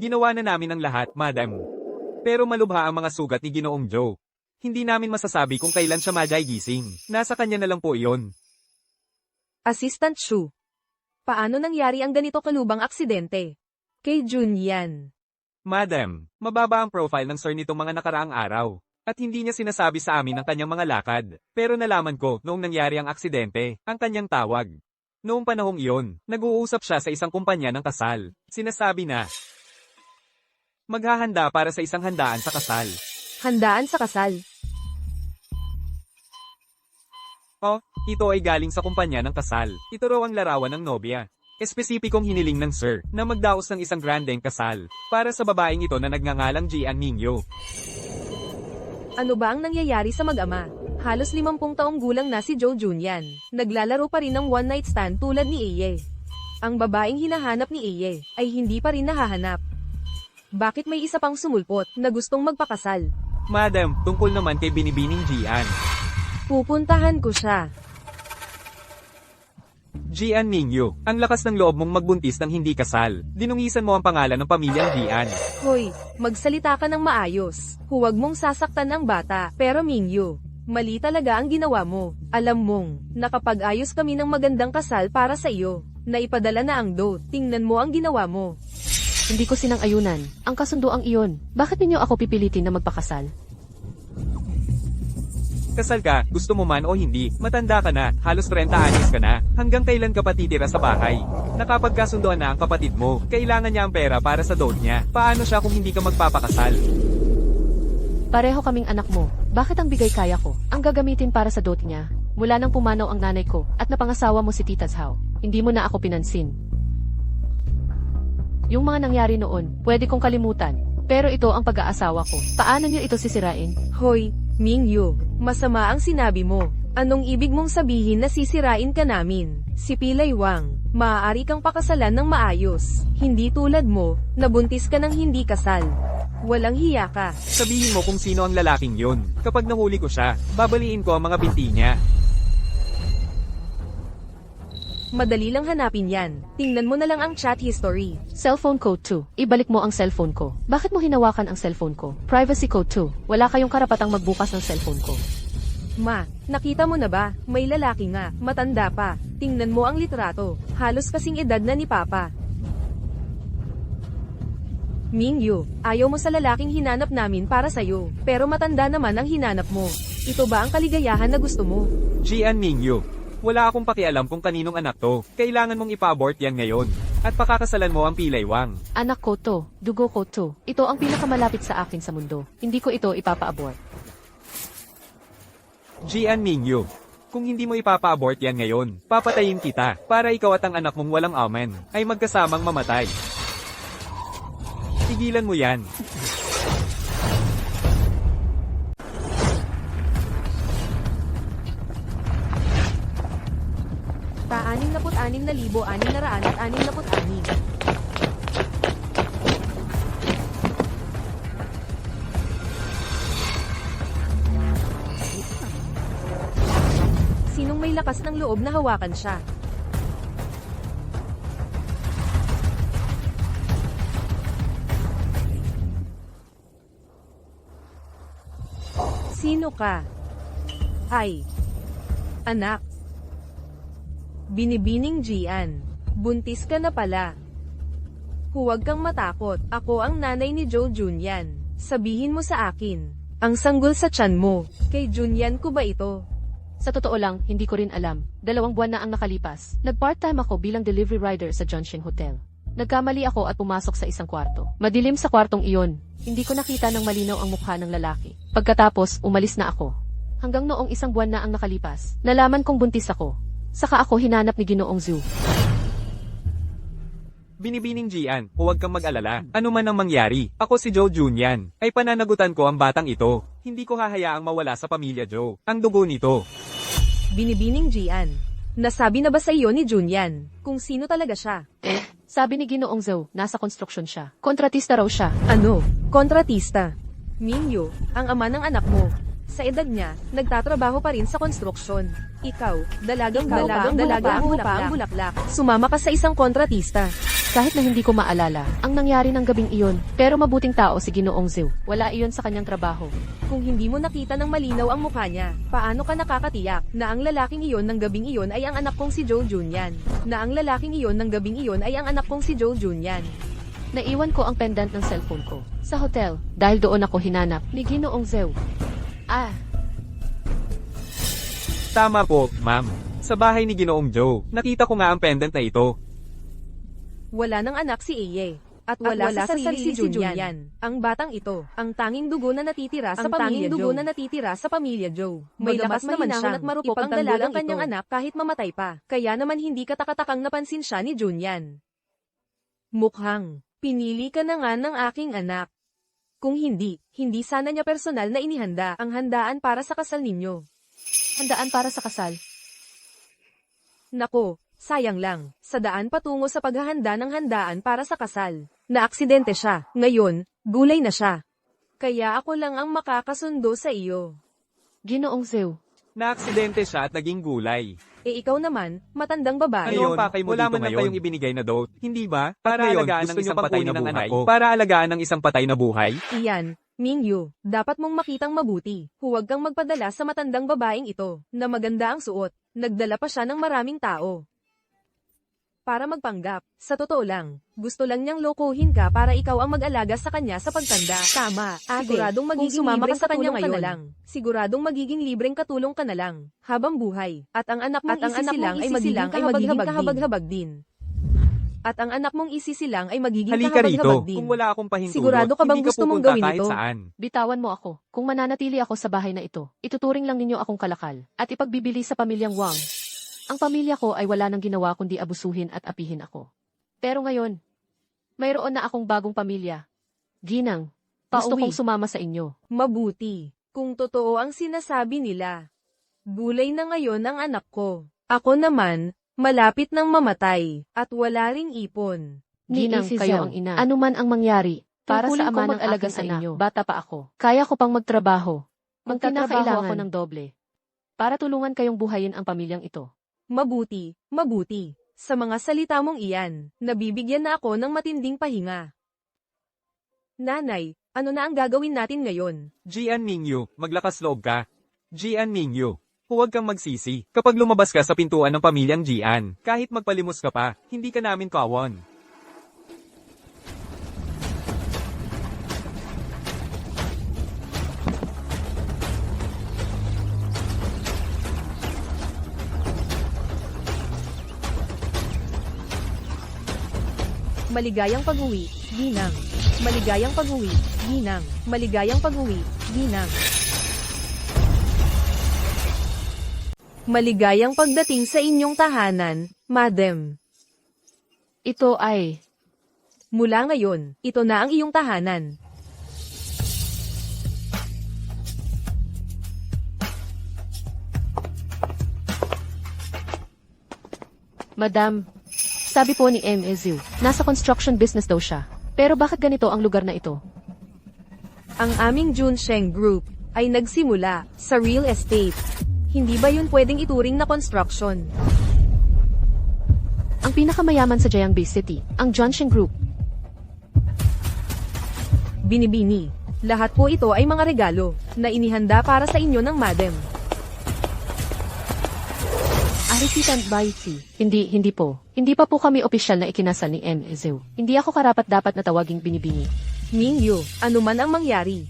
Ginawa na namin ang lahat, madam. Pero malubha ang mga sugat ni Ginoong Joe. Hindi namin masasabi kung kailan siya gising. Nasa kanya na lang po iyon. Assistant Shu. Paano nangyari ang ganito kalubang aksidente? Kay Jun yan. Madam, mababa ang profile ng sir nitong mga nakaraang araw. At hindi niya sinasabi sa amin ang kanyang mga lakad. Pero nalaman ko noong nangyari ang aksidente, ang kanyang tawag. Noong panahong iyon, nag-uusap siya sa isang kumpanya ng kasal. Sinasabi na maghahanda para sa isang handaan sa kasal. Handaan sa kasal. Oh, ito ay galing sa kumpanya ng kasal. Ito raw ang larawan ng nobya. Espesipikong hiniling ng sir na magdaos ng isang grandeng kasal para sa babaeng ito na nagngangalang Jian Mingyu. Ano ba ang nangyayari sa mag-ama? Halos 50 taong gulang na si Joe Junyan. Naglalaro pa rin ng one-night stand tulad ni Iye. Ang babaeng hinahanap ni Iye ay hindi pa rin nahahanap. Bakit may isa pang sumulpot na gustong magpakasal? Madam, tungkol naman kay Binibining Jian. Pupuntahan ko siya. Jian Mingyu, ang lakas ng loob mong magbuntis ng hindi kasal. Dinungisan mo ang pangalan ng pamilyang Jian. Hoy, magsalita ka ng maayos. Huwag mong sasaktan ang bata. Pero Mingyu, mali talaga ang ginawa mo. Alam mong, nakapag-ayos kami ng magandang kasal para sa iyo. Naipadala na ang dote. Tingnan mo ang ginawa mo. Hindi ko sinang-ayunan. Ang kasunduang iyon. Bakit ninyo ako pipilitin na magpakasal? Kasal ka, gusto mo man o hindi, matanda ka na, halos 30 anyos ka na, hanggang kailan ka pa titira sa bahay? Nakapagkasunduan na ang kapatid mo, kailangan niya ang pera para sa dote niya, paano siya kung hindi ka magpapakasal? Pareho kaming anak mo. Bakit ang bigay kaya ko? Ang gagamitin para sa dote niya. Mula nang pumanaw ang nanay ko, at napangasawa mo si Tita Zhao, hindi mo na ako pinansin. Yung mga nangyari noon, pwede kong kalimutan. Pero ito ang pag-aasawa ko. Paano niyo ito sisirain? Hoy, Mingyu, masama ang sinabi mo. Anong ibig mong sabihin na sisirain ka namin? Si Pilay Wang, maaari kang pakasalan ng maayos. Hindi tulad mo, nabuntis ka ng hindi kasal. Walang hiya ka. Sabihin mo kung sino ang lalaking yun. Kapag nahuli ko siya, babaliin ko ang mga binti niya. Madali lang hanapin yan. Tingnan mo na lang ang chat history. Cellphone code 2. Ibalik mo ang cellphone ko. Bakit mo hinawakan ang cellphone ko? Privacy code 2. Wala kayong karapatang magbukas ng cellphone ko. Ma, nakita mo na ba? May lalaki nga, matanda pa. Tingnan mo ang litrato. Halos kasing edad na ni Papa. Mingyu, ayaw mo sa lalaking hinanap namin para sa'yo. Pero matanda naman ang hinanap mo. Ito ba ang kaligayahan na gusto mo? Jian Mingyu, wala akong pakialam kung kaninong anak to. Kailangan mong ipa-abort yan ngayon. At pakakasalan mo ang Pilay Wang. Anak ko to. Dugo ko to. Ito ang pinakamalapit sa akin sa mundo. Hindi ko ito ipapa-abort. Jian Mingyu, kung hindi mo ipapa-abort yan ngayon, papatayin kita, para ikaw at ang anak mong walang amen, ay magkasamang mamatay. Tigilan mo yan. Ta-66,666. Sinong may lakas ng loob na hawakan siya? Sino ka? Ay. Anak. Binibining Jian. Buntis ka na pala. Huwag kang matakot. Ako ang nanay ni Joe Junyan. Sabihin mo sa akin. Ang sanggol sa tiyan mo. Kay Junyan ko ba ito? Sa totoo lang, hindi ko rin alam. 2 buwan na ang nakalipas. Nag-part-time ako bilang delivery rider sa Junction Hotel. Nagkamali ako at pumasok sa isang kwarto. Madilim sa kwartong iyon. Hindi ko nakita ng malinaw ang mukha ng lalaki. Pagkatapos, umalis na ako. Hanggang noong 1 buwan na ang nakalipas, nalaman kong buntis ako. Saka ako hinanap ni Ginoong Zhu. Binibining Jian, huwag kang mag-alala. Ano man ang mangyari, ako si Joe Junyan. Ay pananagutan ko ang batang ito. Hindi ko hahayaang mawala sa pamilya Joe. Ang dugo nito. Binibining Jian. Nasabi na ba sa iyo ni Junyan kung sino talaga siya? Sabi ni Ginoong Zhou, nasa konstruksyon siya. Kontratista raw siya. Ano? Kontratista. Mingyu, ang ama ng anak mo. Sa edad niya, nagtatrabaho pa rin sa konstruksyon. Ikaw, dalagang ang bulaklak. Sumama ka sa isang kontratista. Kahit na hindi ko maalala ang nangyari ng gabing iyon, pero mabuting tao si Ginoong Zew. Wala iyon sa kanyang trabaho. Kung hindi mo nakita ng malinaw ang mukha niya, paano ka nakakatiyak na ang lalaking iyon ng gabing iyon ay ang anak kong si Joe Junyan? Na ang lalaking iyon ng gabing iyon ay ang anak kong si Joe Junyan? Naiwan ko ang pendant ng cellphone ko sa hotel dahil doon ako hinanap ni Ginoong Zew. Tama po, ma'am. Sa bahay ni Ginoong Joe, nakita ko nga ang pendant na ito. Wala ng anak si Aye. At wala sa sarili si Junyan. Ang batang ito, ang tanging dugo na natitira sa pamilya Joe. May lakas naman siya at marupok ang dalagang kanyang anak kahit mamatay pa. Kaya naman hindi katakatakang napansin siya ni Junyan. Mukhang, pinili ka na nga ng aking anak. Kung hindi sana niya personal na inihanda ang handaan para sa kasal ninyo. Handaan para sa kasal? Nako, sayang lang, sa daan patungo sa paghahanda ng handaan para sa kasal. Naaksidente siya, ngayon, gulay na siya. Kaya ako lang ang makakasundo sa iyo. Ginoong Zew. Naaksidente siya at naging gulay. Ikaw naman, matandang babae. Ngayon, wala man na kayong ibinigay na dote, hindi ba? Para alagaan ng isang patay na buhay. Para alagaan ng isang patay na buhay? Iyan, Mingyu, dapat mong makitang mabuti. Huwag kang magpadala sa matandang babaeng ito, na maganda ang suot. Nagdala pa siya ng maraming tao. Para magpanggap, sa totoo lang, gusto lang niyang lokohin ka para ikaw ang mag-alaga sa kanya sa pagtanda. Tama, siguradong magiging libreng sa kanya ngayon. Siguradong magiging libreng katulong ka na lang, habang buhay. At ang anak mong isisilang ay magiging kahabag-habag din. At ang anak mong isisilang ay magiging Halika kahabag-habag rito, din. kung wala akong pahintulot, Sigurado ka bang hindi ka gusto mong pupunta gawin kahit ito? saan. Bitawan mo ako. Kung mananatili ako sa bahay na ito, ituturing lang ninyo akong kalakal at ipagbibili sa pamilyang Wang. Ang pamilya ko ay wala nang ginawa kundi abusuhin at apihin ako. Pero ngayon, mayroon na akong bagong pamilya. Ginang, gusto Pauwi. kong sumama sa inyo. Mabuti, kung totoo ang sinasabi nila. Gulay na ngayon ang anak ko. Ako naman, malapit nang mamatay, at wala ring ipon. Ginang, Ni kayo ang ina. Ano man ang mangyari, para sa ama ng alaga sa inyo. Bata pa ako. Kaya ko pang magtrabaho. Magtatrabaho ako ng doble. Para tulungan kayong buhayin ang pamilyang ito. Mabuti, mabuti. Sa mga salita mong iyan, nabibigyan na ako ng matinding pahinga. Nanay, ano na ang gagawin natin ngayon? Jian Mingyu, maglakas loob ka. Jian Mingyu, huwag kang magsisi. Kapag lumabas ka sa pintuan ng pamilyang Jian, kahit magpalimos ka pa, hindi ka namin kawon. Maligayang pag-uwi, Ginang. Maligayang pag-uwi, Ginang. Maligayang pag-uwi, Ginang. Maligayang pagdating sa inyong tahanan, Madam. Ito ay... Mula ngayon, ito na ang iyong tahanan. Madam, sabi po ni M.E. Zew, nasa construction business daw siya. Pero bakit ganito ang lugar na ito? Ang aming Junsheng Group ay nagsimula sa real estate. Hindi ba yun pwedeng ituring na construction? Ang pinakamayaman sa Jiangbi City, ang Junsheng Group. Binibini. Lahat po ito ay mga regalo na inihanda para sa inyo ng Madam. Arisitan Baiti. Hindi po. Hindi pa po kami opisyal na ikinasal ni M.E. Zew. Hindi ako karapat-dapat na tawaging binibini. Mingyu, ano man ang mangyari.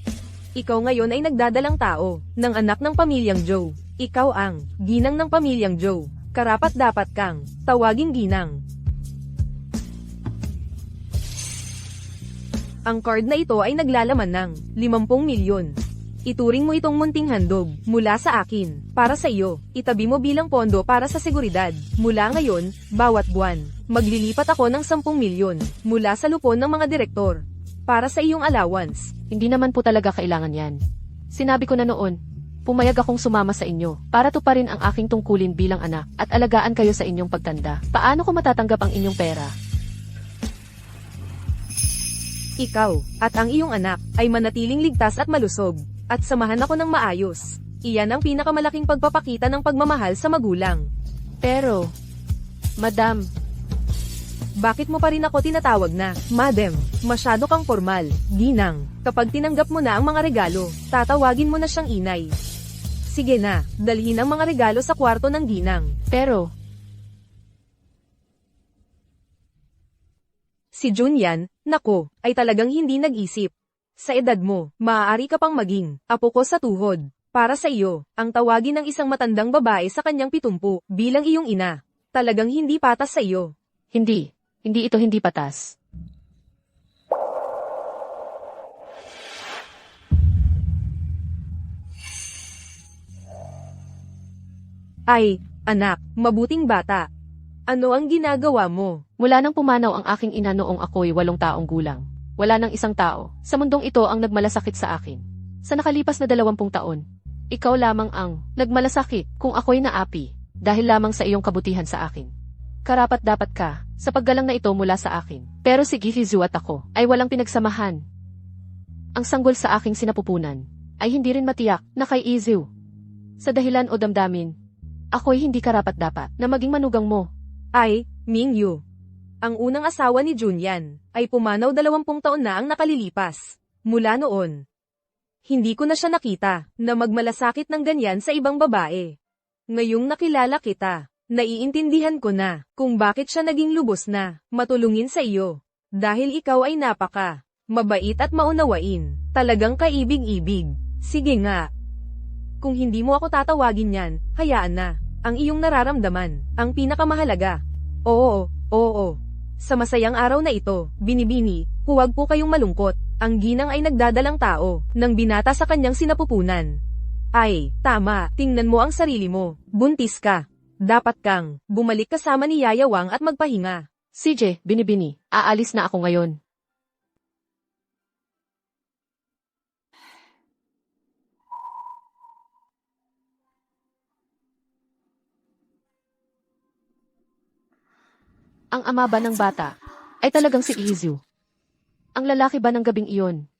Ikaw ngayon ay nagdadalang tao ng anak ng pamilyang Joe. Ikaw ang ginang ng pamilyang Joe. Karapat-dapat kang tawaging ginang. Ang card na ito ay naglalaman ng 50 milyon. Ituring mo itong munting handog mula sa akin, para sa iyo. Itabi mo bilang pondo para sa seguridad. Mula ngayon, bawat buwan, maglilipat ako ng 10 milyon mula sa lupon ng mga direktor. Para sa iyong allowance. Hindi naman po talaga kailangan yan. Sinabi ko na noon, pumayag akong sumama sa inyo para tuparin ang aking tungkulin bilang anak at alagaan kayo sa inyong pagtanda. Paano ko matatanggap ang inyong pera? Ikaw, at ang iyong anak, ay manatiling ligtas at malusog. At samahan ako ng maayos. Iyan ang pinakamalaking pagpapakita ng pagmamahal sa magulang. Pero, Madam, Bakit mo pa rin ako tinatawag na, Madam? Masyado kang formal, ginang. Kapag tinanggap mo na ang mga regalo, tatawagin mo na siyang inay. Sige na, dalhin ang mga regalo sa kwarto ng ginang. pero, Si Junyan, nako, ay talagang hindi nag-isip. Sa edad mo, maaari ka pang maging apo ko sa tuhod. Para sa iyo, ang tawagin ng isang matandang babae sa kanyang 70 bilang iyong ina. Talagang hindi patas sa iyo. hindi ito hindi patas. Ay, anak, mabuting bata. Ano ang ginagawa mo? Mula nang pumanaw ang aking ina noong ako'y 8 taong gulang. Wala nang isang tao sa mundong ito ang nagmalasakit sa akin. Sa nakalipas na 20 taon, ikaw lamang ang nagmalasakit kung ako'y naapi dahil lamang sa iyong kabutihan sa akin. Karapat-dapat ka sa paggalang na ito mula sa akin. Pero si Gifizu at ako ay walang pinagsamahan. Ang sanggol sa aking sinapupunan ay hindi rin matiyak na kay Izu. Sa dahilan o damdamin, ako'y hindi karapat-dapat na maging manugang mo. Ay, Mingyu. Ang unang asawa ni Junyan ay pumanaw 20 taon na ang nakalilipas. Mula noon, hindi ko na siya nakita na magmalasakit ng ganyan sa ibang babae. Ngayong nakilala kita, naiintindihan ko na kung bakit siya naging lubos na matulungin sa iyo. Dahil ikaw ay napaka mabait at maunawain. Talagang kaibig-ibig. Sige nga. Kung hindi mo ako tatawagin yan, hayaan na. Ang iyong nararamdaman, ang pinakamahalaga. Oo. Sa masayang araw na ito, binibini, huwag po kayong malungkot. Ang ginang ay nagdadalang tao, ng binata sa kanyang sinapupunan. Ay, tama, tingnan mo ang sarili mo. Buntis ka. Dapat kang bumalik kasama ni Yaya Wang at magpahinga. CJ, binibini, aalis na ako ngayon. Ang ama ba ng bata ay talagang si Izu? Ang lalaki ba ng gabing iyon?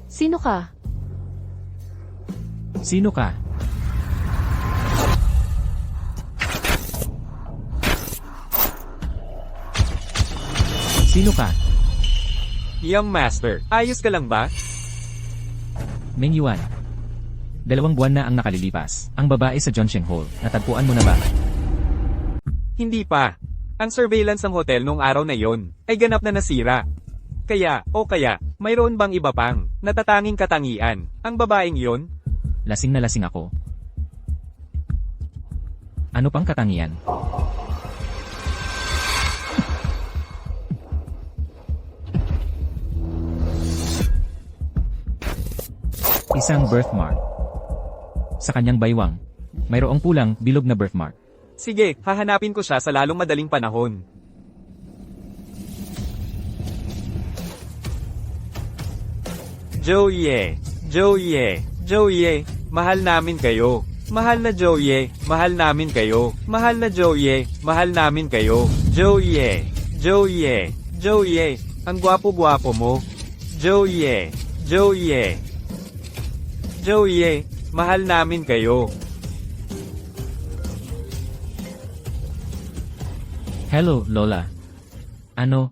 Sino ka? Sino ka? Sino ka? Young Master, ayos ka lang ba? Meng Yuan. 2 buwan na ang nakalilipas. Ang babae sa Zhongsheng Hall, natagpuan mo na ba? Hindi pa. Ang surveillance ng hotel noong araw na yon ay ganap na nasira. Kaya, mayroon bang iba pang natatanging katangian ang babaeng yon? Lasing na lasing ako. Ano pang katangian? Isang birthmark. Sa kanyang baywang, mayroong pulang bilog na birthmark. Sige, hahanapin ko siya sa lalong madaling panahon. Joey, mahal namin kayo. Mahal na Joey, mahal namin kayo. Mahal na Joey, mahal namin kayo. Joey, ang gwapo-gwapo mo. Joey, mahal namin kayo. Hello, Lola. Ano?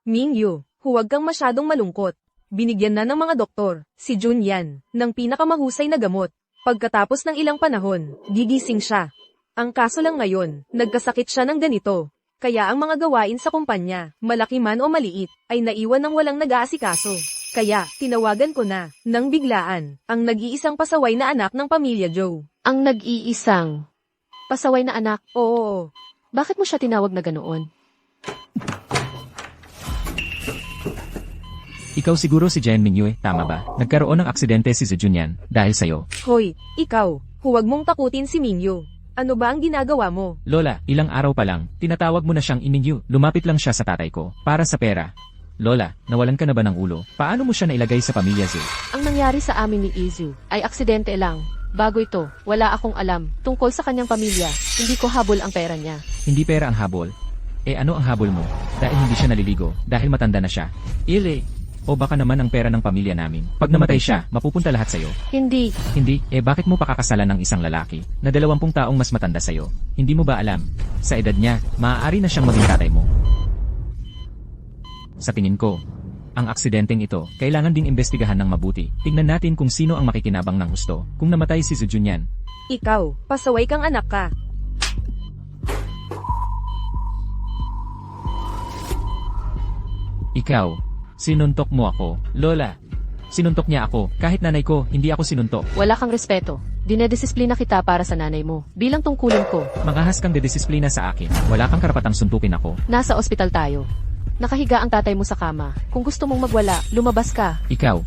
Mingyu, huwag kang masyadong malungkot. Binigyan na ng mga doktor, si Junyan, ng pinakamahusay na gamot. Pagkatapos ng ilang panahon, gigising siya. Ang kaso lang ngayon, nagkasakit siya ng ganito. Kaya ang mga gawain sa kumpanya, malaki man o maliit, ay naiwan ng walang nag-aasikaso. Kaya, tinawagan ko na, nang biglaan, ang nag-iisang pasaway na anak ng pamilya Joe. Ang nag-iisang pasaway na anak. Oo. Bakit mo siya tinawag na ganoon? Ikaw siguro si Jen Mingyue, tama ba? Nagkaroon ng aksidente si Zejunyan dahil sa'yo. Hoy, ikaw, huwag mong takutin si Mingyu. Ano ba ang ginagawa mo? Lola, ilang araw pa lang, tinatawag mo na siyang Iningyu. Lumapit lang siya sa tatay ko, para sa pera. Lola, nawalan ka na ba ng ulo? Paano mo siya nailagay sa pamilya Zhu? Ang nangyari sa amin ni Izu ay aksidente lang. Bago ito, wala akong alam tungkol sa kanyang pamilya. Hindi ko habol ang pera niya. Hindi pera ang habol. Eh ano ang habol mo? Dahil hindi siya naliligo, dahil matanda na siya. Ile. O baka naman ang pera ng pamilya namin. Pag namatay siya, mapupunta lahat sa'yo. Hindi. Hindi, bakit mo pakakasalan ng isang lalaki na 20 taong mas matanda sa'yo? Hindi mo ba alam? Sa edad niya, maaari na siyang maging tatay mo. Sa tingin ko, ang aksidenteng ito, kailangan ding imbestigahan ng mabuti. Tignan natin kung sino ang makikinabang ng husto. Kung namatay si Zujunyan, Ikaw, pasaway kang anak ka. ikaw, sinuntok mo ako, Lola. Sinuntok niya ako, kahit nanay ko, hindi ako sinuntok. Wala kang respeto. Dinedisiplina kita para sa nanay mo. Bilang tungkulin ko, Mangahas kang dedisiplina sa akin. Wala kang karapatang suntukin ako. nasa ospital tayo. Nakahiga ang tatay mo sa kama. Kung gusto mong magwala, lumabas ka. Ikaw.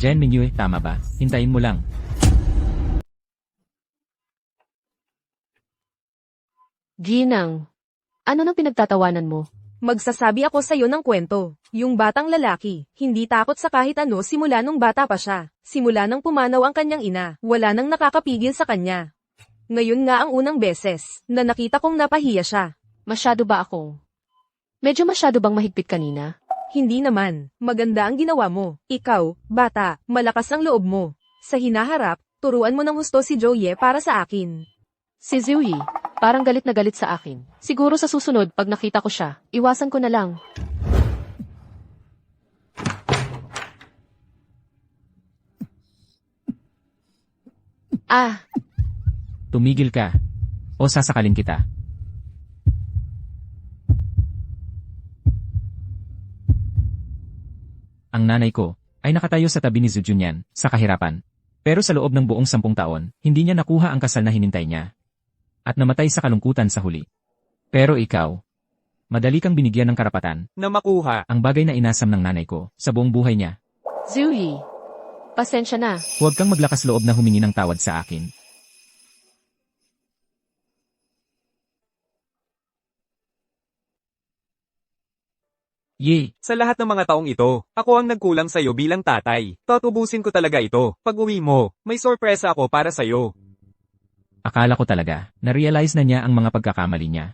Jen Mingyue, tama ba? Hintayin mo lang. Ginang, ano nang pinagtatawanan mo? Magsasabi ako sa'yo ng kwento. Yung batang lalaki, hindi takot sa kahit ano simula nung bata pa siya. Simula nang pumanaw ang kanyang ina, wala nang nakakapigil sa kanya. Ngayon nga ang unang beses, na nakita kong napahiya siya. Masyado ba akong? Medyo masyado bang mahigpit kanina? Hindi naman, maganda ang ginawa mo. Ikaw, bata, malakas ang loob mo. Sa hinaharap, turuan mo ng husto si Joye para sa akin. Si Ziuyi, parang galit na galit sa akin. Siguro sa susunod pag nakita ko siya, iwasan ko na lang. Ah, Tumigil ka. O sasakalin kita. Ang nanay ko ay nakatayo sa tabi ni Zujunyan sa kahirapan. Pero sa loob ng buong 10 taon, hindi niya nakuha ang kasal na hinintay niya. At namatay sa kalungkutan sa huli. Pero ikaw, madali kang binigyan ng karapatan, Na makuha. ang bagay na inasam ng nanay ko sa buong buhay niya. Ziuyi, pasensya na. Huwag kang maglakas loob na humingi ng tawad sa akin. Ye, Sa lahat ng mga taong ito, ako ang nagkulang sa'yo bilang tatay. Tutubusin ko talaga ito. Pag uwi mo, may sorpresa ako para sa'yo. akala ko talaga, na-realize na niya ang mga pagkakamali niya.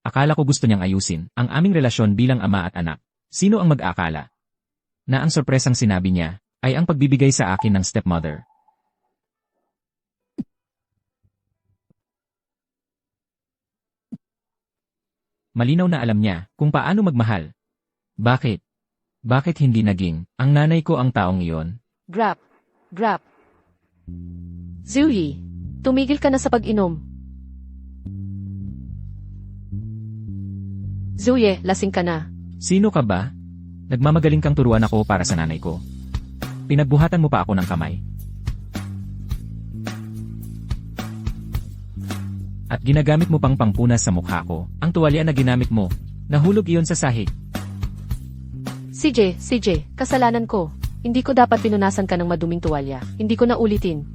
Akala ko gusto niyang ayusin ang aming relasyon bilang ama at anak. Sino ang mag-akala na ang sorpresang sinabi niya ay ang pagbibigay sa akin ng stepmother? Malinaw na alam niya kung paano magmahal. Bakit? Bakit hindi naging ang nanay ko ang taong iyon? Grab. Ziuyi, tumigil ka na sa pag-inom. Ziuye, lasing ka na. Sino ka ba? Nagmamagaling kang turuan ako para sa nanay ko. Pinagbuhatan mo pa ako ng kamay. At ginagamit mo pang pangpunas sa mukha ko. Ang tuwalya na ginamit mo, nahulog iyon sa sahig. CJ, kasalanan ko. Hindi ko dapat pinunasan ka ng maduming tuwalya. Hindi ko na ulitin.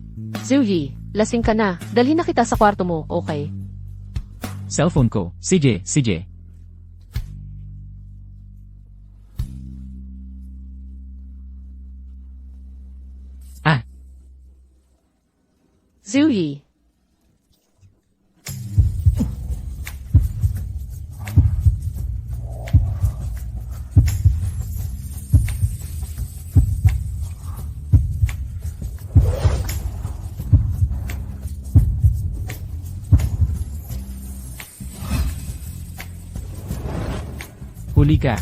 Ziuyi, lasing ka na. Dalhin na kita sa kwarto mo, okay? Cellphone ko. CJ. Ziuyi. Huli ka.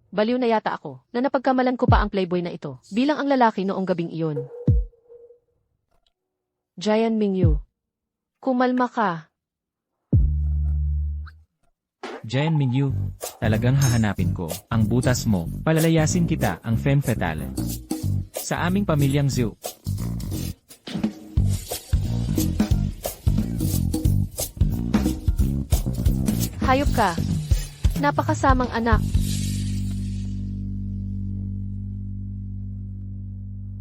Baliw na yata ako, na napagkamalan ko pa ang playboy na ito, bilang ang lalaki noong gabing iyon. Jian Mingyu. Kumalma ka. Jian Mingyu, talagang hahanapin ko ang butas mo. Palalayasin kita ang femme fatale. Sa aming pamilyang Zhu. Hayop ka. Napakasamang anak.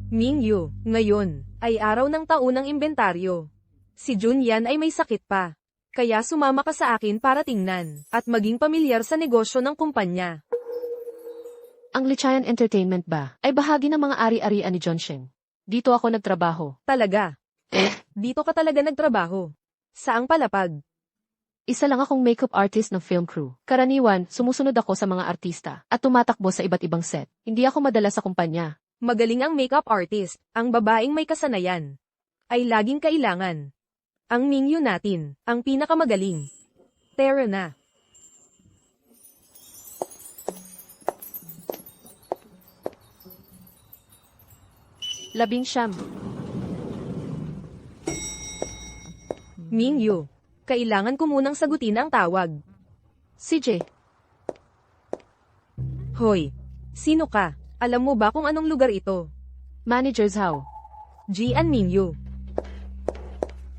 Mingyu, ngayon, ay araw ng taunang imbentaryo. Si Junyan ay may sakit pa. Kaya sumama ka sa akin para tingnan, at maging pamilyar sa negosyo ng kumpanya. Ang Lichayan Entertainment ba ay bahagi ng mga ari-arian ni Jonshin? Dito ako nagtrabaho. Talaga? Dito ka talaga nagtrabaho? Saang palapag? Isa lang akong makeup artist ng film crew. Karaniwan, sumusunod ako sa mga artista at tumatakbo sa iba't ibang set. Hindi ako madala sa kumpanya. Magaling ang makeup artist, ang babaeng may kasanayan. Ay laging kailangan. Ang Mingyu natin, ang pinakamagaling. Tara na. Labing siyam. Mingyu, kailangan ko munang sagutin ang tawag. CJ, Hoy, sino ka? Alam mo ba kung anong lugar ito? Manager Zhao. Jian Mingyu.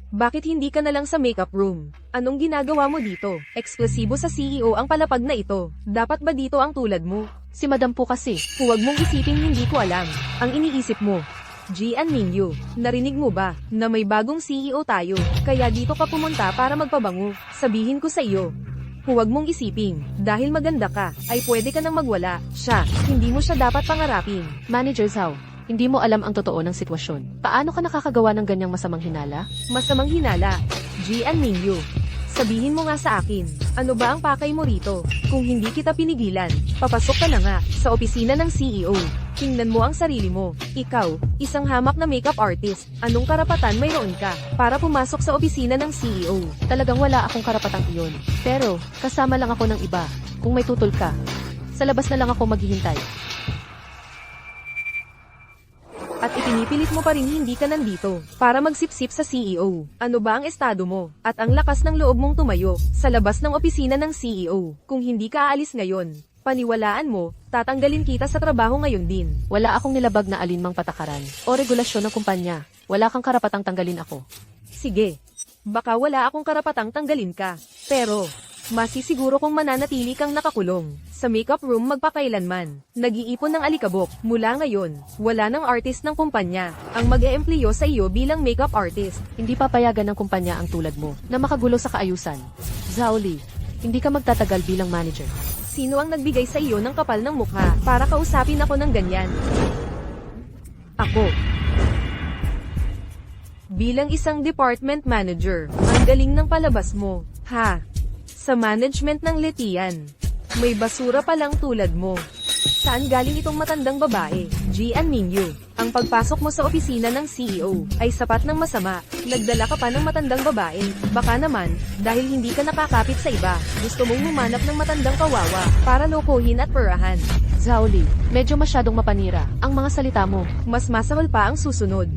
Bakit hindi ka na lang sa makeup room? Anong ginagawa mo dito? Eksklusibo sa CEO ang palapag na ito. Dapat ba dito ang tulad mo? Si Madam po kasi. Huwag mong isipin hindi ko alam. Ang iniisip mo. Jian Mingyu, narinig mo ba na may bagong CEO tayo? Kaya dito ka pumunta para magpabango. Sabihin ko sa iyo. Huwag mong isipin, dahil maganda ka, ay pwede ka nang magwala. Siya, hindi mo siya dapat pangarapin. Manager Zhao, hindi mo alam ang totoo ng sitwasyon. Paano ka nakakagawa ng ganyang masamang hinala? Masamang hinala. Jian Mingyu. Sabihin mo nga sa akin, ano ba ang pakay mo rito? Kung hindi kita pinigilan, papasok ka na nga sa opisina ng CEO. Tingnan mo ang sarili mo. Ikaw, isang hamak na makeup artist. Anong karapatan mayroon ka para pumasok sa opisina ng CEO? Talagang wala akong karapatang iyon. Pero, kasama lang ako ng iba. Kung may tutol ka, sa labas na lang ako maghihintay. At ipinipilit mo pa rin hindi ka nandito para magsipsip sa CEO. Ano ba ang estado mo? At ang lakas ng loob mong tumayo sa labas ng opisina ng CEO. Kung hindi ka aalis ngayon, paniwalaan mo, tatanggalin kita sa trabaho ngayon din. Wala akong nilabag na alinmang patakaran o regulasyon ng kumpanya. Wala kang karapatang tanggalin ako. Sige, baka wala akong karapatang tanggalin ka. Pero, masisiguro kung mananatili kang nakakulong sa makeup room magpakailanman. Nag-iipon ng alikabok. Mula ngayon, wala ng artist ng kumpanya ang mag-eempleyo sa iyo bilang makeup artist. Hindi papayagan ng kumpanya ang tulad mo na makagulo sa kaayusan. Zhao Li, hindi ka magtatagal bilang manager. Sino ang nagbigay sa iyo ng kapal ng mukha para kausapin ako ng ganyan? Ako. Bilang isang department manager, ang galing ng palabas mo, ha? Sa management ng Letian, may basura palang tulad mo. Saan galing itong matandang babae? Jian Mingyu, ang pagpasok mo sa opisina ng CEO ay sapat ng masama. Nagdala ka pa ng matandang babae. Baka naman, dahil hindi ka nakakapit sa iba, gusto mong humanap ng matandang kawawa para lokohin at perahan. Zhao Li, medyo masyadong mapanira ang mga salita mo. Mas masahol pa ang susunod.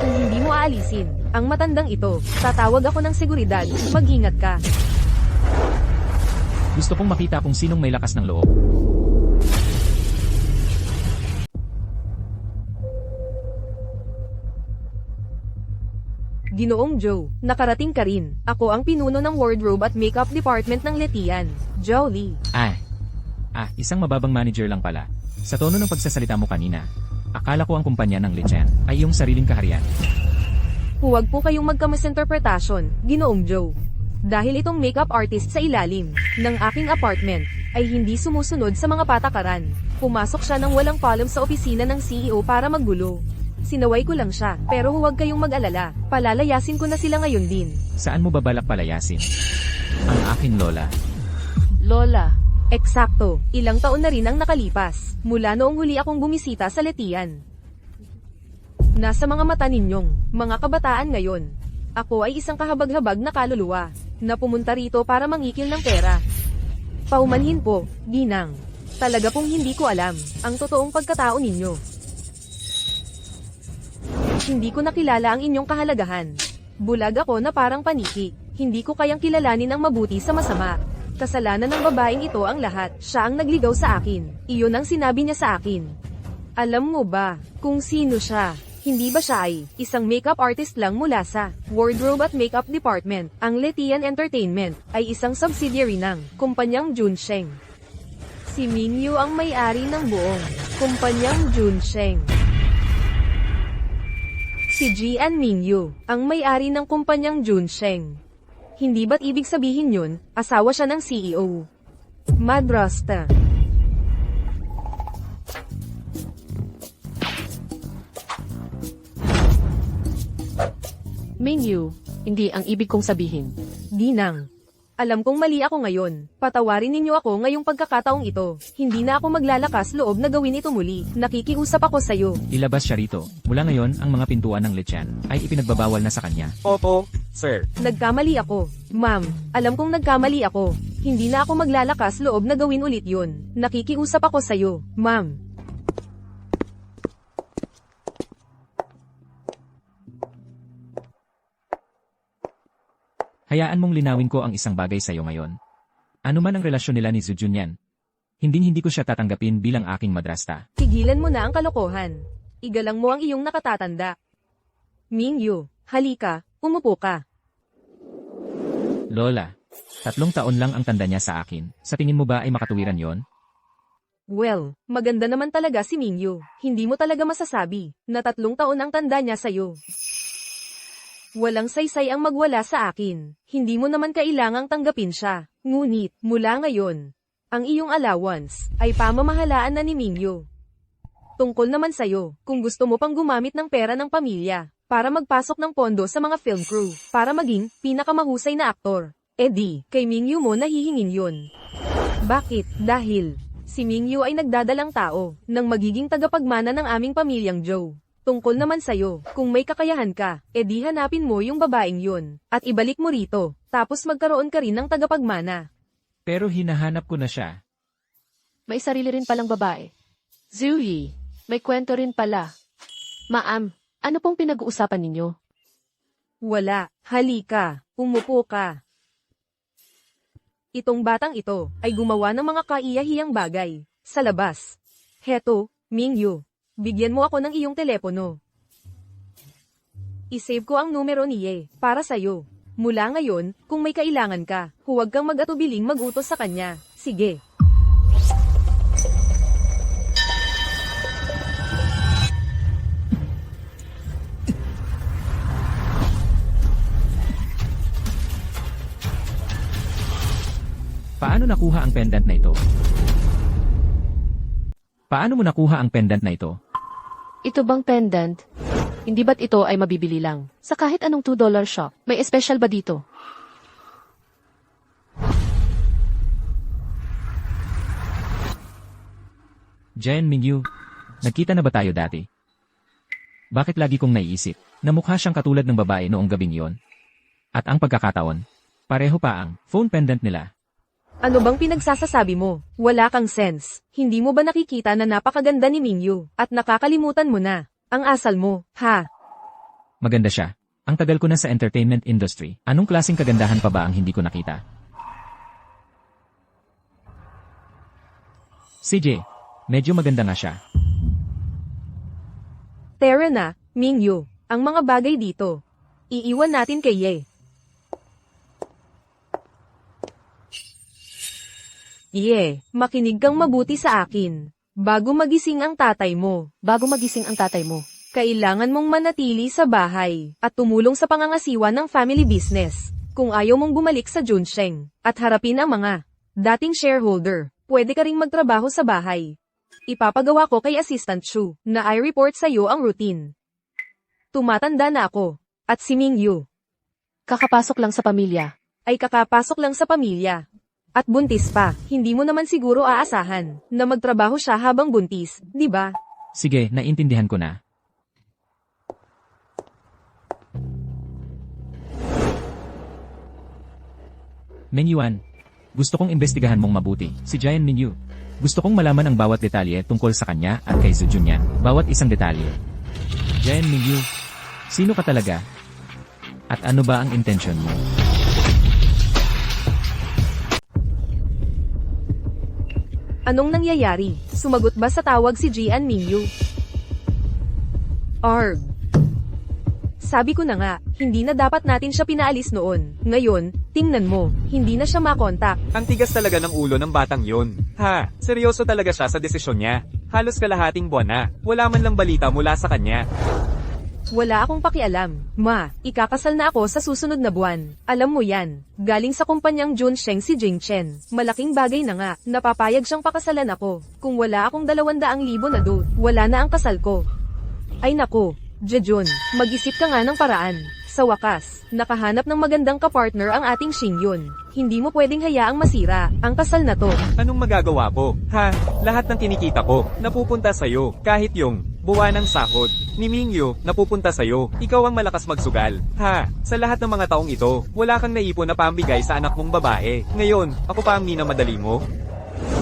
Kung hindi mo aalisin ang matandang ito, tatawag ako ng seguridad. Mag-ingat ka. Gusto kong makita kung sinong may lakas ng loob. Ginoong Joe, nakarating ka rin. Ako ang pinuno ng wardrobe at makeup department ng Letian. Zhao Li. Isang mababang manager lang pala. Sa tono ng pagsasalita mo kanina, akala ko ang kumpanya ng Lichan ay iyong sariling kaharian. Huwag po kayong magkamisinterpretasyon, Ginoong Joe. Dahil itong makeup artist sa ilalim ng aking apartment ay hindi sumusunod sa mga patakaran. Pumasok siya ng walang palom sa opisina ng CEO para maggulo. Sinaway ko lang siya, pero huwag kayong mag-alala. Palalayasin ko na sila ngayon din. Saan mo babalak palayasin? Ang akin lola. Lola, Eksakto, ilang taon na rin ang nakalipas, mula noong huli akong bumisita sa Letian. Nasa mga mata ninyong, mga kabataan ngayon. Ako ay isang kahabag-habag na kaluluwa, na pumunta rito para mangikil ng pera. Paumanhin po, ginang. Talaga pong hindi ko alam, ang totoong pagkatao ninyo. Hindi ko nakilala ang inyong kahalagahan. Bulag ako na parang paniki, hindi ko kayang kilalanin ang mabuti sa masama. Kasalanan ng babaeng ito ang lahat. Siya ang nagligaw sa akin. Iyon ang sinabi niya sa akin. Alam mo ba kung sino siya? Hindi ba siya ay isang makeup artist lang mula sa wardrobe at makeup department? Ang Letian Entertainment ay isang subsidiary ng kumpanyang Junsheng. Si Mingyu ang may-ari ng buong kumpanyang Junsheng. Si Jian Mingyu ang may-ari ng kumpanyang Junsheng. Hindi ba't ibig sabihin yun, asawa siya ng CEO? Madrasta. Mingyu, hindi ang ibig kong sabihin. Dinang. Alam kong mali ako ngayon. Patawarin ninyo ako ngayong pagkakataong ito. Hindi na ako maglalakas loob na gawin ito muli. Nakikiusap ako sayo. Ilabas siya rito. Mula ngayon, ang mga pintuan ng Letian ay ipinagbabawal na sa kanya. Opo, sir. Nagkamali ako. Ma'am, alam kong nagkamali ako. Hindi na ako maglalakas loob na gawin ulit yun. Nakikiusap ako sayo. Ma'am. Hayaan mong linawin ko ang isang bagay sa'yo ngayon. Ano man ang relasyon nila ni Zhu Junyan, hindi ko siya tatanggapin bilang aking madrasta. Tigilan mo na ang kalokohan. Igalang mo ang iyong nakatatanda. Mingyu, halika, umupo ka. Lola, 3 taon lang ang tanda niya sa akin. Sa tingin mo ba ay makatuwiran yon? Well, maganda naman talaga si Mingyu. Hindi mo talaga masasabi na 3 taon ang tanda niya sa'yo. Walang saysay ang magwala sa akin. Hindi mo naman kailangang tanggapin siya. Ngunit, mula ngayon, ang iyong allowance ay pamamahalaan na ni Mingyu. Tungkol naman sa'yo, kung gusto mo pang gumamit ng pera ng pamilya para magpasok ng pondo sa mga film crew, para maging pinakamahusay na aktor, edi, kay Mingyu mo nahihingin yun. Bakit? Dahil si Mingyu ay nagdadalang tao ng magiging tagapagmana ng aming pamilyang Zhou. Tungkol naman sa'yo, kung may kakayahan ka, edi hanapin mo yung babaeng yun, at ibalik mo rito, tapos magkaroon ka rin ng tagapagmana. Pero hinahanap ko na siya. May sarili rin palang babae. Zhuyi, may kwento rin pala. Ma'am, ano pong pinag-uusapan ninyo? Wala, halika, umupo ka. Itong batang ito ay gumawa ng mga kaiyahiyang bagay sa labas. Heto, Mingyu, bigyan mo ako ng iyong telepono. I-save ko ang numero niya para sa'yo. Mula ngayon, kung may kailangan ka, huwag kang mag-atubiling mag-utos sa kanya. Sige. Paano nakuha ang pendant na ito? Paano mo nakuha ang pendant na ito? Ito bang pendant? Hindi ba't ito ay mabibili lang? Sa kahit anong $2 shop, may special ba dito? Jian Mingyu, nagkita na ba tayo dati? Bakit lagi kong naiisip na mukha siyang katulad ng babae noong gabing yon? At ang pagkakataon, pareho pa ang phone pendant nila. Ano bang pinagsasasabi mo? Wala kang sense. Hindi mo ba nakikita na napakaganda ni Mingyu? At nakakalimutan mo na ang asal mo, ha? Maganda siya. Ang tagal ko na sa entertainment industry. Anong klaseng kagandahan pa ba ang hindi ko nakita? CJ, medyo maganda nga siya. Tara na, Mingyu. Ang mga bagay dito. Iiwan natin kay Ye. Ye, makinig kang mabuti sa akin. Bago magising ang tatay mo, Bago magising ang tatay mo, kailangan mong manatili sa bahay at tumulong sa pangangasiwa ng family business. Kung ayaw mong bumalik sa Junsheng at harapin ang mga dating shareholder, pwede ka ring magtrabaho sa bahay. Ipapagawa ko kay Assistant Shu na i-report sa iyo ang routine. Tumatanda na ako, at si Mingyu kakapasok lang sa pamilya. ay kakapasok lang sa pamilya. At buntis pa, hindi mo naman siguro aasahan na magtrabaho siya habang buntis, di ba? Sige, naintindihan ko na. Mingyuan, gusto kong imbestigahan mong mabuti si Jian Mingyu. Gusto kong malaman ang bawat detalye tungkol sa kanya at kay Zhu Junyan. Bawat isang detalye. Jian Mingyu, sino ka talaga? At ano ba ang intensyon mo? Anong nangyayari? Sumagot ba sa tawag si Jian Mingyu? Arg, Sabi ko na nga, hindi na dapat natin siya pinaalis noon. Ngayon, tingnan mo, hindi na siya makontak. Ang tigas talaga ng ulo ng batang yun. Ha, seryoso talaga siya sa desisyon niya. Halos kalahating buwan na, wala man lang balita mula sa kanya. Wala akong pakialam. Ma, ikakasal na ako sa susunod na buwan. Alam mo yan. Galing sa kumpanyang Junsheng si Jing Chen. Malaking bagay na nga, napapayag siyang pakasalan ako. Kung wala akong 200,000 na do, wala na ang kasal ko. Ay nako, Jejun, mag-isip ka nga ng paraan. Sa wakas, nakahanap ng magandang kapartner ang ating Xingyun. Hindi mo pwedeng hayaang masira ang kasal na to. Anong magagawa po? Ha, lahat ng kinikita ko, napupunta sa'yo. Kahit yung buwan ng sahod ni Mingyu, napupunta sa'yo. Ikaw ang malakas magsugal. Ha, sa lahat ng mga taong ito, wala kang naipon na pambigay sa anak mong babae. Ngayon, ako pa ang minamadali mo?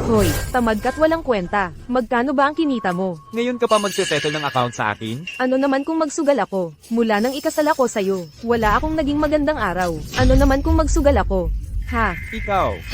Hoy, tamad ka't walang kwenta. Magkano ba ang kinita mo? Ngayon ka pa magsisettle ng account sa akin? Ano naman kung magsugal ako? Mula nang ikasal ako sa'yo, wala akong naging magandang araw. Ano naman kung magsugal ako? Ha, Ikaw.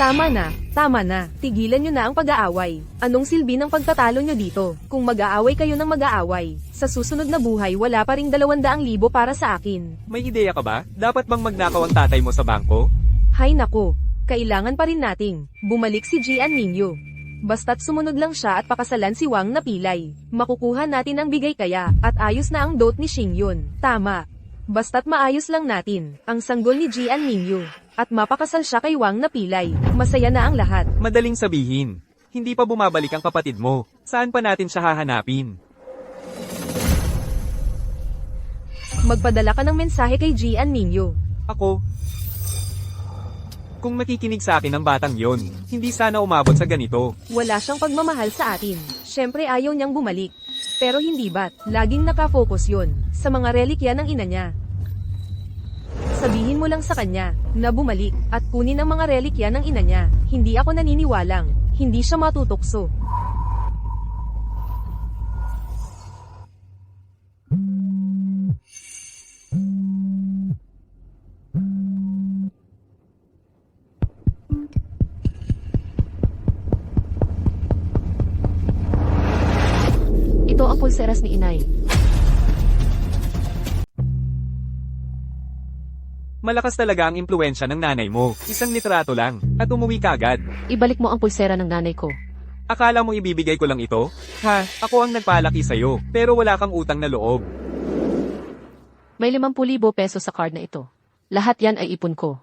tama na. Tigilan nyo na ang pag-aaway. Anong silbi ng pagtatalo nyo dito? Kung mag-aaway kayo ng mag-aaway, sa susunod na buhay wala pa ring 200,000 para sa akin. May ideya ka ba? Dapat bang magnakaw ang tatay mo sa bangko? Hay nako, kailangan pa rin nating bumalik si Jian Mingyu. Basta't sumunod lang siya at pakasalan si Wang na pilay. Makukuha natin ang bigay kaya, at ayos na ang dot ni Xingyun. Tama. Basta't maayos lang natin ang sanggol ni Jian Mingyu. At mapakasal siya kay Wang na pilay. Masaya na ang lahat. Madaling sabihin. Hindi pa bumabalik ang kapatid mo. Saan pa natin siya hahanapin? Magpadala ka ng mensahe kay Jian Mingyu. Ako? Kung makikinig sa akin ang batang yon, hindi sana umabot sa ganito. Wala siyang pagmamahal sa atin. Siyempre ayaw niyang bumalik. Pero hindi ba't, laging nakafocus yun sa mga relikya ng ina niya. Sabihin mo lang sa kanya na bumalik at kunin ang mga relikya ng ina niya. Hindi ako naniniwalang hindi siya matutokso. Ito ang pulseras ni inay. Malakas talaga ang impluensya ng nanay mo. Isang litrato lang, at umuwi ka agad. Ibalik mo ang pulsera ng nanay ko. Akala mo ibibigay ko lang ito? Ha, ako ang nagpalaki sa'yo, pero wala kang utang na loob. May 50,000 pesos sa card na ito. Lahat yan ay ipon ko.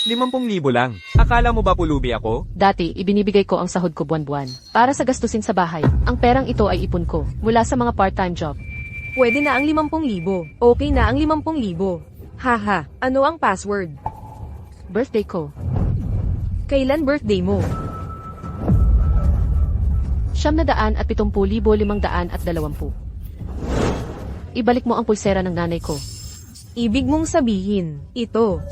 50,000 lang. Akala mo ba pulubi ako? Dati, ibinibigay ko ang sahod ko buwan-buwan. Para sa gastusin sa bahay. Ang perang ito ay ipon ko. Mula sa mga part-time job. Pwede na ang 50,000. Okay na ang 50,000. Haha, ano ang password? Birthday ko. Kailan birthday mo? 770,520. Ibalik mo ang pulsera ng nanay ko. Ibig mong sabihin, ito,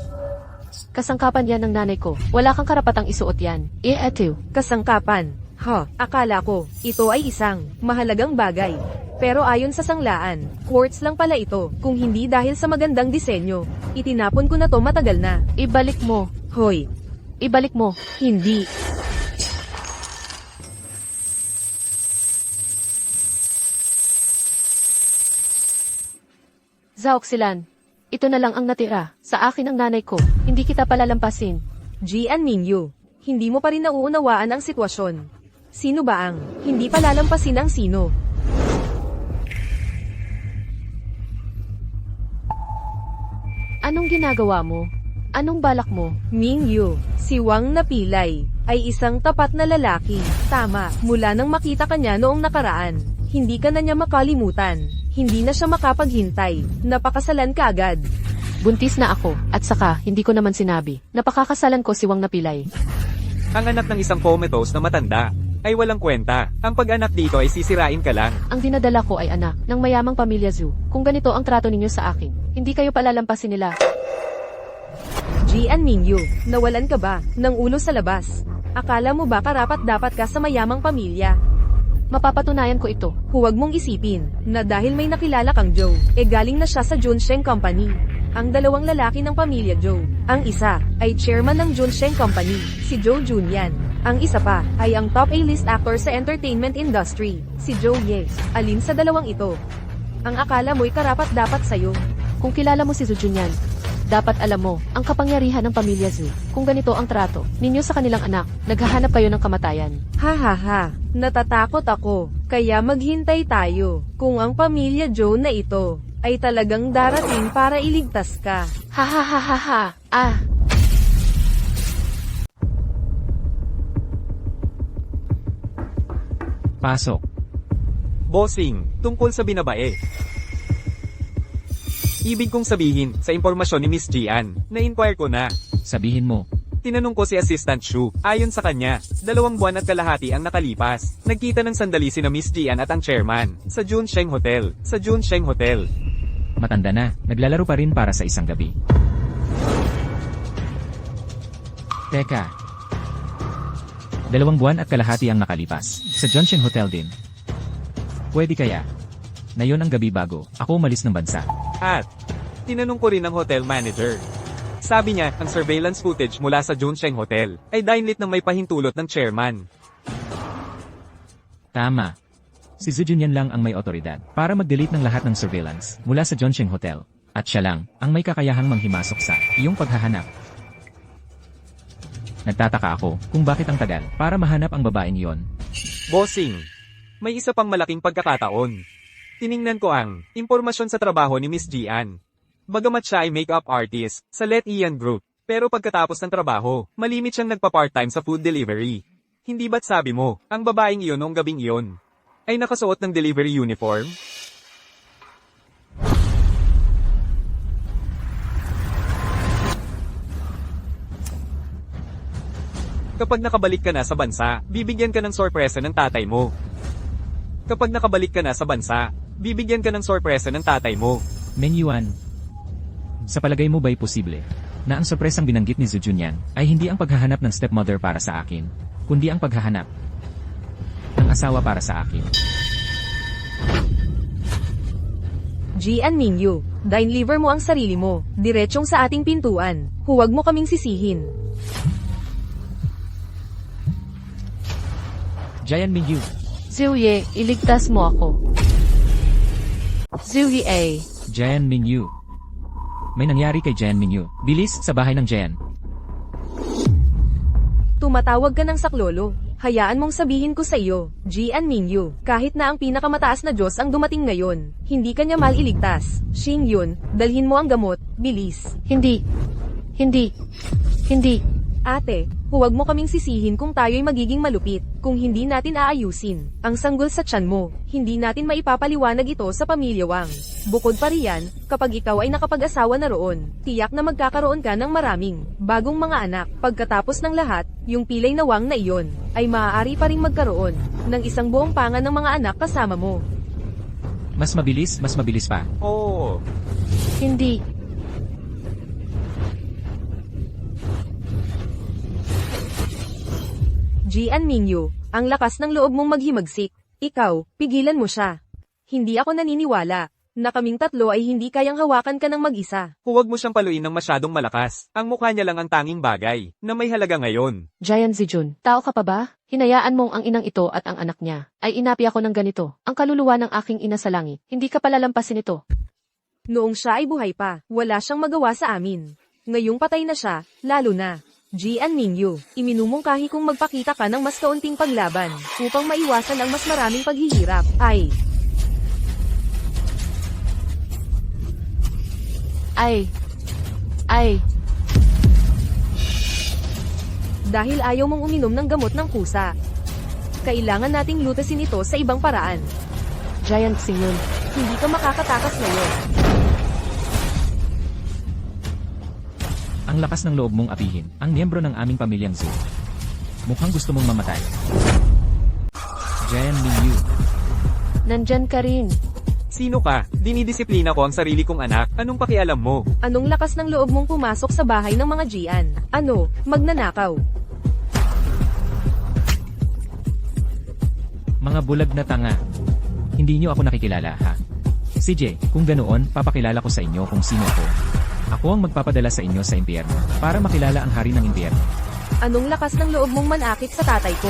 Kasangkapan yan ng nanay ko. Wala kang karapatang isuot yan. Eto. kasangkapan. Akala ko, ito ay isang mahalagang bagay. Pero ayon sa sanglaan, quartz lang pala ito. Kung hindi dahil sa magandang disenyo, itinapon ko na to matagal na. Ibalik mo. Hoy, Ibalik mo. hindi. Zaoxilan. Ito na lang ang natira. Sa akin ang nanay ko. Hindi kita palalampasin. Jian Mingyu, hindi mo pa rin nauunawaan ang sitwasyon. Sino ba ang hindi palalampasin ang sino? Anong ginagawa mo? Anong balak mo? Mingyu, si Wang na pilay, ay isang tapat na lalaki. Tama, mula nang makita ka niya noong nakaraan. Hindi ka na niya makalimutan. Hindi na siya makapaghintay. Napakasalan ka agad. Buntis na ako, at saka, hindi ko naman sinabi. Napakakasalan ko si Wang Napilay. Ang anak ng isang comatose na matanda ay walang kwenta. Ang pag-anak dito ay sisirain ka lang. Ang dinadala ko ay anak ng mayamang pamilya Zhu. Kung ganito ang trato ninyo sa akin, hindi kayo palalampasin nila. Jian Mingyu, nawalan ka ba ng ulo sa labas? Akala mo ba karapat-dapat ka sa mayamang pamilya? Mapapatunayan ko ito. Huwag mong isipin na dahil may nakilala kang Joe, galing na siya sa Junsheng Company. Ang dalawang lalaki ng pamilya Joe. Ang isa ay chairman ng Junsheng Company, si Joe Junyan. Ang isa pa ay ang top A-list actor sa entertainment industry, si Joe Ye. Alin sa dalawang ito? Ang akala mo'y karapat-dapat sa'yo. Kung kilala mo si Zhu Junyan, dapat alam mo, ang kapangyarihan ng pamilya Zhu. Kung ganito ang trato ninyo sa kanilang anak, naghahanap kayo ng kamatayan. Ha ha ha, natatakot ako. Kaya maghintay tayo. Kung ang pamilya Joe na ito ay talagang darating para iligtas ka. Ha ha ha ha ha. Ah, Pasok. Bossing, tungkol sa binabae. Ibig kong sabihin, sa impormasyon ni Miss Jian, na-inquire ko na. Sabihin mo. Tinanong ko si Assistant Shu, ayon sa kanya, 2 buwan at kalahati ang nakalipas. Nagkita ng sandali sina Miss Jian at ang chairman, sa Junsheng Hotel. Sa Junsheng Hotel. Matanda na, naglalaro pa rin para sa isang gabi. Teka. 2 buwan at kalahati ang nakalipas. Sa Junction Hotel din. Pwede kaya? Na yon ang gabi bago ako umalis ng bansa. At, tinanong ko rin ang hotel manager. Sabi niya, ang surveillance footage mula sa Junsheng Hotel ay dinlit ng may pahintulot ng chairman. Tama. Si Zhu Junyan lang ang may otoridad para mag-delete ng lahat ng surveillance mula sa Junsheng Hotel. At siya lang ang may kakayahang manghimasok sa iyong paghahanap. Nagtataka ako kung bakit ang tagal para mahanap ang babaeng iyon. Bossing, may isa pang malaking pagkakataon. Tiningnan ko ang impormasyon sa trabaho ni Miss Jian. Bagamat siya ay makeup artist sa Let Ian Group, pero pagkatapos ng trabaho, malimit siyang nagpa-part-time sa food delivery. Hindi ba't sabi mo, ang babaeng iyon noong gabing iyon ay nakasuot ng delivery uniform? Kapag nakabalik ka na sa bansa, bibigyan ka ng sorpresa ng tatay mo. Kapag nakabalik ka na sa bansa, bibigyan ka ng sorpresa ng tatay mo. Menyuan. Sa palagay mo ba'y posible na ang sorpresang binanggit ni Zhu Junyan ay hindi ang paghahanap ng stepmother para sa akin, kundi ang paghahanap ng asawa para sa akin? Jian Mingyu, dine-liver mo ang sarili mo, diretsyong sa ating pintuan. Huwag mo kaming sisihin. Jian Mingyu. Zhu Ye, iligtas mo ako. Zhu Ye. Jian Mingyu. May nangyari kay Jian Mingyu. Bilis sa bahay ng Jian. Tumatawag ka ng saklolo. Hayaan mong sabihin ko sa iyo, Jian Mingyu, kahit na ang pinakamataas na Diyos ang dumating ngayon, hindi kanya maliligtas. Xing Yun, dalhin mo ang gamot, bilis. Hindi. Ate, huwag mo kaming sisihin kung tayo'y magiging malupit, kung hindi natin aayusin ang sanggol sa tiyan mo, hindi natin maipapaliwanag ito sa pamilya Wang. Bukod pa riyan, kapag ikaw ay nakapag-asawa na roon, tiyak na magkakaroon ka ng maraming bagong mga anak. Pagkatapos ng lahat, yung pilay na Wang na iyon, ay maaari pa ring magkaroon ng isang buong pangan ng mga anak kasama mo. Mas mabilis pa. Oo. Hindi. Jian Mingyu, ang lakas ng loob mong maghimagsik. Ikaw, pigilan mo siya. Hindi ako naniniwala na kaming tatlo ay hindi kayang hawakan ka ng mag-isa. Huwag mo siyang paluin ng masyadong malakas. Ang mukha niya lang ang tanging bagay na may halaga ngayon. Jian Zijun, tao ka pa ba? Hinayaan mong ang inang ito at ang anak niya ay inapi ako ng ganito. Ang kaluluwa ng aking ina sa langit, hindi ka palalampasin ito. Noong siya ay buhay pa, wala siyang magawa sa amin. Ngayong patay na siya, lalo na. Jian Mingyu, iminumungkahi kong magpakita ka ng mas kaunting paglaban upang maiwasan ang mas maraming paghihirap. Dahil ayaw mong uminom ng gamot ng kusa, kailangan nating lutasin ito sa ibang paraan. Giant Xingyun. Hindi ka makakatakas ngayon. Ang lakas ng loob mong apihin ang miyembro ng aming pamilyang Zhu. Mukhang gusto mong mamatay. Jian Mingyu. Nandyan ka rin. Sino ka? Dinidisiplina ko ang sarili kong anak. Anong pakialam mo? Anong lakas ng loob mong pumasok sa bahay ng mga Jian? Ano, magnanakaw? Mga bulag na tanga. Hindi niyo ako nakikilala, ha? CJ, kung ganoon, papakilala ko sa inyo kung sino ako. Ako ang magpapadala sa inyo sa impyerno para makilala ang hari ng impyerno. Anong lakas ng loob mong manakit sa tatay ko?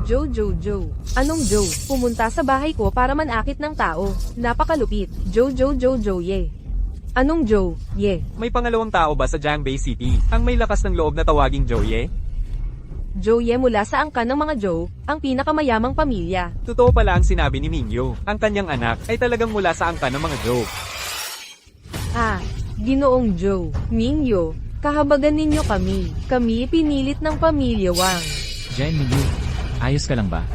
Joe. Anong Joe? Pumunta sa bahay ko para manakit ng tao. Napakalupit. Joe, ye. Anong Joe? Ye. May pangalawang tao ba sa Jiangbei City ang may lakas ng loob na tawaging Joe? Joe ye mula sa angkan ng mga Joe, ang pinakamayamang pamilya. Totoo pala ang sinabi ni Mingyu. Ang kanyang anak ay talagang mula sa angkan ng mga Joe. Ah, Ginoong Joe, Mingyo, kahabagan ninyo kami. Kami pinilit ng pamilya Wang. Jen Minyu, ayos ka lang ba?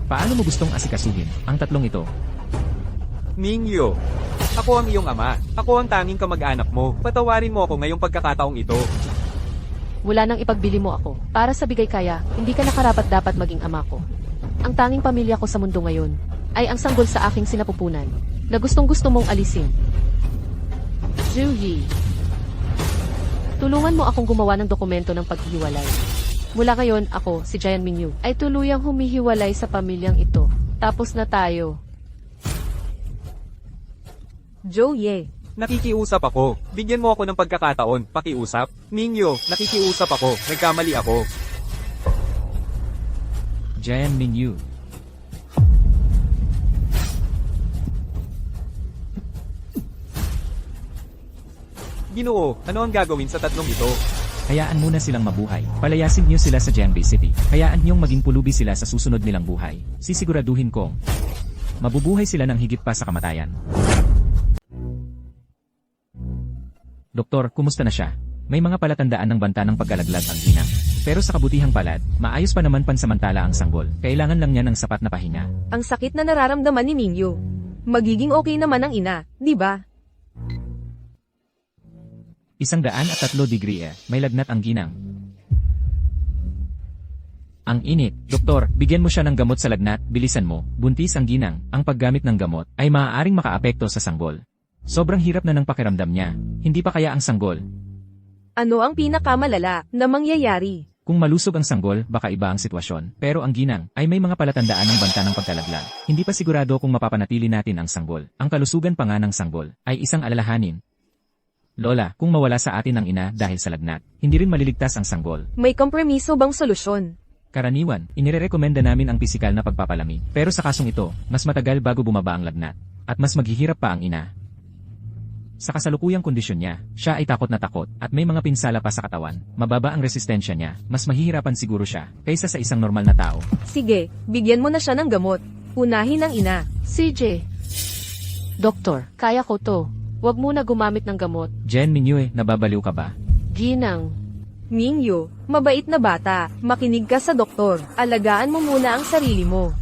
Paano mo gustong asikasuhin ang tatlong ito? Mingyu, ako ang iyong ama. Ako ang tanging kamag-anak mo. Patawarin mo ako ngayong pagkakataong ito. Wala nang ipagbili mo ako. Para sa bigay kaya, hindi ka nakarapat dapat maging ama ko. Ang tanging pamilya ko sa mundo ngayon ay ang sanggol sa aking sinapupunan na gustong-gusto mong alisin. Zhuyi, tulungan mo akong gumawa ng dokumento ng paghihiwalay. Mula ngayon, ako, si Jian Mingyu, ay tuluyang humihiwalay sa pamilyang ito. Tapos na tayo. Joe ye. Nakikiusap ako. Bigyan mo ako ng pagkakataon. Pakiusap. Mingyu, nakikiusap ako. Nagkamali ako. Jen Minyu. Ginoo, ano ang gagawin sa tatlong ito? Hayaan muna silang mabuhay. Palayasin niyo sila sa Jiangbei City. Hayaan niyong maging pulubi sila sa susunod nilang buhay. Sisiguraduhin kong mabubuhay sila ng higit pa sa kamatayan. Doktor, kumusta na siya? May mga palatandaan ng banta ng pagkalaglag ang ginang. Pero sa kabutihang palad, maayos pa naman pansamantala ang sanggol. Kailangan lang niya ng sapat na pahinga. Ang sakit na nararamdaman ni Mingyu. Magiging okay naman ang ina, di ba? 103 degree may lagnat ang ginang. Ang init. Doktor, bigyan mo siya ng gamot sa lagnat, bilisan mo. Buntis ang ginang. Ang paggamit ng gamot ay maaaring makaapekto sa sanggol. Sobrang hirap na ng pakiramdam niya. Hindi pa kaya ang sanggol? Ano ang pinakamalala na mangyayari? Kung malusog ang sanggol, baka iba ang sitwasyon. Pero ang ginang ay may mga palatandaan ng banta ng pagkalaglag. Hindi pa sigurado kung mapapanatili natin ang sanggol. Ang kalusugan pa nga ng sanggol ay isang alalahanin. Lola, kung mawala sa atin ang ina dahil sa lagnat, hindi rin maliligtas ang sanggol. May kompromiso bang solusyon? Karaniwan, inirekomenda namin ang pisikal na pagpapalami. Pero sa kasong ito, mas matagal bago bumaba ang lagnat. At mas maghihirap pa ang ina. Sa kasalukuyang kondisyon niya, siya ay takot na takot at may mga pinsala pa sa katawan. Mababa ang resistensya niya, mas mahihirapan siguro siya kaysa sa isang normal na tao. Sige, bigyan mo na siya ng gamot. Unahin ang ina. CJ. Doktor, kaya ko to. Huwag muna gumamit ng gamot. Jen Minyu, nababaliw ka ba? Ginang. Mingyu, mabait na bata. Makinig ka sa doktor. Alagaan mo muna ang sarili mo.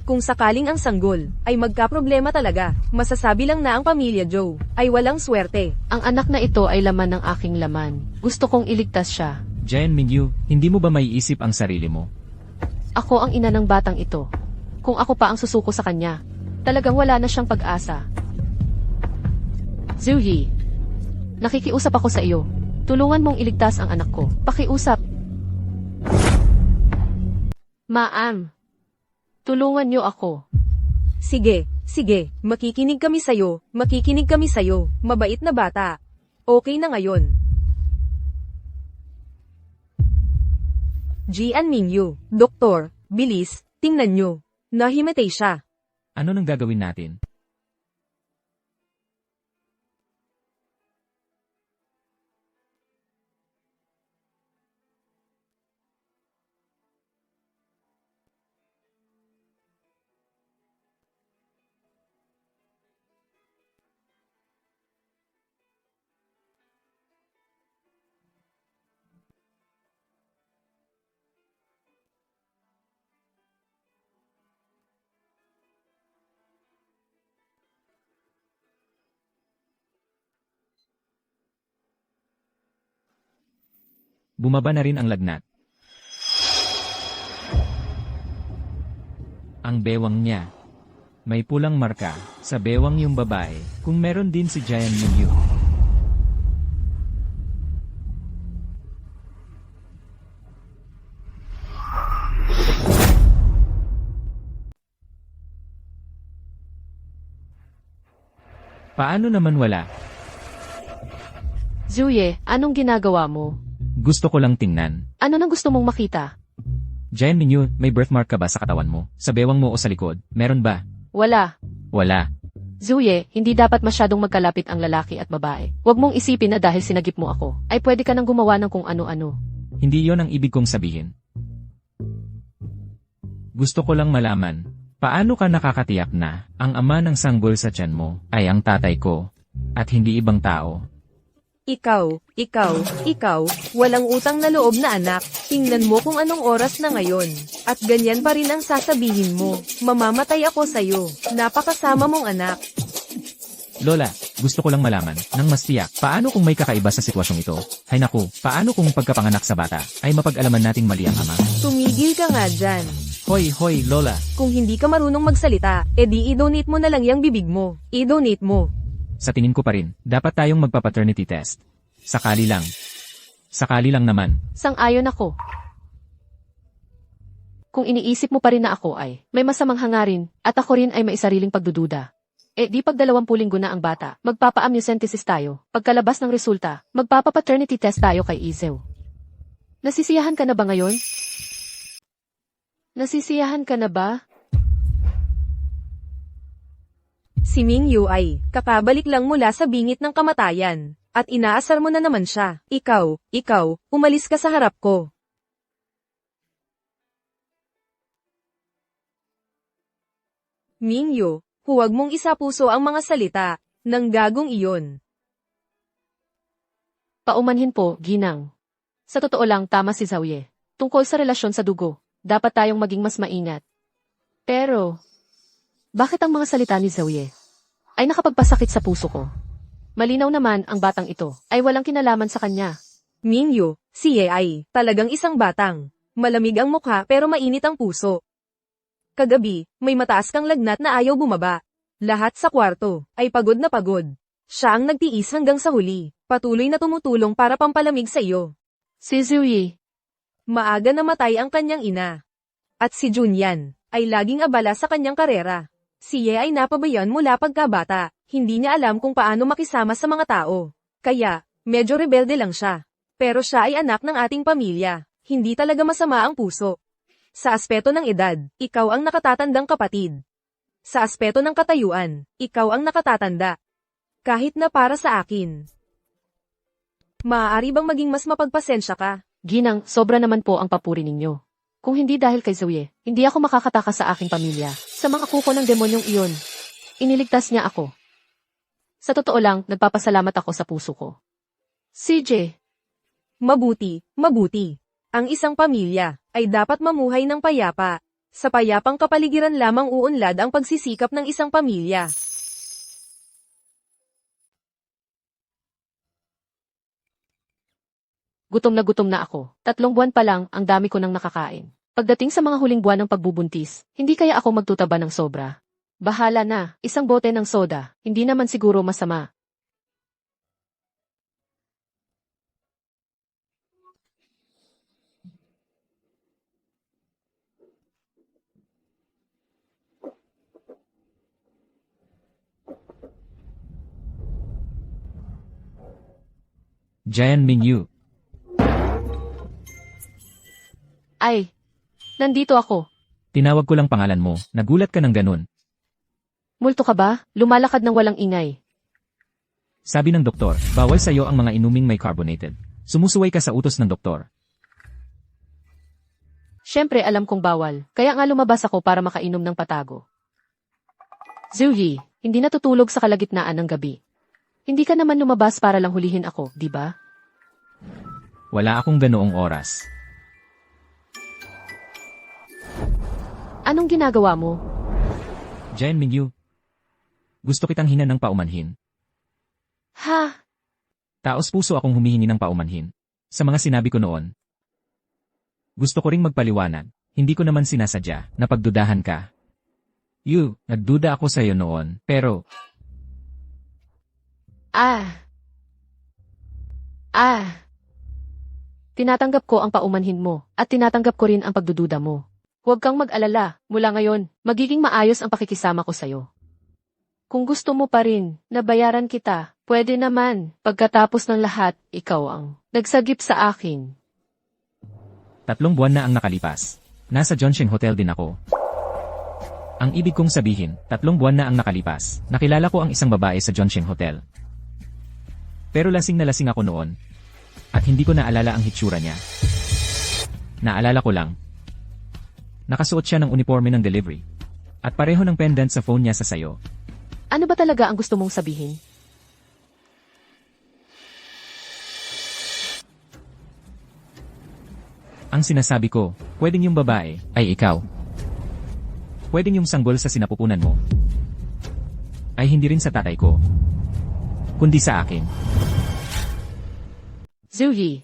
Kung sakaling ang sanggol ay magkaproblema talaga, masasabi lang na ang pamilya Joe ay walang swerte. Ang anak na ito ay laman ng aking laman. Gusto kong iligtas siya. Jen Minyu, hindi mo ba maiisip ang sarili mo? Ako ang ina ng batang ito. Kung ako pa ang susuko sa kanya, talagang wala na siyang pag-asa. Zhuyi, nakikiusap ako sa iyo. Tulungan mong iligtas ang anak ko. Pakiusap. Ma'am, tulungan niyo ako. Sige, makikinig kami sa'yo, mabait na bata. Okay na ngayon. Jian Mingyu, doktor, bilis, tingnan nyo. Nahimatay siya. Ano nang gagawin natin? Bumaba na rin ang lagnat. Ang bewang niya. May pulang marka sa bewang yung babae, kung meron din si Jian Mingyu. Paano naman wala? Zhuye, anong ginagawa mo? Gusto ko lang tingnan. Ano nang gusto mong makita? Giant Minyu, may birthmark ka ba sa katawan mo? Sa bewang mo o sa likod? Meron ba? Wala. Wala. Zuye, hindi dapat masyadong magkalapit ang lalaki at babae. Huwag mong isipin na dahil sinagip mo ako, ay pwede ka nang gumawa ng kung ano-ano. Hindi yon ang ibig kong sabihin. Gusto ko lang malaman, paano ka nakakatiyak na ang ama ng sanggol sa tiyan mo ay ang tatay ko at hindi ibang tao? Ikaw, walang utang na loob na anak. Tingnan mo kung anong oras na ngayon. At ganyan pa rin ang sasabihin mo. Mamamatay ako sa'yo. Napakasama mong anak. Lola, gusto ko lang malaman, nang mas tiyak, paano kung may kakaiba sa sitwasyong ito? Hay naku, paano kung pagkapanganak sa bata, ay mapag-alaman nating mali ang ama? Tumigil ka nga dyan. Hoy, Lola. Kung hindi ka marunong magsalita, edi i-donate mo na lang yung bibig mo. I-donate mo. Sa tingin ko pa rin, dapat tayong magpa-paternity test. Sakali lang. Sakali lang naman. Sang-ayon ako. Kung iniisip mo pa rin na ako ay may masamang hangarin, at ako rin ay may sariling pagdududa. Di pag 20 linggo na ang bata, magpapa-amniocentesis tayo. Pagkalabas ng resulta, magpapa-paternity test tayo kay Izew. Nasisiyahan ka na ba ngayon? Nasisiyahan ka na ba? Si Mingyu ay kakabalik lang mula sa bingit ng kamatayan. At inaasar mo na naman siya. Ikaw, umalis ka sa harap ko. Mingyu, huwag mong isapuso ang mga salita ng gagong iyon. Paumanhin po, Ginang. Sa totoo lang, tama si Zaoye. Tungkol sa relasyon sa dugo, dapat tayong maging mas maingat. Pero, bakit ang mga salita ni Zaoye ay nakapagpasakit sa puso ko? Malinaw naman ang batang ito ay walang kinalaman sa kanya. Mingyu, si Ye ay talagang isang batang. Malamig ang mukha pero mainit ang puso. Kagabi, may mataas kang lagnat na ayaw bumaba. Lahat sa kwarto ay pagod na pagod. Siya ang nagtiis hanggang sa huli, patuloy na tumutulong para pampalamig sa iyo. Si Zuyi, Maaga namatay ang kanyang ina. At si Junyan ay laging abala sa kanyang karera. Si Ye ay napabayan mula pagkabata. Hindi niya alam kung paano makisama sa mga tao. Kaya, medyo rebelde lang siya. Pero siya ay anak ng ating pamilya. Hindi talaga masama ang puso. Sa aspeto ng edad, ikaw ang nakatatandang kapatid. Sa aspeto ng katayuan, ikaw ang nakatatanda. Kahit na para sa akin. Maaari bang maging mas mapagpasensya ka? Ginang, sobra naman po ang papuri ninyo. Kung hindi dahil kay Zoe, hindi ako makakatakas sa aking pamilya. Sa mga kuko ng demonyong iyon, iniligtas niya ako. Sa totoo lang, nagpapasalamat ako sa puso ko. CJ, Mabuti. Ang isang pamilya ay dapat mamuhay ng payapa. Sa payapang kapaligiran lamang uunlad ang pagsisikap ng isang pamilya. gutom na ako. 3 buwan pa lang, ang dami ko nang nakakain. Pagdating sa mga huling buwan ng pagbubuntis, hindi kaya ako magtutaba ng sobra. Bahala na, 1 bote ng soda, hindi naman siguro masama. Giant Minyu. Ay, nandito ako. Tinawag ko lang pangalan mo, nagulat ka ng ganun. Multo ka ba? Lumalakad ng walang ingay. Sabi ng doktor, bawal sa'yo ang mga inuming may carbonated. Sumusuway ka sa utos ng doktor. Siyempre alam kong bawal, kaya nga lumabas ako para makainom ng patago. Zuyi, hindi natutulog sa kalagitnaan ng gabi. Hindi ka naman lumabas para lang hulihin ako, di ba? Wala akong ganoong oras. Anong ginagawa mo? Giant Minyu. Gusto kitang hina ng paumanhin. Ha? Taos puso akong humihingi ng paumanhin. Sa mga sinabi ko noon. Gusto ko ring magpaliwanag. Hindi ko naman sinasadya na pagdudahan ka. Nagduda ako sa'yo noon, pero... Tinatanggap ko ang paumanhin mo, at tinatanggap ko rin ang pagdududa mo. Huwag kang mag-alala, mula ngayon, magiging maayos ang pakikisama ko sa'yo. Kung gusto mo pa rin, nabayaran kita, pwede naman, pagkatapos ng lahat, ikaw ang nagsagip sa akin. 3 buwan na ang nakalipas. Nasa Junction Hotel din ako. Ang ibig kong sabihin, 3 buwan na ang nakalipas. Nakilala ko ang isang babae sa Junction Hotel. Pero lasing na lasing ako noon. At hindi ko naalala ang hitsura niya. Naalala ko lang. Nakasuot siya ng uniforme ng delivery. At pareho ng pendant sa phone niya sa sayo. Ano ba talaga ang gusto mong sabihin? Ang sinasabi ko, pwedeng yung babae, ay ikaw. Pwedeng yung sanggol sa sinapupunan mo. Ay hindi rin sa tatay ko. Kundi sa akin. Zuyi.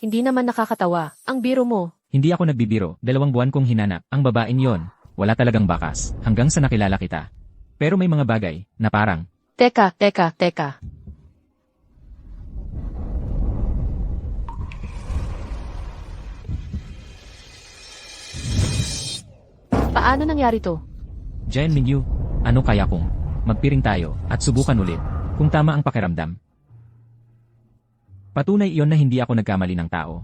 Hindi naman nakakatawa. Ang biro mo. Hindi ako nagbibiro, 2 buwan kong hinanap. Ang babaeng yon, wala talagang bakas, hanggang sa nakilala kita. Pero may mga bagay, na parang, Teka. Paano nangyari to? Jen Mingyu, ano kaya kung magpiring tayo at subukan ulit kung tama ang pakiramdam? Patunay iyon na hindi ako nagkamali ng tao.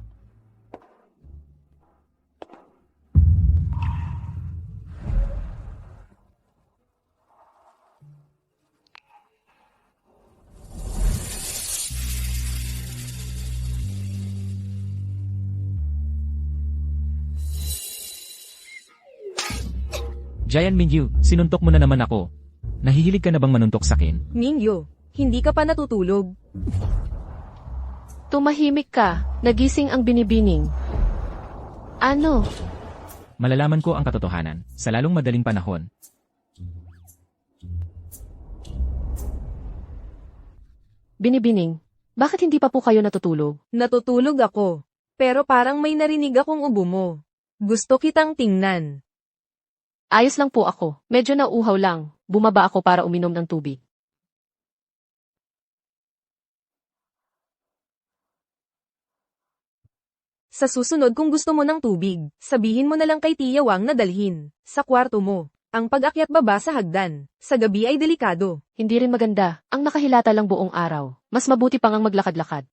Jayan Mingyu, sinuntok mo na naman ako. Nahihilig ka na bang manuntok sa akin? Mingyu, hindi ka pa natutulog. Tumahimik ka. Nagising ang binibining. Ano? Malalaman ko ang katotohanan sa lalong madaling panahon. Binibining. Bakit hindi pa po kayo natutulog? Natutulog ako. Pero parang may narinig akong ubo mo. Gusto kitang tingnan. Ayos lang po ako. Medyo nauuhaw lang. Bumaba ako para uminom ng tubig. Sa susunod kung gusto mo ng tubig, sabihin mo na lang kay Tia Wang na dalhin. Sa kwarto mo. Ang pag-akyat baba sa hagdan. Sa gabi ay delikado. Hindi rin maganda. Ang nakahilata lang buong araw. Mas mabuti pang ang maglakad-lakad.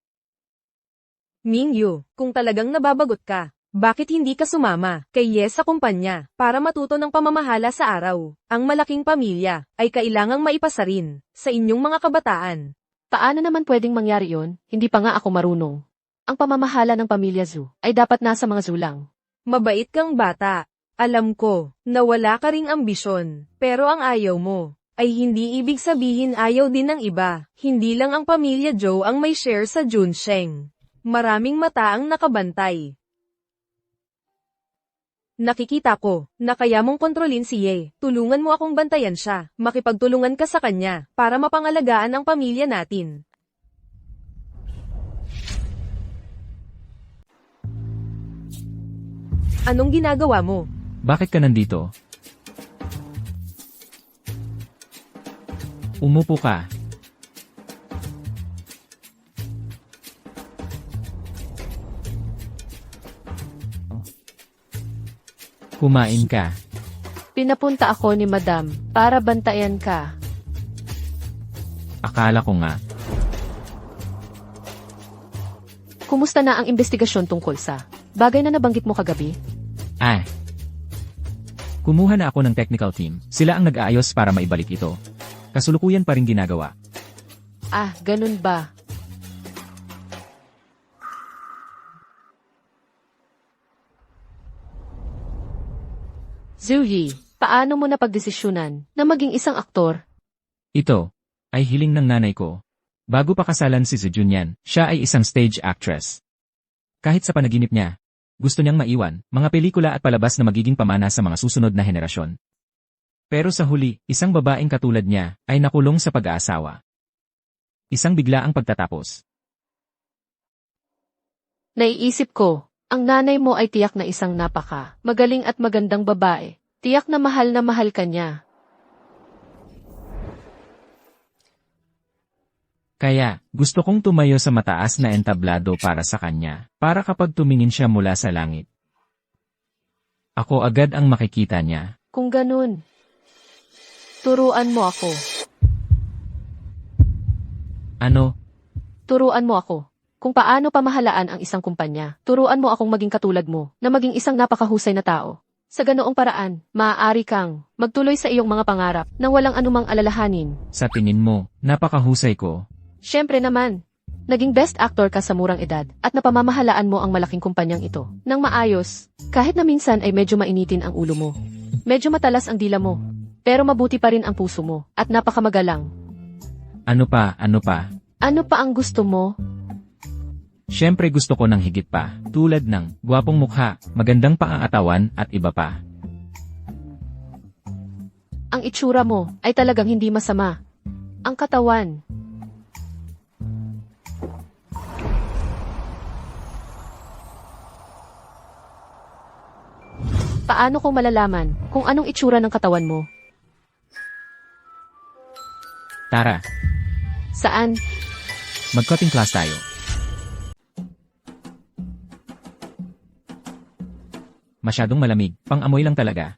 Mingyu, kung talagang nababagot ka, bakit hindi ka sumama kay Yes sa kumpanya para matuto ng pamamahala sa araw? Ang malaking pamilya ay kailangang maipasa rin sa inyong mga kabataan. Paano naman pwedeng mangyari yon? Hindi pa nga ako marunong. Ang pamamahala ng pamilya Zhu ay dapat nasa mga Zhu lang. Mabait kang bata. Alam ko na wala ka ring ambisyon, pero ang ayaw mo ay hindi ibig sabihin ayaw din ng iba. Hindi lang ang pamilya Zhou ang may share sa Junsheng. Maraming mata ang nakabantay. Nakikita ko na kaya mong kontrolin si Ye. Tulungan mo akong bantayan siya. Makipagtulungan ka sa kanya para mapangalagaan ang pamilya natin. Anong ginagawa mo? Bakit ka nandito? Umupo ka. Kumain ka. Pinapunta ako ni Madam para bantayan ka. Akala ko nga. Kumusta na ang investigasyon tungkol sa bagay na nabanggit mo kagabi? Kumuha na ako ng technical team. Sila ang nag-aayos para maibalik ito. Kasulukuyan pa rin ginagawa. Ganun ba? Zuyi, paano mo napagdesisyonan na maging isang aktor? Ito ay hiling ng nanay ko. Bago pa kasalan si Zejunyan, siya ay isang stage actress. Kahit sa panaginip niya, gusto niyang maiwan mga pelikula at palabas na magiging pamana sa mga susunod na henerasyon. Pero sa huli, isang babaeng katulad niya ay nakulong sa pag-aasawa. Isang biglaang pagtatapos. Naiisip ko, ang nanay mo ay tiyak na isang magaling at magandang babae. Tiyak na mahal ka niya. Kaya, gusto kong tumayo sa mataas na entablado para sa kanya, para kapag tumingin siya mula sa langit, ako agad ang makikita niya. Kung ganun, turuan mo ako. Ano? Turuan mo ako. kung paano pamahalaan ang isang kumpanya. Turuan mo akong maging katulad mo, na maging isang napakahusay na tao. Sa ganoong paraan, maaari kang magtuloy sa iyong mga pangarap nang walang anumang alalahanin. Sa tingin mo, napakahusay ko. Siyempre naman, naging best actor ka sa murang edad at napamamahalaan mo ang malaking kumpanyang ito nang maayos, kahit na minsan ay medyo mainitin ang ulo mo. Medyo matalas ang dila mo, pero mabuti pa rin ang puso mo at napakamagalang. Ano pa, ano pa? Ano pa ang gusto mo? Siyempre gusto ko ng higit pa, tulad ng gwapong mukha, magandang pangangatawan at iba pa. Ang itsura mo ay talagang hindi masama. Ang katawan. Paano ko malalaman kung anong itsura ng katawan mo? Tara, Saan? mag-cutting class tayo. Masyadong malamig, pang-amoy lang talaga.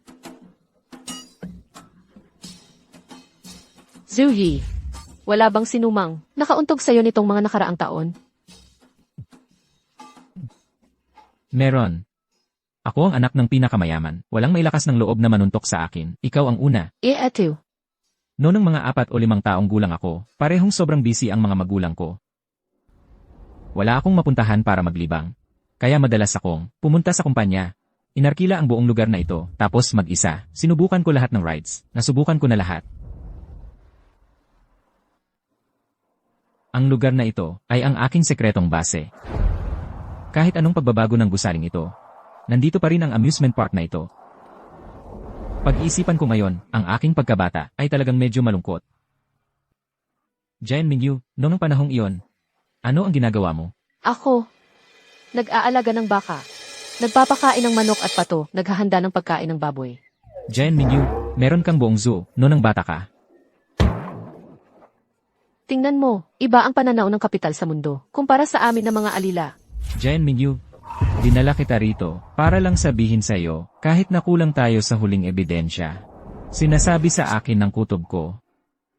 Zuhi, wala bang sinumang nakauntog sa'yo nitong mga nakaraang taon? Meron. Ako ang anak ng pinakamayaman, walang may lakas ng loob na manuntok sa akin, ikaw ang una. Eto. Noong mga 4 o 5 taong gulang ako, parehong sobrang busy ang mga magulang ko. Wala akong mapuntahan para maglibang. Kaya madalas akong pumunta sa kumpanya. Inarkila ang buong lugar na ito, tapos mag-isa. Sinubukan ko lahat ng rides. Nasubukan ko na lahat. Ang lugar na ito ay ang aking sekretong base. Kahit anong pagbabago ng gusaling ito, nandito pa rin ang amusement park na ito. Pag-iisipan ko ngayon, ang aking pagkabata ay talagang medyo malungkot. Jen Mingyu, noong panahong iyon, ano ang ginagawa mo? Ako. Nag-aalaga ng baka. Nagpapakain ng manok at pato, naghahanda ng pagkain ng baboy. Jen Mingyu, meron kang buong zoo, noong bata ka. Tingnan mo, iba ang pananaw ng kapital sa mundo, kumpara sa amin na mga alila. Jen Mingyu, dinala kita rito para lang sabihin sa iyo, kahit nakulang tayo sa huling ebidensya. Sinasabi sa akin ng kutob ko,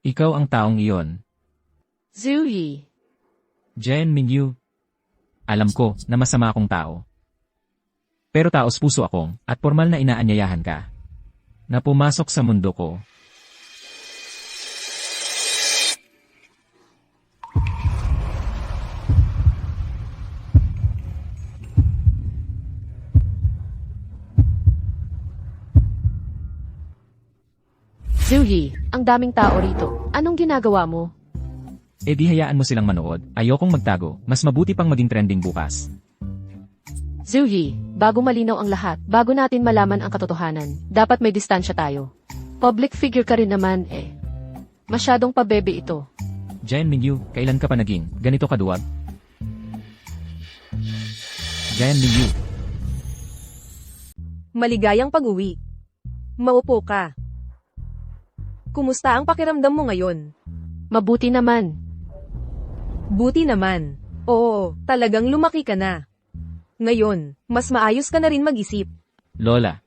ikaw ang taong iyon. Zuhi. Jen Mingyu, alam ko na masama akong tao. Pero taos puso akong at formal na inaanyayahan ka na pumasok sa mundo ko. Zuhi, ang daming tao rito. Anong ginagawa mo? E di hayaan mo silang manood, ayokong magtago, mas mabuti pang maging trending bukas. Zuhi, bago malinaw ang lahat, bago natin malaman ang katotohanan, dapat may distansya tayo. Public figure ka rin naman eh. Masyadong pabebe ito. Jen Mingyu, kailan ka pa naging ganito kaduwag? Jen Mingyu, Maligayang pag-uwi. Maupo ka. Kumusta ang pakiramdam mo ngayon? Mabuti naman. Buti naman. Oo, talagang lumaki ka na. Ngayon, mas maayos ka na rin mag-isip. Lola,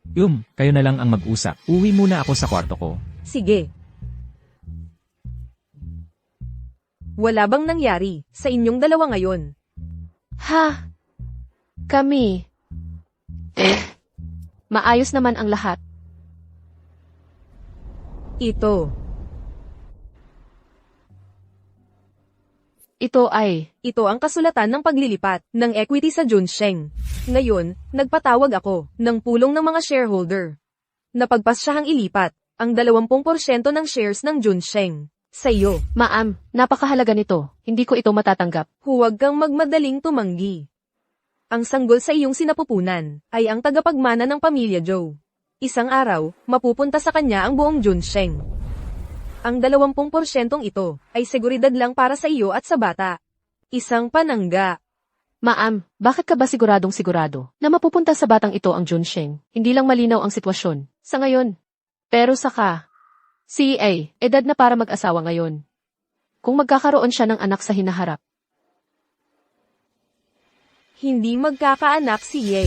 kayo na lang ang mag-usap. Uwi muna ako sa kwarto ko. Sige. Wala bang nangyari sa inyong dalawa ngayon? Ha? Kami. Maayos naman ang lahat. Ito ang kasulatan ng paglilipat ng equity sa Junsheng. Ngayon, nagpatawag ako ng pulong ng mga shareholder. Napagpasyahang ilipat ang 20% ng shares ng Junsheng sa iyo. Ma'am, napakahalaga nito. Hindi ko ito matatanggap. Huwag kang magmadaling tumanggi. Ang sanggol sa iyong sinapupunan ay ang tagapagmana ng pamilya Zhou. Isang araw, mapupunta sa kanya ang buong Junsheng. Ang 20% ito ay seguridad lang para sa iyo at sa bata. Isang panangga. Ma'am, bakit ka ba siguradong sigurado na mapupunta sa batang ito ang Junsheng? Hindi lang malinaw ang sitwasyon sa ngayon. Pero saka, si A, edad na para mag-asawa ngayon. Kung magkakaroon siya ng anak sa hinaharap. Hindi magkakaanak si Ye.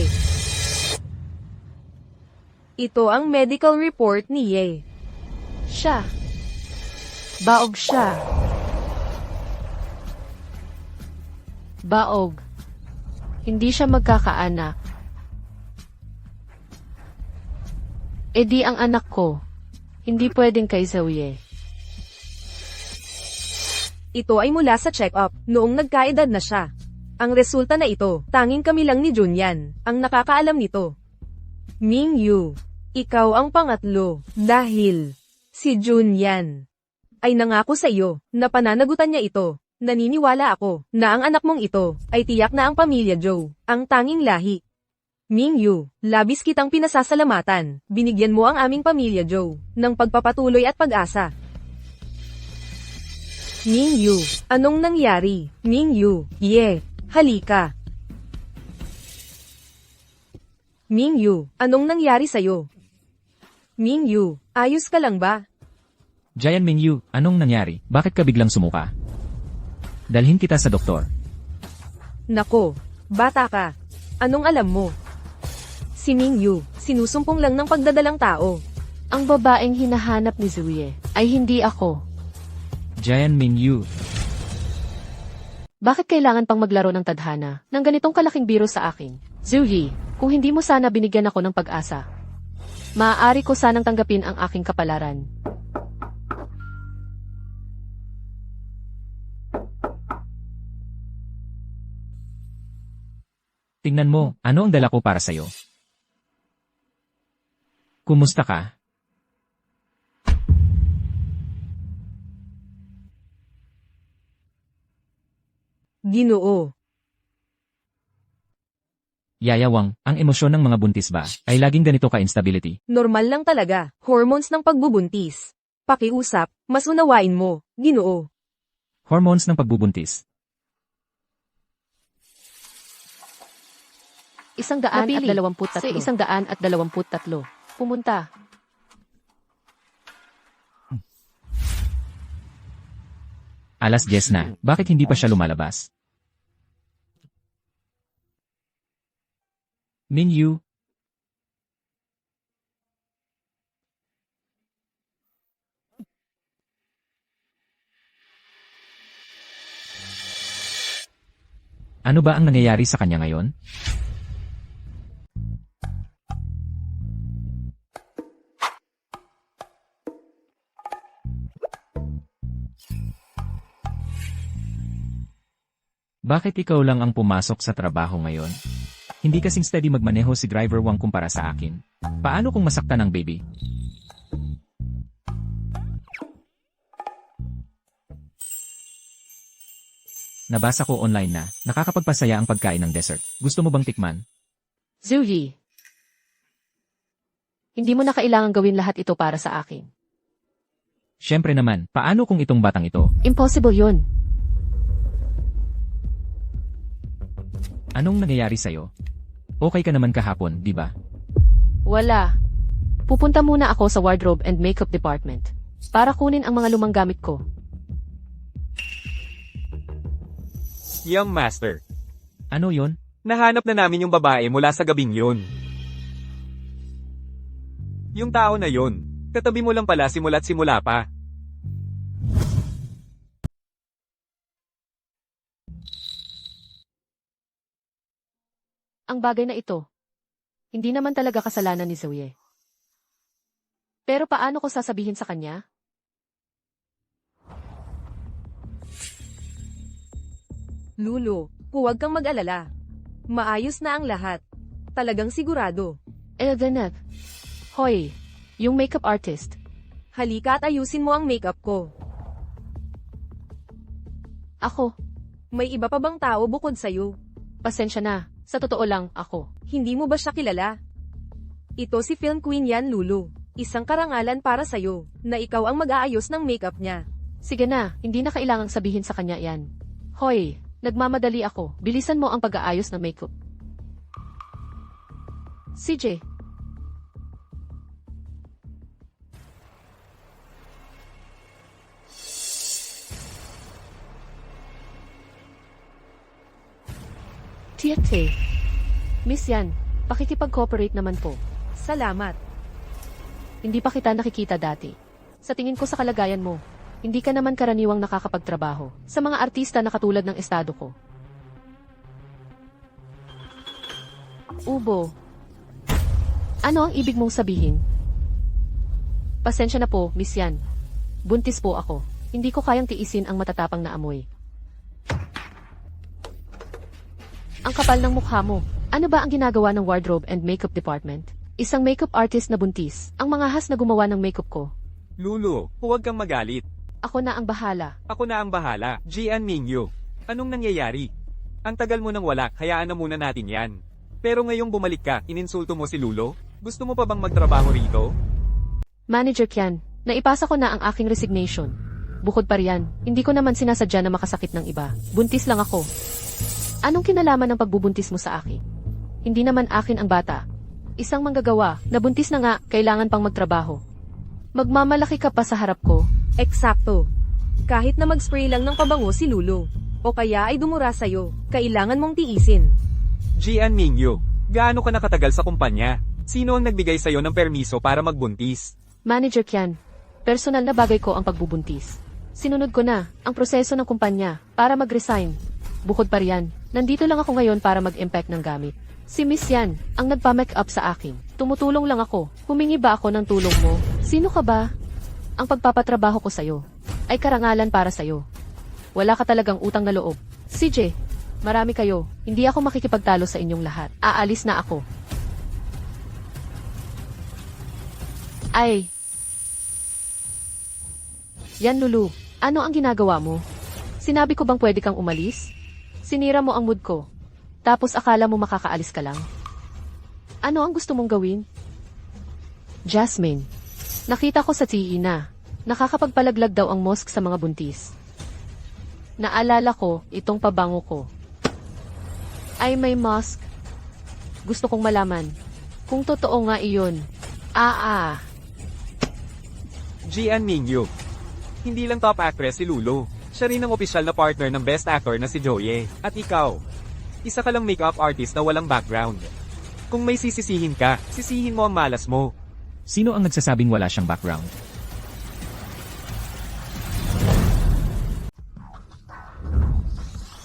Ito ang medical report ni Ye. Siya. Baog siya. Baog. Hindi siya magkakaanak. E di ang anak ko. Hindi pwedeng kay Zoe. Ito ay mula sa check-up, noong nagkaedad na siya. Ang resulta na ito, tanging kami lang ni Junyan, ang nakakaalam nito. Mingyu, ikaw ang pangatlo, dahil si Junyan ay nangako sa iyo na pananagutan niya ito. Naniniwala ako na ang anak mong ito ay tiyak na ang pamilya Joe, ang tanging lahi. Mingyu, labis kitang pinasasalamatan, binigyan mo ang aming pamilya Joe ng pagpapatuloy at pag-asa. Mingyu, anong nangyari? Mingyu, halika. Mingyu, anong nangyari sa'yo? Mingyu, ayos ka lang ba? Giant Mingyu, anong nangyari? Bakit ka biglang sumuka? Dalhin kita sa doktor. Nako, bata ka. Anong alam mo? Si Mingyu, sinusumpong lang ng pagdadalang tao. Ang babaeng hinahanap ni Zoe ay hindi ako. Giant Mingyu, Bakit kailangan pang maglaro ng tadhana ng ganitong kalaking biro sa akin? Zoe, kung hindi mo sana binigyan ako ng pag-asa, maaari ko sanang tanggapin ang aking kapalaran. tingnan mo, ano ang dala ko para sa'yo? Kumusta ka? Ginoo. Yayawang, ang emosyon ng mga buntis ba, ay laging ganito ka-instability. Normal lang talaga, hormones ng pagbubuntis. Pakiusap, mas unawain mo, Ginoo. Hormones ng pagbubuntis. 123 sa 123. Pumunta. Alas 10 na, bakit hindi pa siya lumalabas? Mingyu, ano ba ang nangyayari sa kanya ngayon? Bakit ikaw lang ang pumasok sa trabaho ngayon? Hindi kasing steady magmaneho si Driver Wang kumpara sa akin. Paano kung masaktan ang baby? Nabasa ko online na, nakakapagpasaya ang pagkain ng dessert. Gusto mo bang tikman? Zoe, hindi mo na kailangan gawin lahat ito para sa akin. Siyempre naman, paano kung itong batang ito? Impossible yun. Anong nangyayari sa'yo? Okay ka naman kahapon, di ba? Wala. Pupunta muna ako sa wardrobe and makeup department para kunin ang mga lumang gamit ko. Young Master, Ano yon? nahanap na namin yung babae mula sa gabing yun. Yung tao na yun, katabi mo lang pala simula't simula pa. Ang bagay na ito, hindi naman talaga kasalanan ni Zoe. Pero paano ko sasabihin sa kanya? Lulu, huwag kang mag-alala. Maayos na ang lahat. Talagang sigurado. Eldeneth. Hoy, yung makeup artist. Halika at ayusin mo ang makeup ko. Ako, May iba pa bang tao bukod sa'yo? pasensya na. Sa totoo lang, ako. Hindi mo ba siya kilala? Ito si Film Queen yan, Lulu. Isang karangalan para sa'yo, na ikaw ang mag-aayos ng makeup niya. Sige na, hindi na kailangang sabihin sa kanya yan. Hoy, nagmamadali ako. Bilisan mo ang pag-aayos ng makeup. CJ. Tiete. Miss Yan, pakikipag-cooperate naman po. Salamat. Hindi pa kita nakikita dati. Sa tingin ko sa kalagayan mo, hindi ka naman karaniwang nakakapagtrabaho sa mga artista na katulad ng estado ko. Ubo. Ano ang ibig mong sabihin? Pasensya na po, Miss Yan. Buntis po ako. Hindi ko kayang tiisin ang matatapang na amoy. Ang kapal ng mukha mo. Ano ba ang ginagawa ng wardrobe and makeup department? Isang makeup artist na buntis. Ang mga has na gumawa ng makeup ko. Lulu, huwag kang magalit. Ako na ang bahala. Ako na ang bahala. Jian Mingyu. Anong nangyayari? Ang tagal mo nang wala, hayaan na muna natin yan. Pero ngayong bumalik ka, ininsulto mo si Lulo? Gusto mo pa bang magtrabaho rito? Manager Kian, naipasa ko na ang aking resignation. Bukod pa riyan, hindi ko naman sinasadya na makasakit ng iba. Buntis lang ako. Anong kinalaman ng pagbubuntis mo sa akin? Hindi naman akin ang bata. Isang manggagawa, nabuntis na nga, kailangan pang magtrabaho. Magmamalaki ka pa sa harap ko. Eksakto. Kahit na mag-spray lang ng pabango si Lulu, o kaya ay dumura sa'yo, kailangan mong tiisin. Jian Mingyu, gaano ka nakatagal sa kumpanya? Sino ang nagbigay sa'yo ng permiso para magbuntis? Manager Kian, personal na bagay ko ang pagbubuntis. Sinunod ko na ang proseso ng kumpanya para mag-resign. Bukod pa riyan, nandito lang ako ngayon para mag-impact ng gamit. Si Miss Yan, ang nagpa-make up sa akin. Tumutulong lang ako. Humingi ba ako ng tulong mo? Sino ka ba? Ang pagpapatrabaho ko sa'yo ay karangalan para sa'yo. Wala ka talagang utang na loob. CJ, marami kayo. Hindi ako makikipagtalo sa inyong lahat. Aalis na ako. Ay. Yan Lulu, ano ang ginagawa mo? Sinabi ko bang pwede kang umalis? Sinira mo ang mood ko. Tapos akala mo makakaalis ka lang? Ano ang gusto mong gawin? Jasmine, nakita ko sa TV na nakakapagpalaglag daw ang mosque sa mga buntis. Naalala ko itong pabango ko. Ay may mosque. Gusto kong malaman kung totoo nga iyon. Jian Mingyu. Hindi lang top actress si Lulu. Siya rin ang opisyal na partner ng best actor na si Joye. At ikaw, isa ka lang makeup artist na walang background. Kung may sisisihin ka, sisihin mo ang malas mo. Sino ang nagsasabing wala siyang background?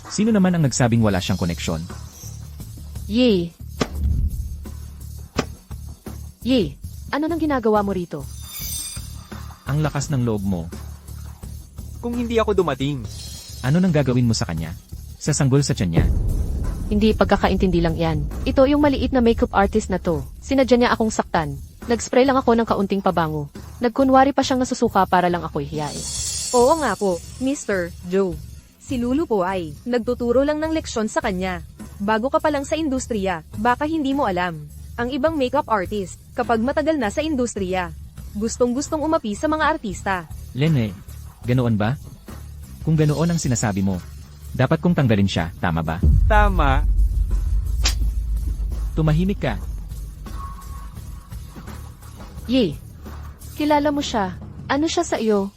Sino naman ang nagsabing wala siyang koneksyon? Yay! Yay! Ano nang ginagawa mo rito? Ang lakas ng loob mo. Kung hindi ako dumating, Ano nang gagawin mo sa kanya? Sasanggol sa tiyan niya? Hindi pagkakaintindi lang yan. Ito yung maliit na makeup artist na to. Sinadya niya akong saktan. Nag-spray lang ako ng kaunting pabango. Nagkunwari pa siyang nasusuka para lang ako'y hiyain. Oo nga po, Mr. Joe. Si Lulu po ay nagtuturo lang ng leksyon sa kanya. Bago ka pa lang sa industriya, baka hindi mo alam. Ang ibang makeup artist, kapag matagal na sa industriya, gustong-gustong umapi sa mga artista. Lene, ganoon ba? Kung ganoon ang sinasabi mo, dapat kong tanggalin siya, tama ba? tama. Tumahimik ka. Yay! Kilala mo siya. Ano siya sa iyo?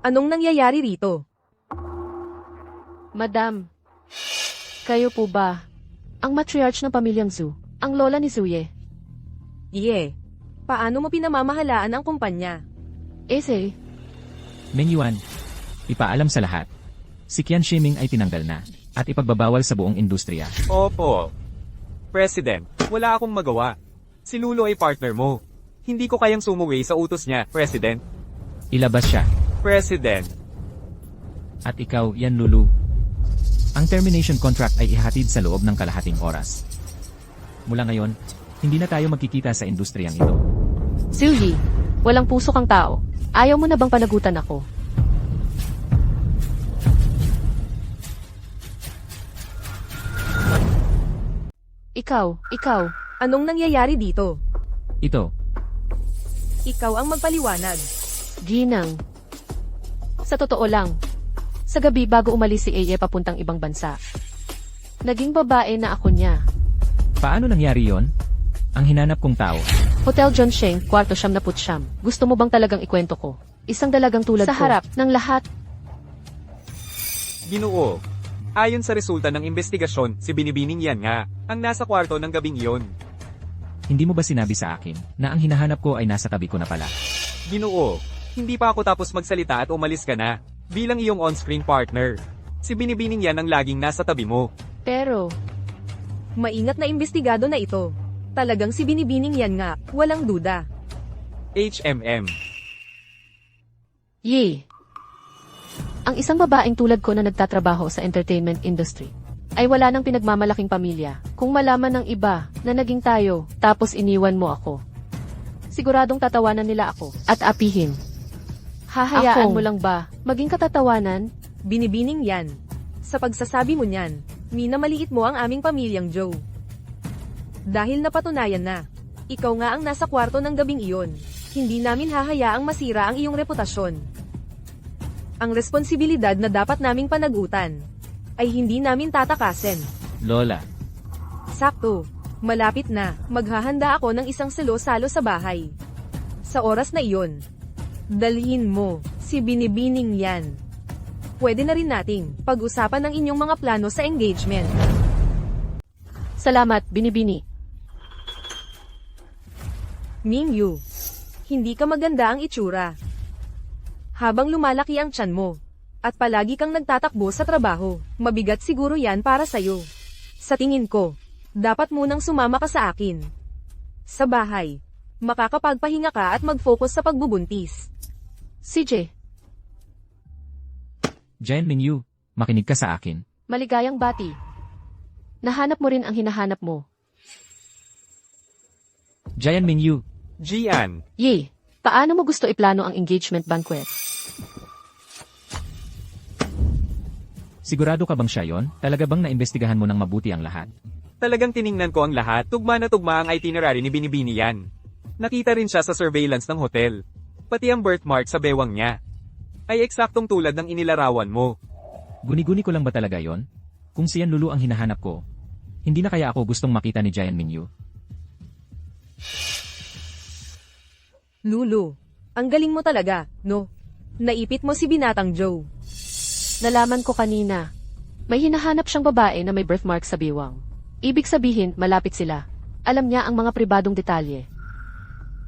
Anong nangyayari rito? Madam, kayo po ba ang matriarch ng pamilyang Zhu? Ang lola ni Zuye? Iye. Paano mo pinamamahalaan ang kumpanya? Ese, Meng Yuan, ipaalam sa lahat. Si Qian Shiming ay tinanggal na, at ipagbabawal sa buong industriya. Opo. President, wala akong magawa. Si Lulu ay partner mo. Hindi ko kayang sumuwi sa utos niya, President. Ilabas siya. President. At ikaw, Yan Lulu. Ang termination contract ay ihatid sa loob ng kalahating oras. Mula ngayon, hindi na tayo magkikita sa industriyang ito. Zuyi, walang puso kang tao. Ayaw mo na bang panagutan ako? Ikaw, Anong nangyayari dito? Ito, Ikaw ang magpaliwanag. Ginang. Sa totoo lang, sa gabi bago umalis si Aye papuntang ibang bansa, naging babae na ako niya. paano nangyari yon? Ang hinanap kong tao. Hotel John Sheng, kwarto 79. Gusto mo bang talagang ikwento ko? Isang dalagang tulad Sa ko. harap ng lahat. Ginoo. Ayon sa resulta ng investigasyon, si Binibining yan nga, ang nasa kwarto ng gabing iyon. Hindi mo ba sinabi sa akin na ang hinahanap ko ay nasa tabi ko na pala? Ginoo. Hindi pa ako tapos magsalita at umalis ka na. Bilang iyong on-screen partner. Si Binibining yan ang laging nasa tabi mo. Pero, Maingat na imbestigado na ito. Talagang si Binibining yan nga, walang duda. HMM. Yee! Ang isang babaeng tulad ko na nagtatrabaho sa entertainment industry ay wala nang pinagmamalaking pamilya kung malaman ng iba na naging tayo tapos iniwan mo ako. Siguradong tatawanan nila ako at apihin. Hahayaan Ako. mo lang ba maging katatawanan? Binibining yan. Sa pagsasabi mo niyan, minamaliit mo ang aming pamilyang Joe. Dahil napatunayan na, ikaw nga ang nasa kwarto ng gabing iyon. Hindi namin hahayaang masira ang iyong reputasyon. Ang responsibilidad na dapat naming panagutan ay hindi namin tatakasin. Lola, Sakto. Malapit na, maghahanda ako ng isang salo-salo sa bahay. Sa oras na iyon, dalhin mo si Binibining yan. Pwede na rin nating pag-usapan ang inyong mga plano sa engagement. Salamat, Binibini. Mingyu, hindi ka maganda ang itsura. Habang lumalaki ang tiyan mo, at palagi kang nagtatakbo sa trabaho, mabigat siguro yan para sa'yo. Sa tingin ko, dapat munang sumama ka sa akin. Sa bahay, makakapagpahinga ka at mag-focus sa pagbubuntis. CJ, Giant Mingyu, makinig ka sa akin. maligayang bati. Nahanap mo rin ang hinahanap mo. Giant Mingyu, Gian. Yee! Paano mo gusto iplano ang engagement banquet? sigurado ka bang siya yon? Talaga bang naimbestigahan mo ng mabuti ang lahat? Talagang tiningnan ko ang lahat, tugma na tugma ang itinerary ni Binibini yan. Nakita rin siya sa surveillance ng hotel. Pati ang birthmark sa bewang niya. Ay eksaktong tulad ng inilarawan mo. Guni-guni ko lang ba talaga yon? Kung siyan Lulu ang hinahanap ko, hindi na kaya ako gustong makita ni Giant Mingyu. Lulu, ang galing mo talaga, no? Naipit mo si Binatang Joe. Nalaman ko kanina. May hinahanap siyang babae na may birthmark sa biwang. Ibig sabihin, malapit sila. Alam niya ang mga pribadong detalye.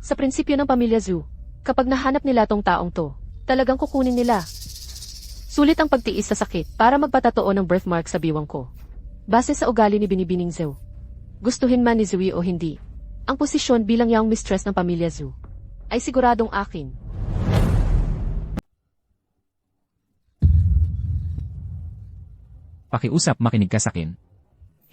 Sa prinsipyo ng pamilya Zhu, kapag nahanap nila tong taong to, talagang kukunin nila. Sulit ang pagtiis sa sakit para magpatotoo ng birthmark sa biwang ko. Base sa ugali ni Binibining Zhu. Gustuhin man ni Zui o hindi, ang posisyon bilang young mistress ng pamilya Zhu ay siguradong akin. Pakiusap, makinig ka sa akin.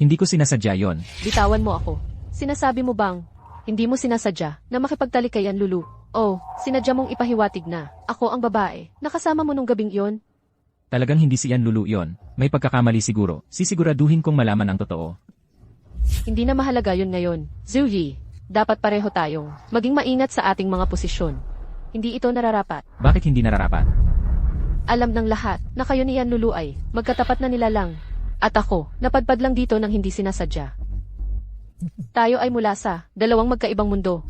Hindi ko sinasadya yon. Bitawan mo ako. Sinasabi mo bang, hindi mo sinasadya na makipagtalikayan Lulu? Oh, sinadya mong ipahiwatig na, ako ang babae, nakasama mo nung gabing iyon? Talagang hindi siyan Lulu yon. May pagkakamali siguro. Sisiguraduhin kong malaman ang totoo. Hindi na mahalaga yun ngayon. Zuyi, dapat pareho tayong maging maingat sa ating mga posisyon. Hindi ito nararapat. Bakit hindi nararapat? Alam ng lahat na kayo ni Yan Lulu ay magkatapat na nilalang. At ako, napadpad lang dito nang hindi sinasadya. Tayo ay mula sa dalawang magkaibang mundo.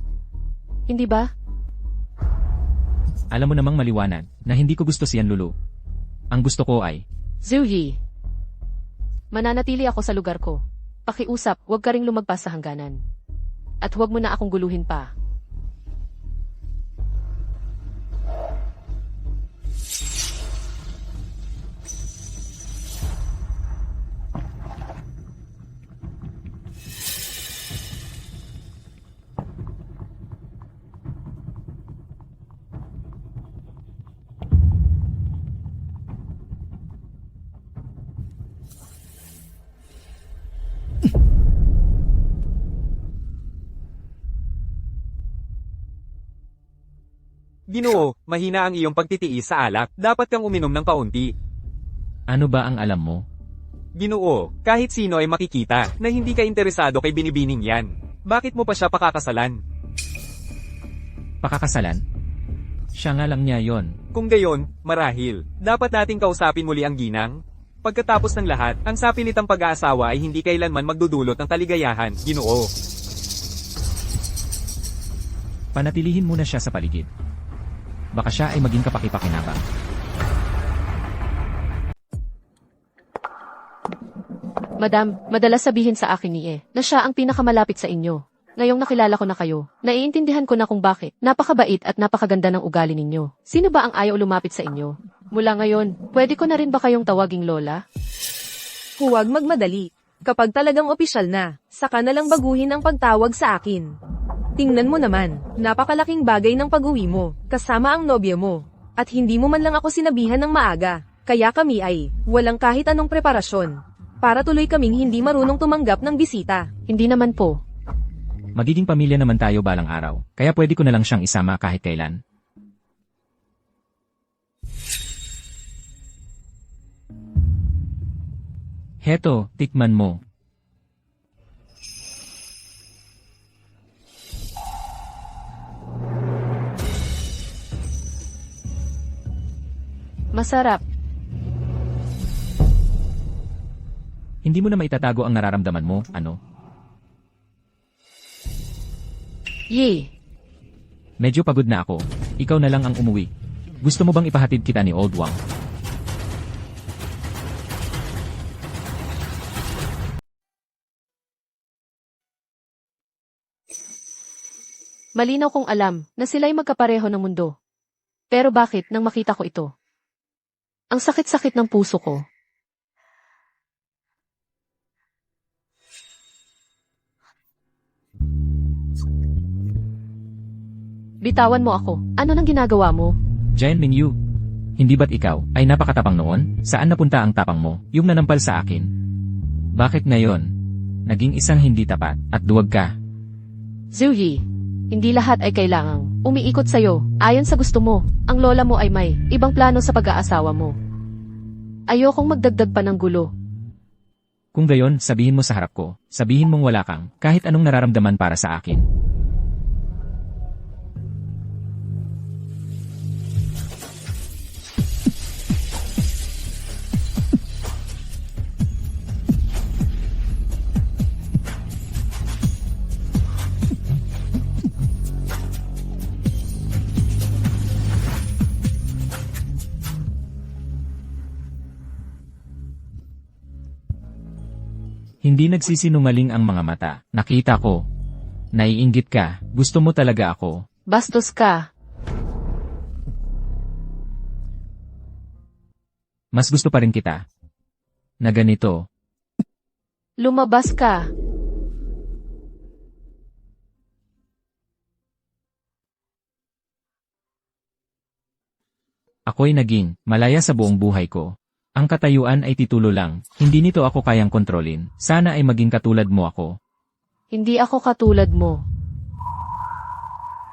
Hindi ba? Alam mo namang maliwanag na hindi ko gusto siyan Lulu. Ang gusto ko ay, Zuyi, mananatili ako sa lugar ko. Pakiusap, huwag ka ring lumagpas sa hangganan. At huwag mo na akong guluhin pa. Ginoo, mahina ang iyong pagtitiis sa alak. Dapat kang uminom ng kaunti. ano ba ang alam mo? Ginoo, kahit sino ay makikita na hindi ka interesado kay Binibining yan. Bakit mo pa siya pakakasalan? Pakakasalan? Siya nga lang niya yon. Kung gayon, marahil, dapat nating kausapin muli ang ginang. Pagkatapos ng lahat, ang sapilitang pag-aasawa ay hindi kailanman magdudulot ng kaligayahan, Ginoo. Panatilihin muna siya sa paligid. Baka siya ay maging kapaki-pakinabang. Madam, madalas sabihin sa akin ni na siya ang pinakamalapit sa inyo. Ngayong nakilala ko na kayo, naiintindihan ko na kung bakit napakabait at napakaganda ng ugali ninyo. Sino ba ang ayaw lumapit sa inyo? Mula ngayon, pwede ko na rin ba kayong tawaging Lola? Huwag magmadali. Kapag talagang opisyal na, saka na lang baguhin ang pagtawag sa akin. Tingnan mo naman, napakalaking bagay ng pag-uwi mo, kasama ang nobya mo. At hindi mo man lang ako sinabihan ng maaga, kaya kami ay, walang kahit anong preparasyon. Para tuloy kaming hindi marunong tumanggap ng bisita. Hindi naman po. Magiging pamilya naman tayo balang araw, kaya pwede ko na lang siyang isama kahit kailan. Heto, tikman mo. Masarap. Hindi mo na maitatago ang nararamdaman mo, ano? Yee! Medyo pagod na ako. Ikaw na lang ang umuwi. Gusto mo bang ipahatid kita ni Old Wang? Malinaw kong alam na sila'y magkapareho ng mundo. Pero bakit nang makita ko ito? Ang sakit-sakit ng puso ko. Bitawan mo ako. Ano nang ginagawa mo? Jian Mingyu, hindi ba't ikaw ay napakatapang noon? Saan napunta ang tapang mo, yung nanampal sa akin? Bakit ngayon? Naging isang hindi tapat at duwag ka. Zhu Yi, hindi lahat ay kailangang umiikot sa'yo. Ayon sa gusto mo, ang lola mo ay may ibang plano sa pag-aasawa mo. Ayokong magdagdag pa ng gulo. Kung gayon, sabihin mo sa harap ko. Sabihin mong wala kang kahit anong nararamdaman para sa akin. Hindi nagsisinungaling ang mga mata. Nakita ko. Naiinggit ka. Gusto mo talaga ako. Bastos ka. Mas gusto pa rin kita. Na ganito. Lumabas ka. Ako'y naging malaya sa buong buhay ko. Ang katayuan ay titulo lang. Hindi nito ako kayang kontrolin. Sana ay maging katulad mo ako. Hindi ako katulad mo.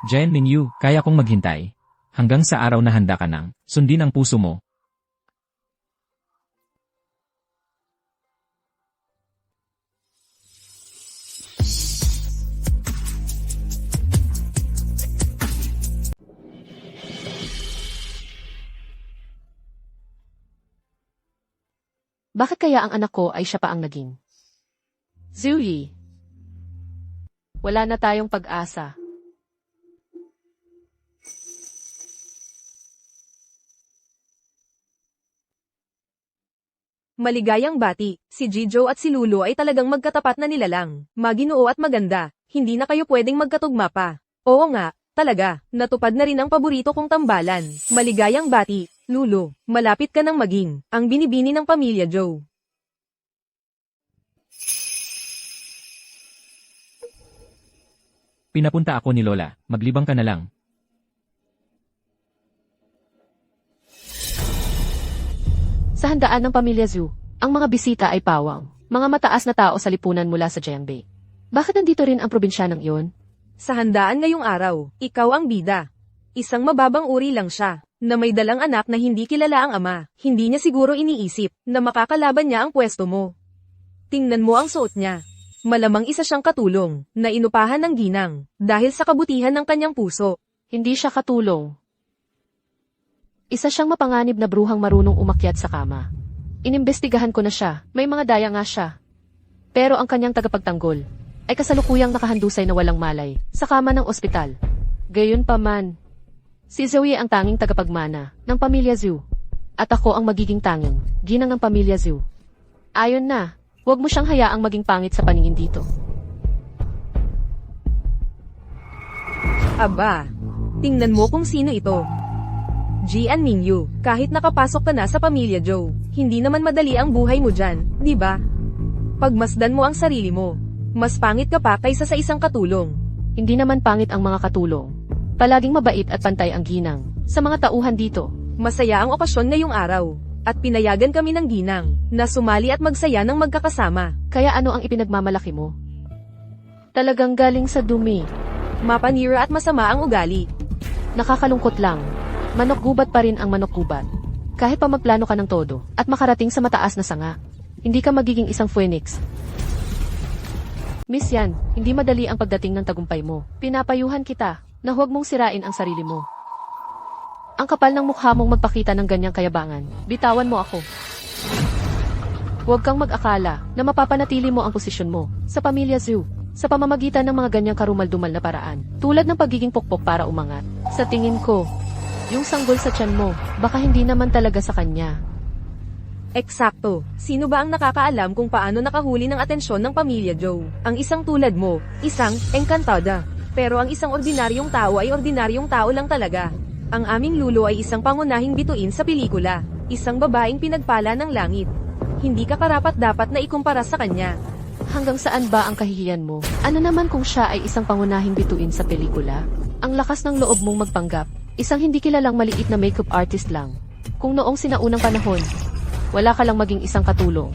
Jian Mingyu, kaya kong maghintay. Hanggang sa araw na handa ka nang sundin ang puso mo. Bakit kaya ang anak ko ay siya pa ang naging? Zhu Yi. Wala na tayong pag-asa. Maligayang bati, si Jijo at si Lulu ay talagang magkatapat na nilalang. Maginoo at maganda, hindi na kayo pwedeng magkatugma pa. Oo nga, talaga, natupad na rin ang paborito kong tambalan. Maligayang bati, Lulu, malapit ka nang maging ang binibini ng pamilya Joe. Pinapunta ako ni Lola. Maglibang ka na lang. Sa handaan ng pamilya Zhu, ang mga bisita ay pawang. Mga mataas na tao sa lipunan mula sa Jiangbei. Bakit nandito rin ang probinsyanang iyon? Sa handaan ngayong araw, ikaw ang bida. Isang mababang uri lang siya, na may dalang anak na hindi kilala ang ama. Hindi niya siguro iniisip na makakalaban niya ang pwesto mo. Tingnan mo ang suot niya. Malamang isa siyang katulong, na inupahan ng ginang, dahil sa kabutihan ng kanyang puso. Hindi siya katulong. Isa siyang mapanganib na bruhang marunong umakyat sa kama. Inimbestigahan ko na siya, may mga daya nga siya. Pero ang kanyang tagapagtanggol ay kasalukuyang nakahandusay na walang malay sa kama ng ospital. Gayunpaman, si Zoe ang tanging tagapagmana ng pamilya Zhu. At ako ang magiging tanging ginang ng pamilya Zhu. Ayon na, huwag mo siyang hayaang maging pangit sa paningin dito. Aba, tingnan mo kung sino ito. Jian Mingyu, kahit nakapasok ka na sa pamilya Joe, hindi naman madali ang buhay mo dyan, di ba? Pagmasdan mo ang sarili mo. Mas pangit ka pa kaysa sa isang katulong. Hindi naman pangit ang mga katulong. Palaging mabait at pantay ang ginang. Sa mga tauhan dito, Masaya ang okasyon ngayong araw. At pinayagan kami ng ginang, na sumali at magsaya ng magkakasama. kaya ano ang ipinagmamalaki mo? Talagang galing sa dumi. Mapanira at masama ang ugali. Nakakalungkot lang. Manok gubat pa rin ang manok gubat. Kahit pa magplano ka ng todo, at makarating sa mataas na sanga, hindi ka magiging isang phoenix. Miss Yan, hindi madali ang pagdating ng tagumpay mo. Pinapayuhan kita, na huwag mong sirain ang sarili mo. Ang kapal ng mukha mong magpakita ng ganyang kayabangan. Bitawan mo ako. Huwag kang mag-akala na mapapanatili mo ang posisyon mo sa pamilya Zhu sa pamamagitan ng mga ganyang karumal-dumal na paraan, tulad ng pagiging pukpok para umangat. Sa tingin ko, yung sanggol sa tiyan mo, baka hindi naman talaga sa kanya. Eksakto. Sino ba ang nakakaalam kung paano nakahuli ng atensyon ng pamilya Joe? Ang isang tulad mo, isang engkantada. Pero ang isang ordinaryong tao ay ordinaryong tao lang talaga. Ang aming lulo ay isang pangunahing bituin sa pelikula. Isang babaeng pinagpala ng langit. Hindi ka karapat-dapat na ikumpara sa kanya. Hanggang saan ba ang kahihiyan mo? Ano naman kung siya ay isang pangunahing bituin sa pelikula? Ang lakas ng loob mong magpanggap, isang hindi kilalang maliit na makeup artist lang. Kung noong sinaunang panahon, wala ka lang maging isang katulong.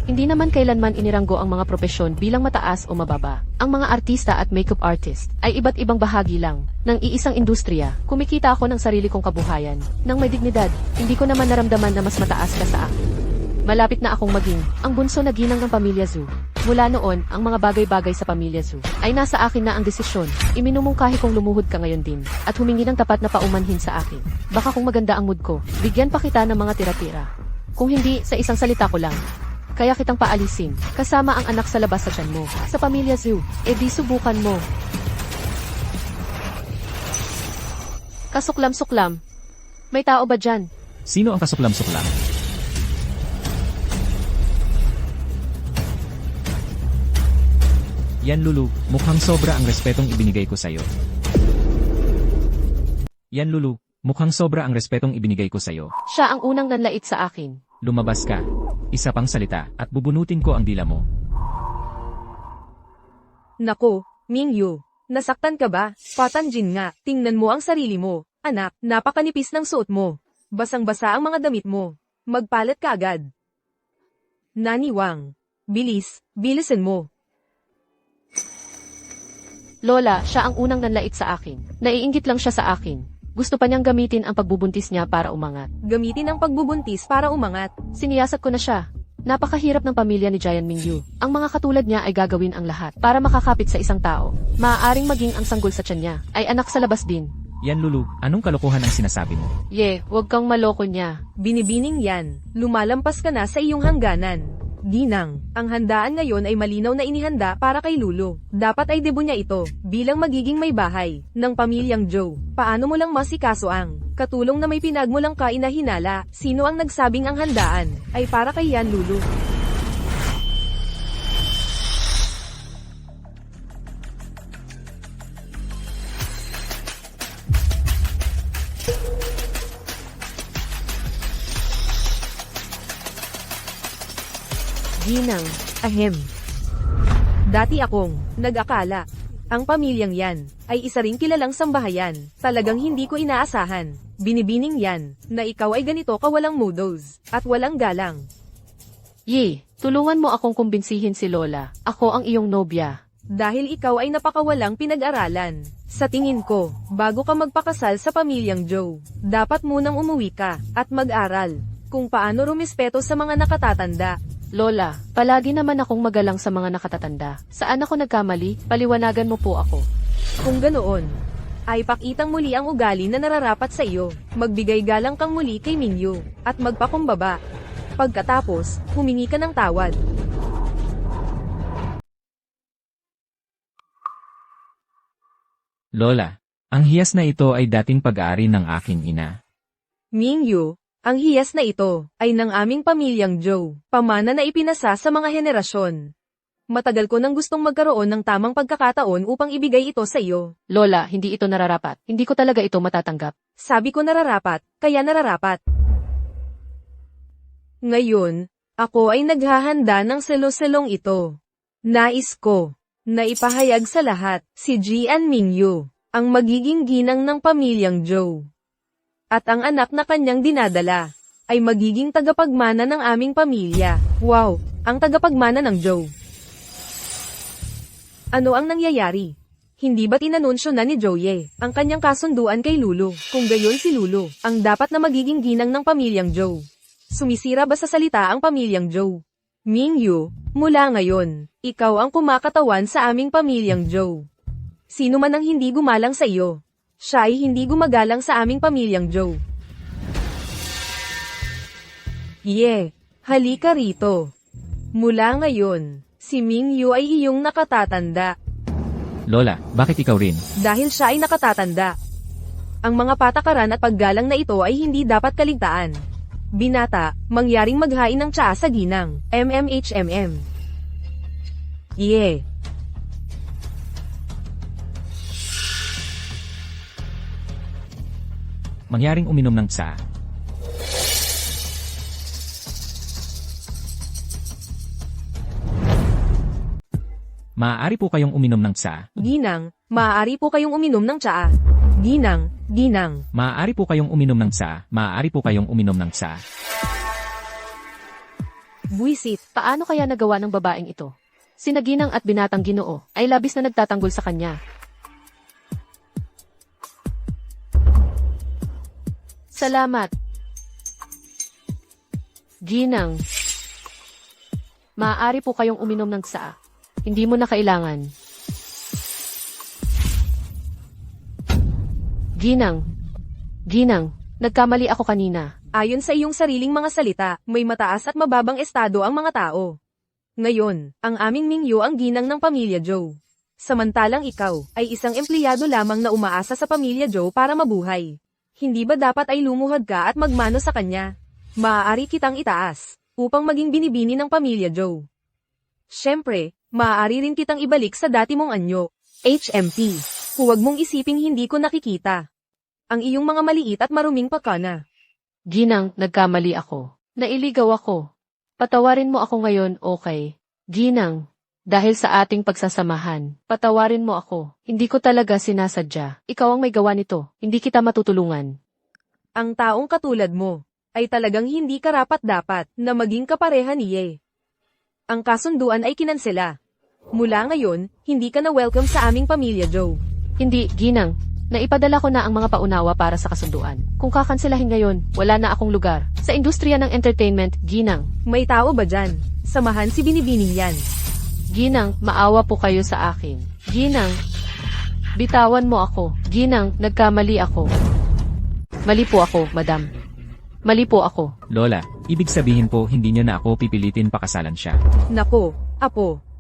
Hindi naman kailanman iniranggo ang mga propesyon bilang mataas o mababa. Ang mga artista at makeup artist ay iba't ibang bahagi lang ng iisang industriya. Kumikita ako ng sarili kong kabuhayan ng may dignidad. Hindi ko naman naramdaman na mas mataas ka sa akin. Malapit na akong maging ang bunso na ginang ng pamilya Zhu. Mula noon, ang mga bagay-bagay sa pamilya Zhu ay nasa akin na ang desisyon. Iminumungkahi kong lumuhod ka ngayon din at humingi ng tapat na paumanhin sa akin. Baka kung maganda ang mood ko, bigyan pa kita ng mga tira-tira. Kung hindi, sa isang salita ko lang. Kaya kitang paalisin, kasama ang anak sa labas sa tiyan mo. Sa pamilya Zhu, di subukan mo. Kasuklam-suklam. May tao ba dyan? Sino ang kasuklam-suklam? Yan Lulu, mukhang sobra ang respetong ibinigay ko sa'yo. Yan Lulu, mukhang sobra ang respetong ibinigay ko sa'yo. Siya ang unang nanlait sa akin. Lumabas ka. Isa pang salita, at bubunutin ko ang dila mo. Nako, Mingyu. Nasaktan ka ba? Patanjin nga. Tingnan mo ang sarili mo. Anak, napakanipis ng suot mo. Basang-basa ang mga damit mo. Magpalat ka agad. Nani Wang. Bilisan mo. Lola, siya ang unang nanlait sa akin. Naiinggit lang siya sa akin. Gusto pa niyang gamitin ang pagbubuntis niya para umangat. Gamitin ang pagbubuntis para umangat. Siniyasat ko na siya. Napakahirap ng pamilya ni Jian Mingyu. Ang mga katulad niya ay gagawin ang lahat para makakapit sa isang tao. Maaaring maging ang sanggol sa tiyan niya ay anak sa labas din. Yan Lulu, anong kalokohan ang sinasabi mo? Huwag kang maloko niya. Binibining yan. Lumalampas ka na sa iyong hangganan. Ginang, ang handaan ngayon ay malinaw na inihanda para kay Lulu. Dapat ay debo niya ito, bilang magiging may bahay, ng pamilyang Joe. Paano mo lang masikaso ang katulong na may pinagmulang ka inahinala? Sino ang nagsabing ang handaan ay para kay Yan Lulu? Ginang, ahem. Dati akong nag-akala. Ang pamilyang yan ay isa ring kilalang sambahayan. Talagang hindi ko inaasahan. Binibining yan na ikaw ay ganito kawalang moodos at walang galang. Tulungan mo akong kumbinsihin si Lola. Ako ang iyong nobya. Dahil ikaw ay napakawalang pinag-aralan. Sa tingin ko, bago ka magpakasal sa pamilyang Joe, dapat munang umuwi ka at mag-aral kung paano rumispeto sa mga nakatatanda. Lola, palagi naman akong magalang sa mga nakatatanda. Saan ako nagkamali? Paliwanagan mo po ako. Kung ganoon, ay pakitang muli ang ugali na nararapat sa iyo. Magbigay galang kang muli kay Mingyu, at magpakumbaba. Pagkatapos, humingi ka ng tawad. Lola, ang hiyas na ito ay dating pag-aari ng aking ina. Mingyu, ang hiyas na ito ay ng aming pamilyang Joe, pamana na ipinasa sa mga henerasyon. Matagal ko nang gustong magkaroon ng tamang pagkakataon upang ibigay ito sa iyo. Lola, hindi ito nararapat. Hindi ko talaga ito matatanggap. Sabi ko nararapat, kaya nararapat. Ngayon, Ako ay naghahanda ng selo-selong ito. Nais ko na ipahayag sa lahat si Jian Mingyu, ang magiging ginang ng pamilyang Zhou. At ang anak na kanyang dinadala ay magiging tagapagmana ng aming pamilya. Wow, ang tagapagmana ng Zhou. Ano ang nangyayari? Hindi ba't inanunsyo na ni Joye ang kanyang kasunduan kay Lulu? Kung gayon si Lulu, ang dapat na magiging ginang ng pamilyang Zhou. Sumisira ba sa salita ang pamilyang Zhou? Mingyu, mula ngayon, ikaw ang kumakatawan sa aming pamilyang Zhou. Sino man ang hindi gumalang sa iyo, siya ay hindi gumagalang sa aming pamilyang Zhou. Halika rito. Mula ngayon, si Mingyu ay iyong nakatatanda. Lola, bakit ikaw rin? Dahil siya ay nakatatanda. Ang mga patakaran at paggalang na ito ay hindi dapat kaligtaan. Binata, mangyaring maghain ng tsaa sa ginang, MMHMM. Mangyaring uminom ng tsa. Maaari po kayong uminom ng tsa. Ginang, maaari po kayong uminom ng tsaa. Ginang. Maaari po kayong uminom ng tsa. Maaari po kayong uminom ng tsa. Buisit. Paano kaya nagawa ng babaeng ito? Sina Ginang at Binatang Ginoo ay labis na nagtatanggol sa kanya. Salamat. Ginang. Maaari po kayong uminom ng tsaa. Hindi mo na kailangan. Ginang, nagkamali ako kanina. Ayon sa iyong sariling mga salita, may mataas at mababang estado ang mga tao. Ngayon, ang aming Mingyu ang ginang ng pamilya Zhou. Samantalang ikaw, ay isang empleyado lamang na umaasa sa pamilya Zhou para mabuhay. Hindi ba dapat ay lumuhod ka at magmano sa kanya? Maaari kitang itaas, upang maging binibini ng pamilya Zhou. Siyempre, maaari rin kitang ibalik sa dati mong anyo. HMP, huwag mong isiping hindi ko nakikita ang iyong mga maliit at maruming pakana. Ginang, nagkamali ako. Nailigaw ako. Patawarin mo ako ngayon, okay? Ginang, dahil sa ating pagsasamahan, patawarin mo ako. Hindi ko talaga sinasadya. Ikaw ang may gawa nito. Hindi kita matutulungan. Ang taong katulad mo, ay talagang hindi karapat-dapat na maging kapareha ni Ye. Ang kasunduan ay kinansela. Mula ngayon, hindi ka na welcome sa aming pamilya Zhou. Hindi, Ginang. Naipadala ko na ang mga paunawa para sa kasunduan. Kung kakanselahin ngayon, wala na akong lugar. Sa industriya ng entertainment, Ginang. May tao ba dyan? Samahan si Binibining yan. Ginang, maawa po kayo sa akin. Ginang, bitawan mo ako. Ginang, nagkamali ako. Mali po ako, madam. Mali po ako. Lola, ibig sabihin po hindi niyo na ako pipilitin pakasalan siya. Nako, apo.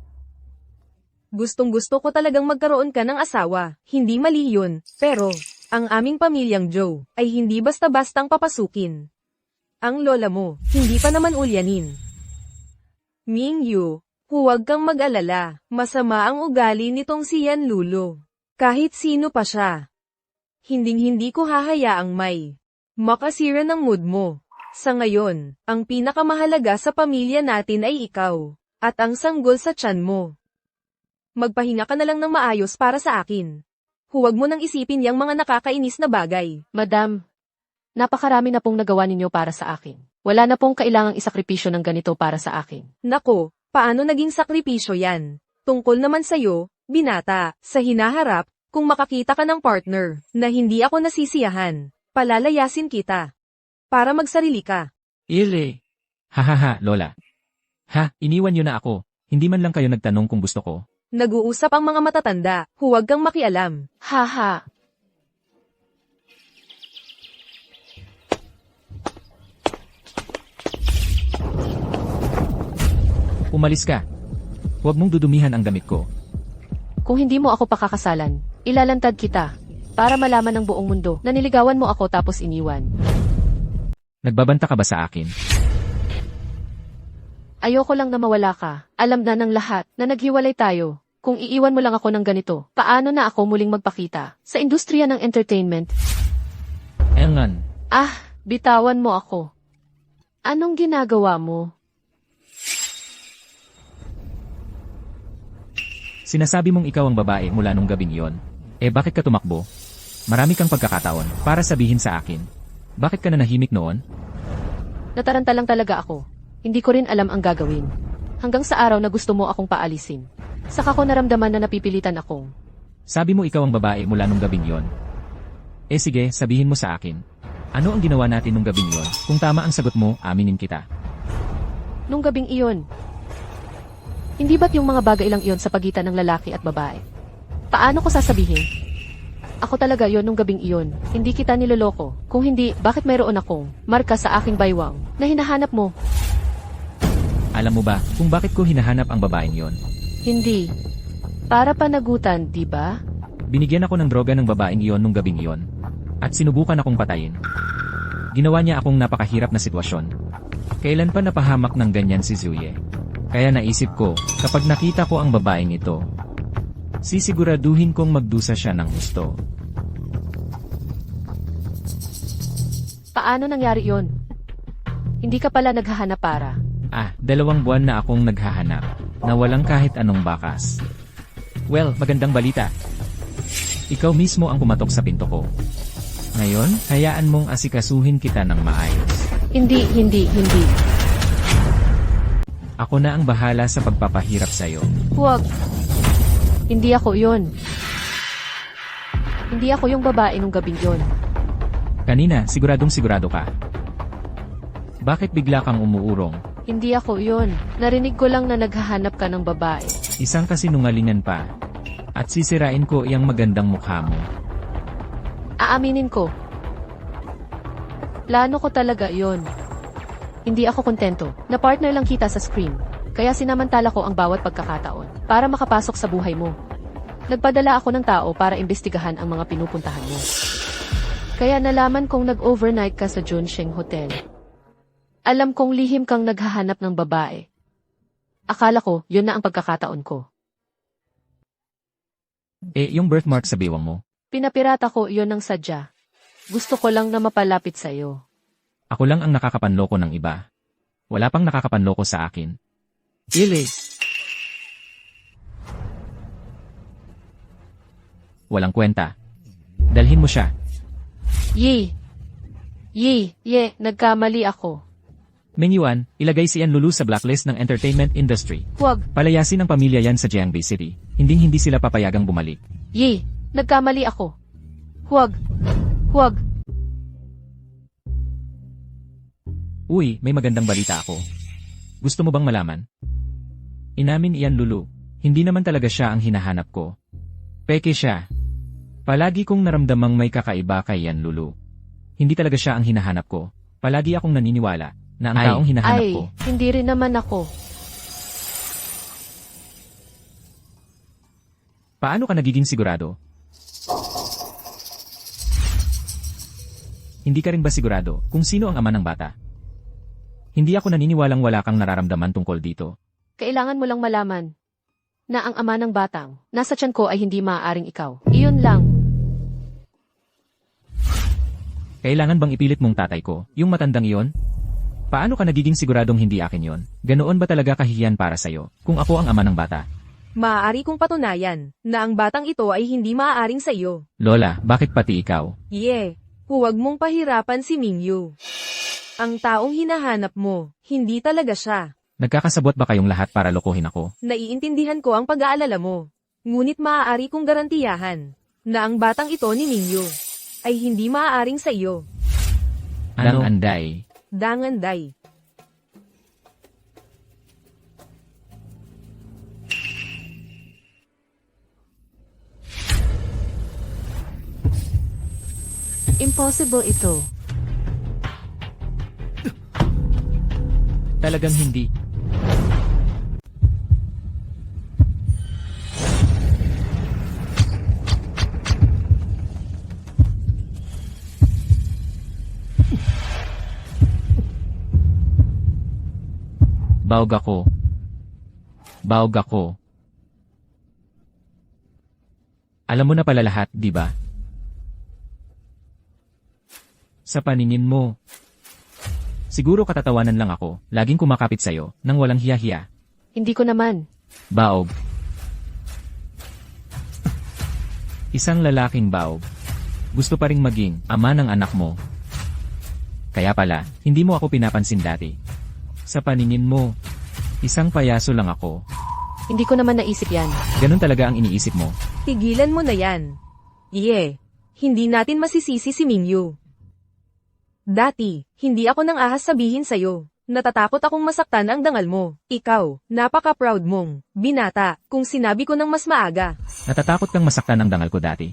Gustong-gusto ko talagang magkaroon ka ng asawa. Hindi mali yun, pero, ang aming pamilyang Zhou, ay hindi basta-bastang papasukin. Ang lola mo, hindi pa naman ulyanin. Mingyu, huwag kang mag-alala, masama ang ugali nitong si Yan Lulo. Kahit sino pa siya. Hinding-hindi ko hahayaang may makasira ng mood mo. Sa ngayon, ang pinakamahalaga sa pamilya natin ay ikaw, at ang sanggol sa tiyan mo. Magpahinga ka na lang ng maayos para sa akin. Huwag mo nang isipin yang mga nakakainis na bagay. Madam, napakarami na pong nagawa ninyo para sa akin. Wala na pong kailangang isakripisyo ng ganito para sa akin. Nako, paano naging sakripisyo yan? Tungkol naman sa'yo, binata, sa hinaharap, kung makakita ka ng partner, na hindi ako nasisiyahan, palalayasin kita. Para magsarili ka. Ile. Hahaha, Lola. Ha, iniwan niyo na ako. Hindi man lang kayo nagtanong kung gusto ko. Nag-uusap ang mga matatanda, huwag kang makialam. Haha. Umalis ka. Huwag mong dudumihan ang damit ko. Kung hindi mo ako pakakasalan, ilalantad kita. Para malaman ng buong mundo na niligawan mo ako tapos iniwan. Nagbabanta ka ba sa akin? Ayoko lang na mawala ka. Alam na ng lahat na naghiwalay tayo. Kung iiwan mo lang ako ng ganito, paano na ako muling magpakita sa industriya ng entertainment? Engan. Ah, bitawan mo ako. Anong ginagawa mo? Sinasabi mong ikaw ang babae mula nung gabing iyon. Bakit ka tumakbo? Marami kang pagkakataon para sabihin sa akin. Bakit ka nanahimik noon? Nataranta lang talaga ako. Hindi ko rin alam ang gagawin. Hanggang sa araw na gusto mo akong paalisin. Saka ko naramdaman na napipilitan akong. Sabi mo ikaw ang babae mula nung gabing iyon. Sige, sabihin mo sa akin. Ano ang ginawa natin nung gabing iyon? Kung tama ang sagot mo, aminin kita. Nung gabing iyon. Hindi ba't yung mga bagay lang iyon sa pagitan ng lalaki at babae? Paano ko sasabihin? Ako talaga yon nung gabing iyon. Hindi kita niloloko. Kung hindi, bakit mayroon akong marka sa aking baywang na hinahanap mo? Alam mo ba kung bakit ko hinahanap ang babaeng iyon? Hindi. Para panagutan, di ba? Binigyan ako ng droga ng babaeng iyon nung gabing iyon. At sinubukan akong patayin. Ginawa niya akong napakahirap na sitwasyon. Kailan pa napahamak ng ganyan si Zuye? Kaya naisip ko, kapag nakita ko ang babaeng ito, sisiguraduhin kong magdusa siya ng gusto. Paano nangyari yon? Hindi ka pala naghahanap para. 2 buwan na akong naghahanap, na walang kahit anong bakas. Well, magandang balita. Ikaw mismo ang pumatok sa pinto ko. Ngayon, hayaan mong asikasuhin kita ng maayos. Hindi. Ako na ang bahala sa pagpapahirap sa'yo. Huwag. Hindi ako yon. Hindi ako yung babae nung gabing yon. Kanina, siguradong sigurado ka. Bakit bigla kang umuurong? Hindi ako yon. Narinig ko lang na naghahanap ka ng babae. Isang kasinungalingan pa. At sisirain ko iyang magandang mukha mo. Aaminin ko. Plano ko talaga yon. Hindi ako kontento na partner lang kita sa screen. Kaya sinamantala ko ang bawat pagkakataon para makapasok sa buhay mo. Nagpadala ako ng tao para imbestigahan ang mga pinupuntahan mo. Kaya nalaman kong nag-overnight ka sa Junsheng Hotel. Alam kong lihim kang naghahanap ng babae. Akala ko, yun na ang pagkakataon ko. Yung birthmark sa biwang mo. Pinapirata ko yun ng sadya. Gusto ko lang na mapalapit sa'yo. Ako lang ang nakakapanloko ng iba. Wala pang nakakapanloko sa akin. Ili! Walang kwenta. Dalhin mo siya. Ye, nagkamali ako. Mengyuan, ilagay si Yan Lulu sa blacklist ng entertainment industry. Huwag, Palayasin ang pamilya yan sa Jiangbei City. Hindi sila papayagang bumalik. nagkamali ako. Huwag. Uy, may magandang balita ako. Gusto mo bang malaman? Inamin iyan Lulu. Hindi naman talaga siya ang hinahanap ko. Peke siya. Palagi kong naramdamang may kakaiba kay Yan Lulu. Hindi talaga siya ang hinahanap ko. Palagi akong naniniwala na ang taong hinahanap ko. Hindi rin naman ako. Paano ka nagiging sigurado? Hindi ka rin ba sigurado kung sino ang ama ng bata? Hindi ako naniniwalang wala kang nararamdaman tungkol dito. Kailangan mo lang malaman na ang ama ng batang nasa tiyan ko ay hindi maaaring ikaw. Iyon lang. Kailangan bang ipilit mong tatay ko, yung matandang iyon? Paano ka nagiging siguradong hindi akin yon? Ganoon ba talaga kahihiyan para sa'yo, kung ako ang ama ng bata? Maaari kong patunayan na ang batang ito ay hindi maaaring sa iyo. Lola, bakit pati ikaw? Huwag mong pahirapan si Mingyu. Ang taong hinahanap mo, hindi talaga siya. Nagkakasabot ba kayong lahat para lokohin ako? Naiintindihan ko ang pag-aalala mo. Ngunit maaari kong garantiyahan na ang batang ito ni Mingyu ay hindi maaaring sa iyo. Ano? Anday. Danganday. Impossible ito. Talagang hindi. Baog ako. Alam mo na pala lahat, di ba? Sa paningin mo. Siguro katatawanan lang ako, laging kumakapit sa'yo, nang walang hiya-hiya. Hindi ko naman. Baog. Isang lalaking baog. Gusto pa ring maging ama ng anak mo. Kaya pala, hindi mo ako pinapansin dati. Sa paningin mo, isang payaso lang ako. Hindi ko naman naisip yan. Ganun talaga ang iniisip mo. Tigilan mo na yan. Iye, hindi natin masisisi si Mingyu. Dati, hindi ako nang ahas sabihin sa'yo. Natatakot akong masaktan ang dangal mo. Ikaw, napaka-proud mong, binata, kung sinabi ko ng mas maaga. Natatakot kang masaktan ang dangal ko dati.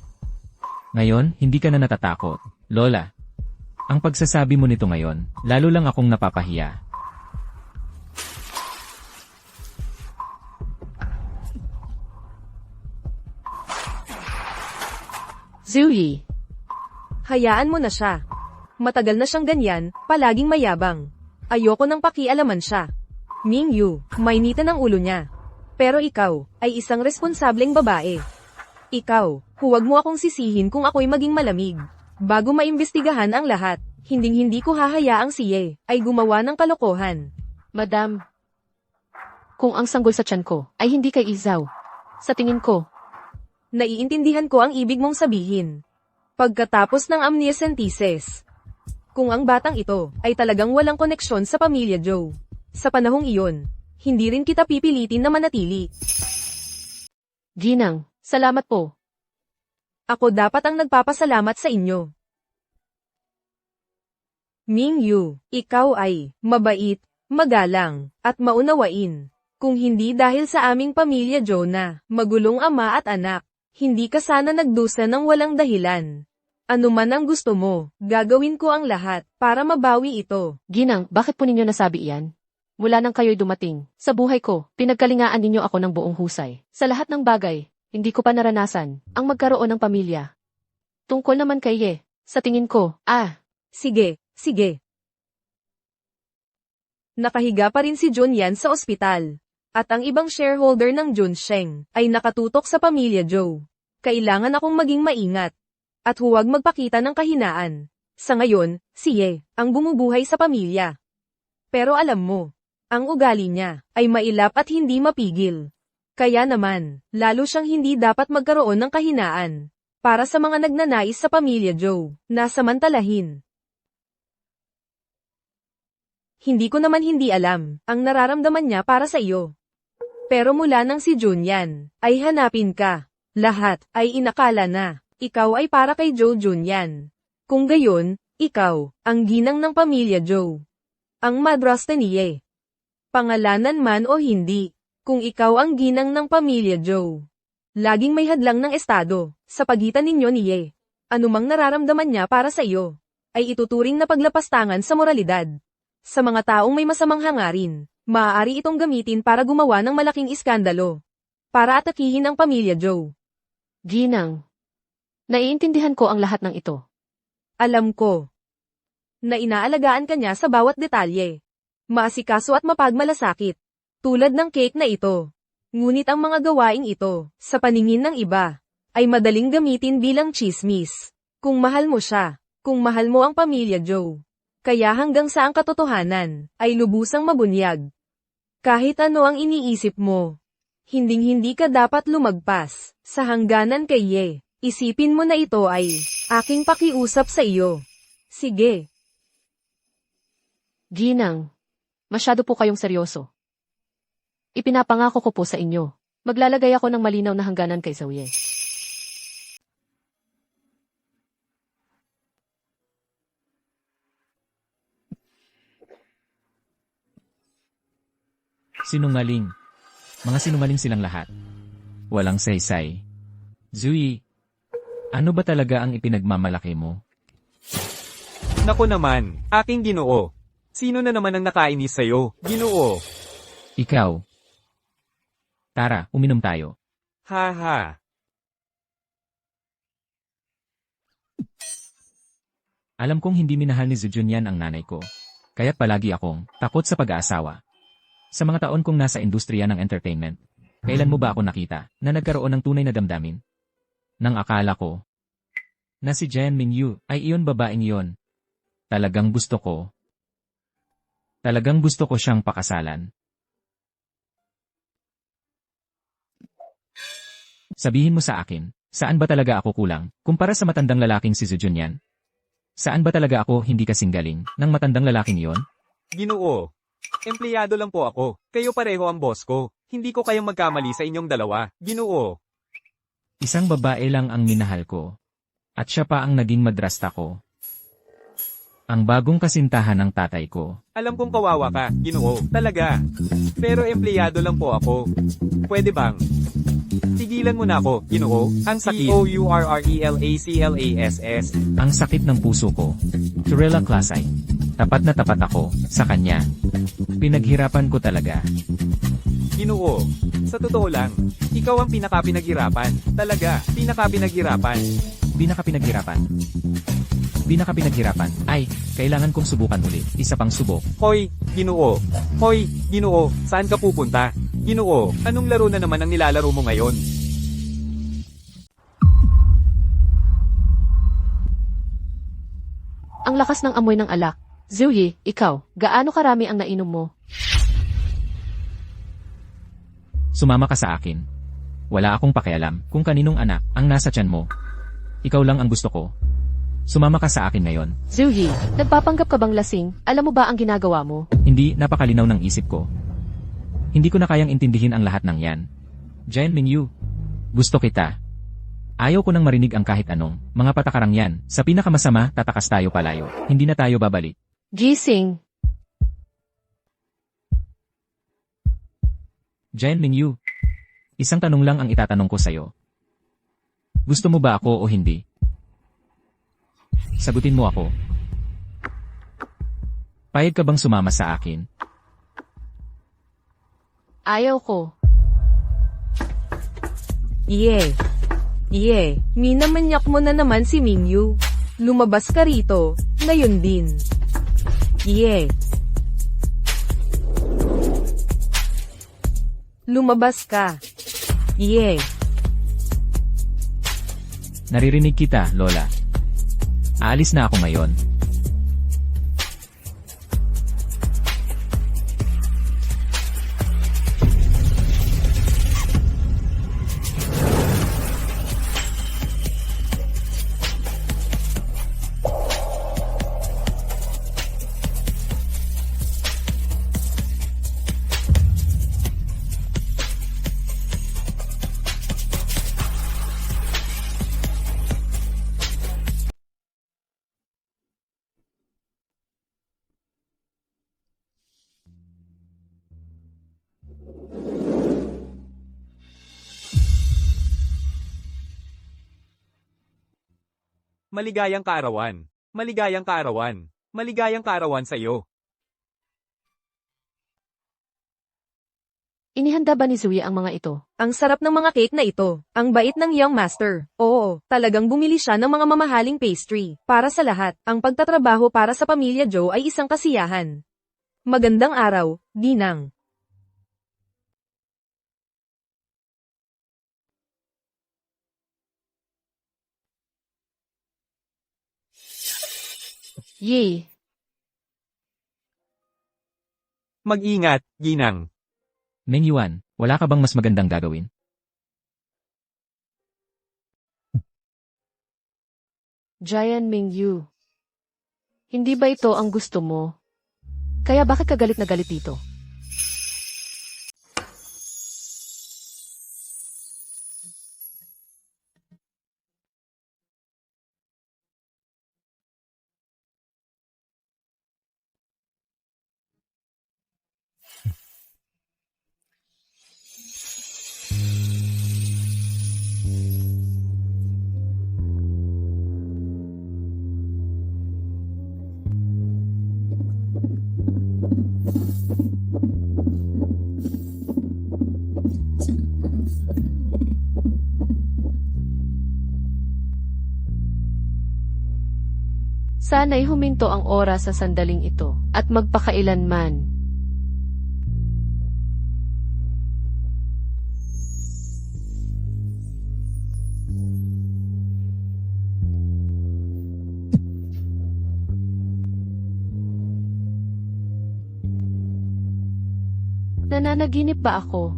Ngayon, hindi ka na natatakot. Lola, ang pagsasabi mo nito ngayon, lalo lang akong napapahiya. Zuyi, Hayaan mo na siya. Matagal na siyang ganyan, palaging mayabang. Ayoko nang pakialaman siya. Mingyu, mainita ng ulo niya. Pero ikaw, ay isang responsableng babae. Ikaw, huwag mo akong sisihin kung ako'y maging malamig. Bago maimbestigahan ang lahat, hinding-hindi ko hahayaang siye, ay gumawa ng kalokohan. Madam. Kung ang sanggol sa tiyan ko ay hindi kay Izaw, sa tingin ko, Naiintindihan ko ang ibig mong sabihin. Pagkatapos ng amniocentesis, kung ang batang ito ay talagang walang koneksyon sa pamilya Joe, sa panahong iyon, hindi rin kita pipilitin na manatili. Ginang, salamat po. Ako dapat ang nagpapasalamat sa inyo. Mingyu, ikaw ay mabait, magalang, at maunawain. Kung hindi dahil sa aming pamilya Joe na magulong ama at anak, hindi ka sana nagdusa ng walang dahilan. Ano man ang gusto mo, gagawin ko ang lahat para mabawi ito. Ginang, bakit po ninyo nasabi iyan? Mula nang kayo'y dumating, sa buhay ko, pinagkalingaan ninyo ako ng buong husay. Sa lahat ng bagay, hindi ko pa naranasan ang magkaroon ng pamilya. Tungkol naman kay Ye, sa tingin ko, Sige, sige. Nakahiga pa rin si Junyan sa ospital. At ang ibang shareholder ng Junsheng ay nakatutok sa pamilya Joe. Kailangan akong maging maingat. At huwag magpakita ng kahinaan. Sa ngayon, si Ye, ang bumubuhay sa pamilya. Pero alam mo, ang ugali niya ay mailap at hindi mapigil. Kaya naman, lalo siyang hindi dapat magkaroon ng kahinaan. Para sa mga nagnanais sa pamilya Joe, na samantalahin. Hindi ko naman hindi alam ang nararamdaman niya para sa iyo. Pero mula nang si Junyan ay hanapin ka, lahat ay inakala na ikaw ay para kay Joe Junyan. Kung gayon, ikaw ang ginang ng pamilya Joe. Ang madrasta ni Ye. Pangalanan man o hindi, kung ikaw ang ginang ng pamilya Joe. Laging may hadlang ng estado sa pagitan ninyo ni Ye. Anumang nararamdaman niya para sa iyo ay ituturing na paglapastangan sa moralidad. Sa mga taong may masamang hangarin, maaari itong gamitin para gumawa ng malaking iskandalo. Para atakihin ang pamilya Joe. Ginang, naiintindihan ko ang lahat ng ito. Alam ko na inaalagaan ka niya sa bawat detalye. Maasikaso at mapagmalasakit. Tulad ng cake na ito. Ngunit ang mga gawaing ito, sa paningin ng iba, ay madaling gamitin bilang chismis. Kung mahal mo siya, kung mahal mo ang pamilya Joe. Kaya hanggang sa ang katotohanan, ay lubusang mabunyag. Kahit ano ang iniisip mo, hinding-hindi ka dapat lumagpas sa hangganan kay Ye. Isipin mo na ito ay aking pakiusap sa iyo. Sige. Ginang, masyado po kayong seryoso. Ipinapangako ko po sa inyo, maglalagay ako ng malinaw na hangganan kay Zhao Ye. Sinungaling. Mga sinungaling silang lahat. Walang saysay. Zui, ano ba talaga ang ipinagmamalaki mo? Naku naman, aking Ginoo. Sino na naman ang nakainis sa'yo, Ginoo? Ikaw. Tara, uminom tayo. Ha. Alam kong hindi minahal ni Zujunyan ang nanay ko. Kaya't palagi akong takot sa pag-aasawa. Sa mga taon kong nasa industriya ng entertainment, kailan mo ba ako nakita na nagkaroon ng tunay na damdamin? Nang akala ko na si Jen Mingyu ay iyon babaeng iyon. Talagang gusto ko siyang pakasalan. Sabihin mo sa akin, Saan ba talaga ako kulang, kumpara sa matandang lalaking si Zujunyan? Saan ba talaga ako hindi kasing galing, ng matandang lalaking iyon? Ginoo. Empleyado lang po ako. Kayo pareho ang boss ko. Hindi ko kayang magkamali sa inyong dalawa. Ginoo. Isang babae lang ang minahal ko. At siya pa ang naging madrasta ko. Ang bagong kasintahan ng tatay ko. Alam kong kawawa ka, Ginoo. Talaga. Pero empleyado lang po ako. Pwede bang? Tigilan mo na ako, Ginoo. Ang sakit. Courrelass. Ang sakit ng puso ko. Turella Klasay. Tapat na tapat ako sa kanya. Pinaghirapan ko talaga. Ginoo. Sa totoo lang, ikaw ang pinaka-pinaghirapan. Talaga, pinaka-pinaghirapan. Pinakapinaghirapan. Ay, kailangan kong subukan ulit. Isa pang subok. Hoy, Ginoo. Hoy, Ginoo, saan ka pupunta? Ginoo, anong laro na naman ang nilalaro mo ngayon? Ang lakas ng amoy ng alak. Zuyi, ikaw, gaano karami ang nainom mo? Sumama ka sa akin. Wala akong pakialam kung kaninong anak ang nasa tiyan mo. Ikaw lang ang gusto ko. Sumama ka sa akin ngayon. Zuyi, nagpapanggap ka bang lasing? Alam mo ba ang ginagawa mo? Hindi napakalinaw ng isip ko. Hindi ko na kayang intindihin ang lahat ng yan. Jian Mingyu, gusto kita. Ayaw ko nang marinig ang kahit anong mga patakarang yan. Sa pinakamasama, tatakas tayo palayo. Hindi na tayo babalik. Gising. Jian Mingyu, isang tanong lang ang itatanong ko sa'yo. Gusto mo ba ako o hindi? Sagutin mo ako. Payag ka bang sumama sa akin? Ayaw ko. Minamanyak mo na naman si Mingyu. Lumabas ka rito, ngayon din. Lumabas ka. Naririnig kita, Lola. Aalis na ako ngayon. Maligayang kaarawan. Maligayang kaarawan. Maligayang kaarawan sa iyo. Inihanda ba ni Zuyi ang mga ito? Ang sarap ng mga cake na ito. Ang bait ng young master. Oo, talagang bumili siya ng mga mamahaling pastry. Para sa lahat, ang pagtatrabaho para sa pamilya Joe ay isang kasiyahan. Magandang araw, Ginang. Yay! Mag-ingat, Ginang. Mengyuan, wala ka bang mas magandang gagawin? Jian Mingyu. Hindi ba ito ang gusto mo? Kaya bakit ka galit na galit dito? Sana'y huminto ang oras sa sandaling ito, at magpakailanman. Nananaginip ba ako?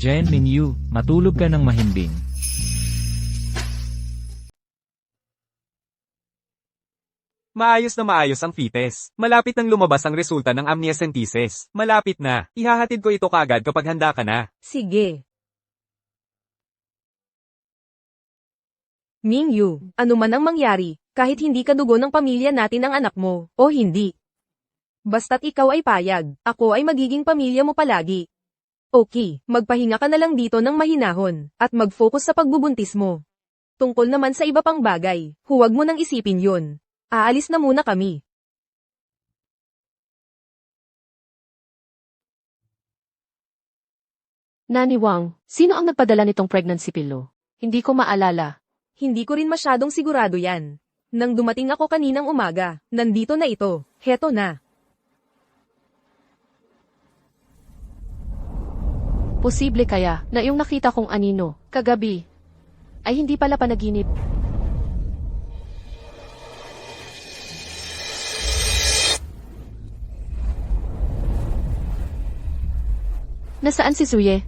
Jen Minyu, matulog ka ng mahimbing. Maayos na maayos ang fetus. Malapit nang lumabas ang resulta ng amniocentesis. Malapit na. Ihahatid ko ito kagad kapag handa ka na. Sige. Mingyu, ano man ang mangyari, kahit hindi ka dugo ng pamilya natin ang anak mo, o hindi. Basta't ikaw ay payag, ako ay magiging pamilya mo palagi. Okay, magpahinga ka na lang dito ng mahinahon, at mag-focus sa pagbubuntis mo. Tungkol naman sa iba pang bagay, huwag mo nang isipin yun. Aalis na muna kami. Nani Wang, sino ang nagpadala nitong pregnancy pillow? Hindi ko maalala. Hindi ko rin masyadong sigurado yan. Nang dumating ako kaninang umaga, nandito na ito, heto na. Posible kaya na yung nakita kong anino, kagabi, ay hindi pala panaginip. Nasaan si Suye?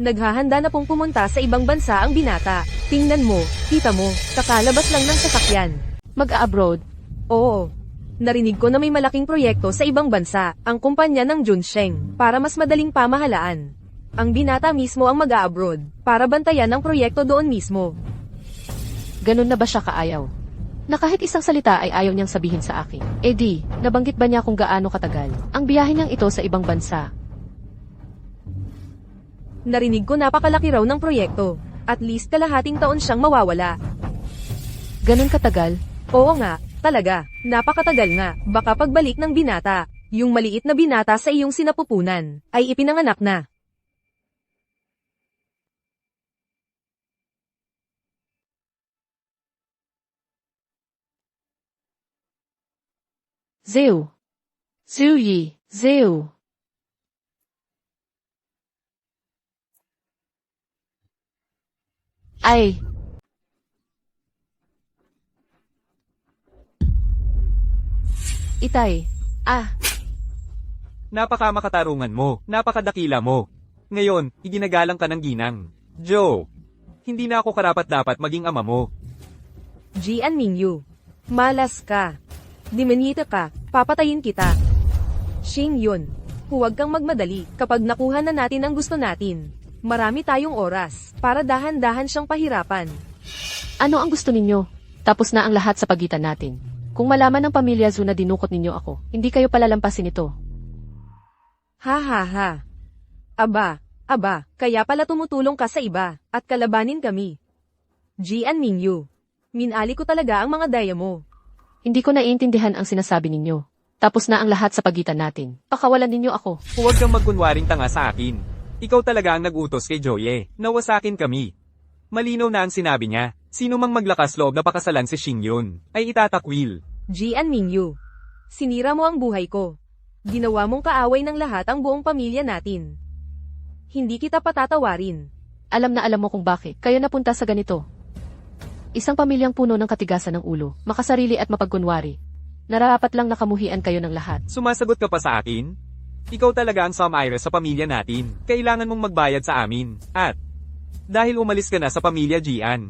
Naghahanda na pong pumunta sa ibang bansa ang binata. Tingnan mo, kita mo, kakalabas lang ng sasakyan. Mag-a-abroad? Oo. Narinig ko na may malaking proyekto sa ibang bansa, ang kumpanya ng Junsheng, para mas madaling pamahalaan. Ang binata mismo ang mag-a-abroad, para bantayan ang proyekto doon mismo. Ganun na ba siya kaayaw? Na kahit isang salita ay ayaw niyang sabihin sa akin. Eh di, nabanggit ba niya kung gaano katagal ang biyahe niyang ito sa ibang bansa? Narinig ko napakalaki raw ng proyekto. At least kalahating taon siyang mawawala. Ganun katagal? Oo nga, talaga, napakatagal nga. Baka pagbalik ng binata, yung maliit na binata sa iyong sinapupunan, ay ipinanganak na. Zeu. Zuyi. Zeu. Ay. Itay. Ah. Napakamakatarungan mo, napakadakila mo. Ngayon, iginagalang ka ng ginang. Joe, hindi na ako karapat-dapat maging ama mo. Jian Mingyu. Malas ka. Dimanita ka, papatayin kita. Xing Yun. Huwag kang magmadali kapag nakuha na natin ang gusto natin. Marami tayong oras, para dahan-dahan siyang pahirapan. Ano ang gusto ninyo? Tapos na ang lahat sa pagitan natin. Kung malaman ng pamilya Zhu na dinukot ninyo ako, hindi kayo palalampasin ito. Ha ha ha. Aba, kaya pala tumutulong ka sa iba, at kalabanin kami. Jian Mingyu. Minali ko talaga ang mga daya mo. Hindi ko naiintindihan ang sinasabi ninyo. Tapos na ang lahat sa pagitan natin. Pakawalan ninyo ako. Huwag kang magkunwaring tanga sa akin. Ikaw talaga ang nag-utos kay Joye, nawasakin kami. Malinaw na ang sinabi niya, sino mang maglakas loob na pakasalan si Xing Yun, ay itatakwil. Jian Mingyu. Sinira mo ang buhay ko. Ginawa mong kaaway ng lahat ang buong pamilya natin. Hindi kita patatawarin. Alam na alam mo kung bakit kayo napunta sa ganito. Isang pamilyang puno ng katigasan ng ulo, makasarili at mapagkunwari. Nararapat lang nakamuhian kayo ng lahat. Sumasagot ka pa sa akin? Ikaw talaga ang Samaira sa pamilya natin. Kailangan mong magbayad sa amin. At, dahil umalis ka na sa pamilya Jian,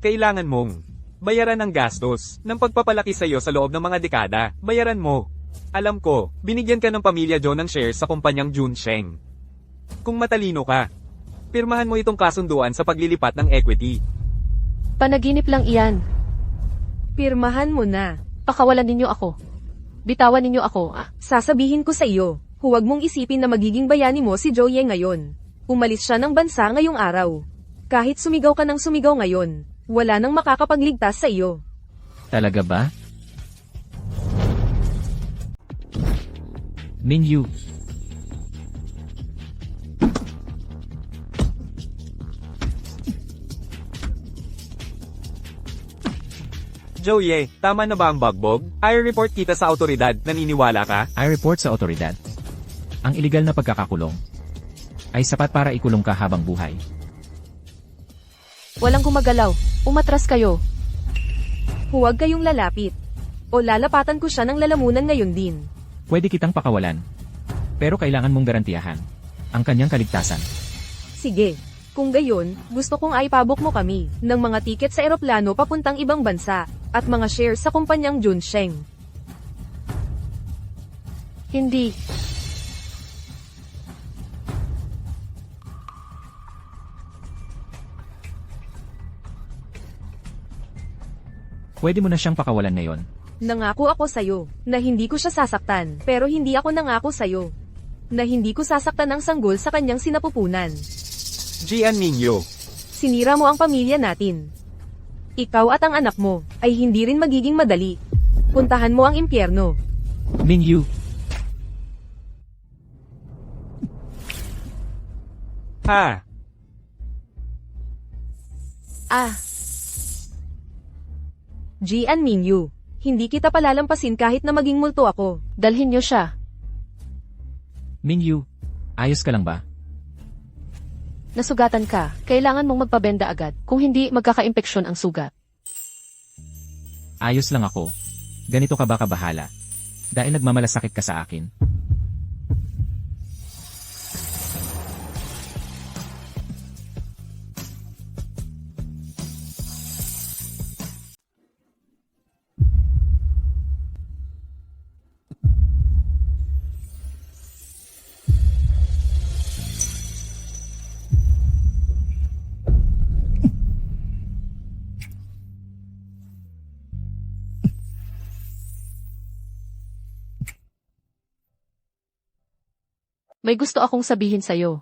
kailangan mong bayaran ang gastos ng pagpapalaki sa iyo sa loob ng mga dekada. Bayaran mo. Alam ko, binigyan ka ng pamilya Joe ng shares sa kumpanyang Junsheng. Kung matalino ka, pirmahan mo itong kasunduan sa paglilipat ng equity. Panaginip lang iyan. Pirmahan mo na. Pakawalan ninyo ako. Bitawan ninyo ako. Sasabihin ko sa iyo, huwag mong isipin na magiging bayani mo si Joe Ye ngayon. Umalis siya ng bansa ngayong araw. Kahit sumigaw ka ng sumigaw ngayon, wala nang makakapagligtas sa iyo. Talaga ba? Minyu. Joye, tama na ba ang bugbog? I-report kita sa autoridad, naniniwala ka? I report sa otoridad. Ang iligal na pagkakakulong ay sapat para ikulong ka habang buhay. Walang gumagalaw. Umatras kayo. Huwag kayong lalapit. O lalapatan ko siya ng lalamunan ngayon din. Pwede kitang pakawalan. Pero kailangan mong garantiyahan ang kanyang kaligtasan. Sige. Kung gayon, gusto kong aipabok mo kami ng mga tiket sa eroplano papuntang ibang bansa at mga shares sa kumpanyang Junsheng. Hindi. Pwede mo na siyang pakawalan ngayon. Nangako ako sa'yo na hindi ko siya sasaktan, pero hindi ako nangako sa'yo na hindi ko sasaktan ang sanggol sa kanyang sinapupunan. Jian Mingyu. Sinira mo ang pamilya natin. Ikaw at ang anak mo ay hindi rin magiging madali. Puntahan mo ang impyerno. Mingyu, Ha! Ah, Jian Mingyu, hindi kita palalampasin kahit na maging multo ako. dalhin niyo siya. Mingyu, ayos ka lang ba? Nasugatan ka. Kailangan mong magpabenda agad. Kung hindi, magkaka-impeksyon ang sugat. Ayos lang ako. Ganito ka ba kabahala? Dahil nagmamalasakit ka sa akin. May gusto akong sabihin sa'yo.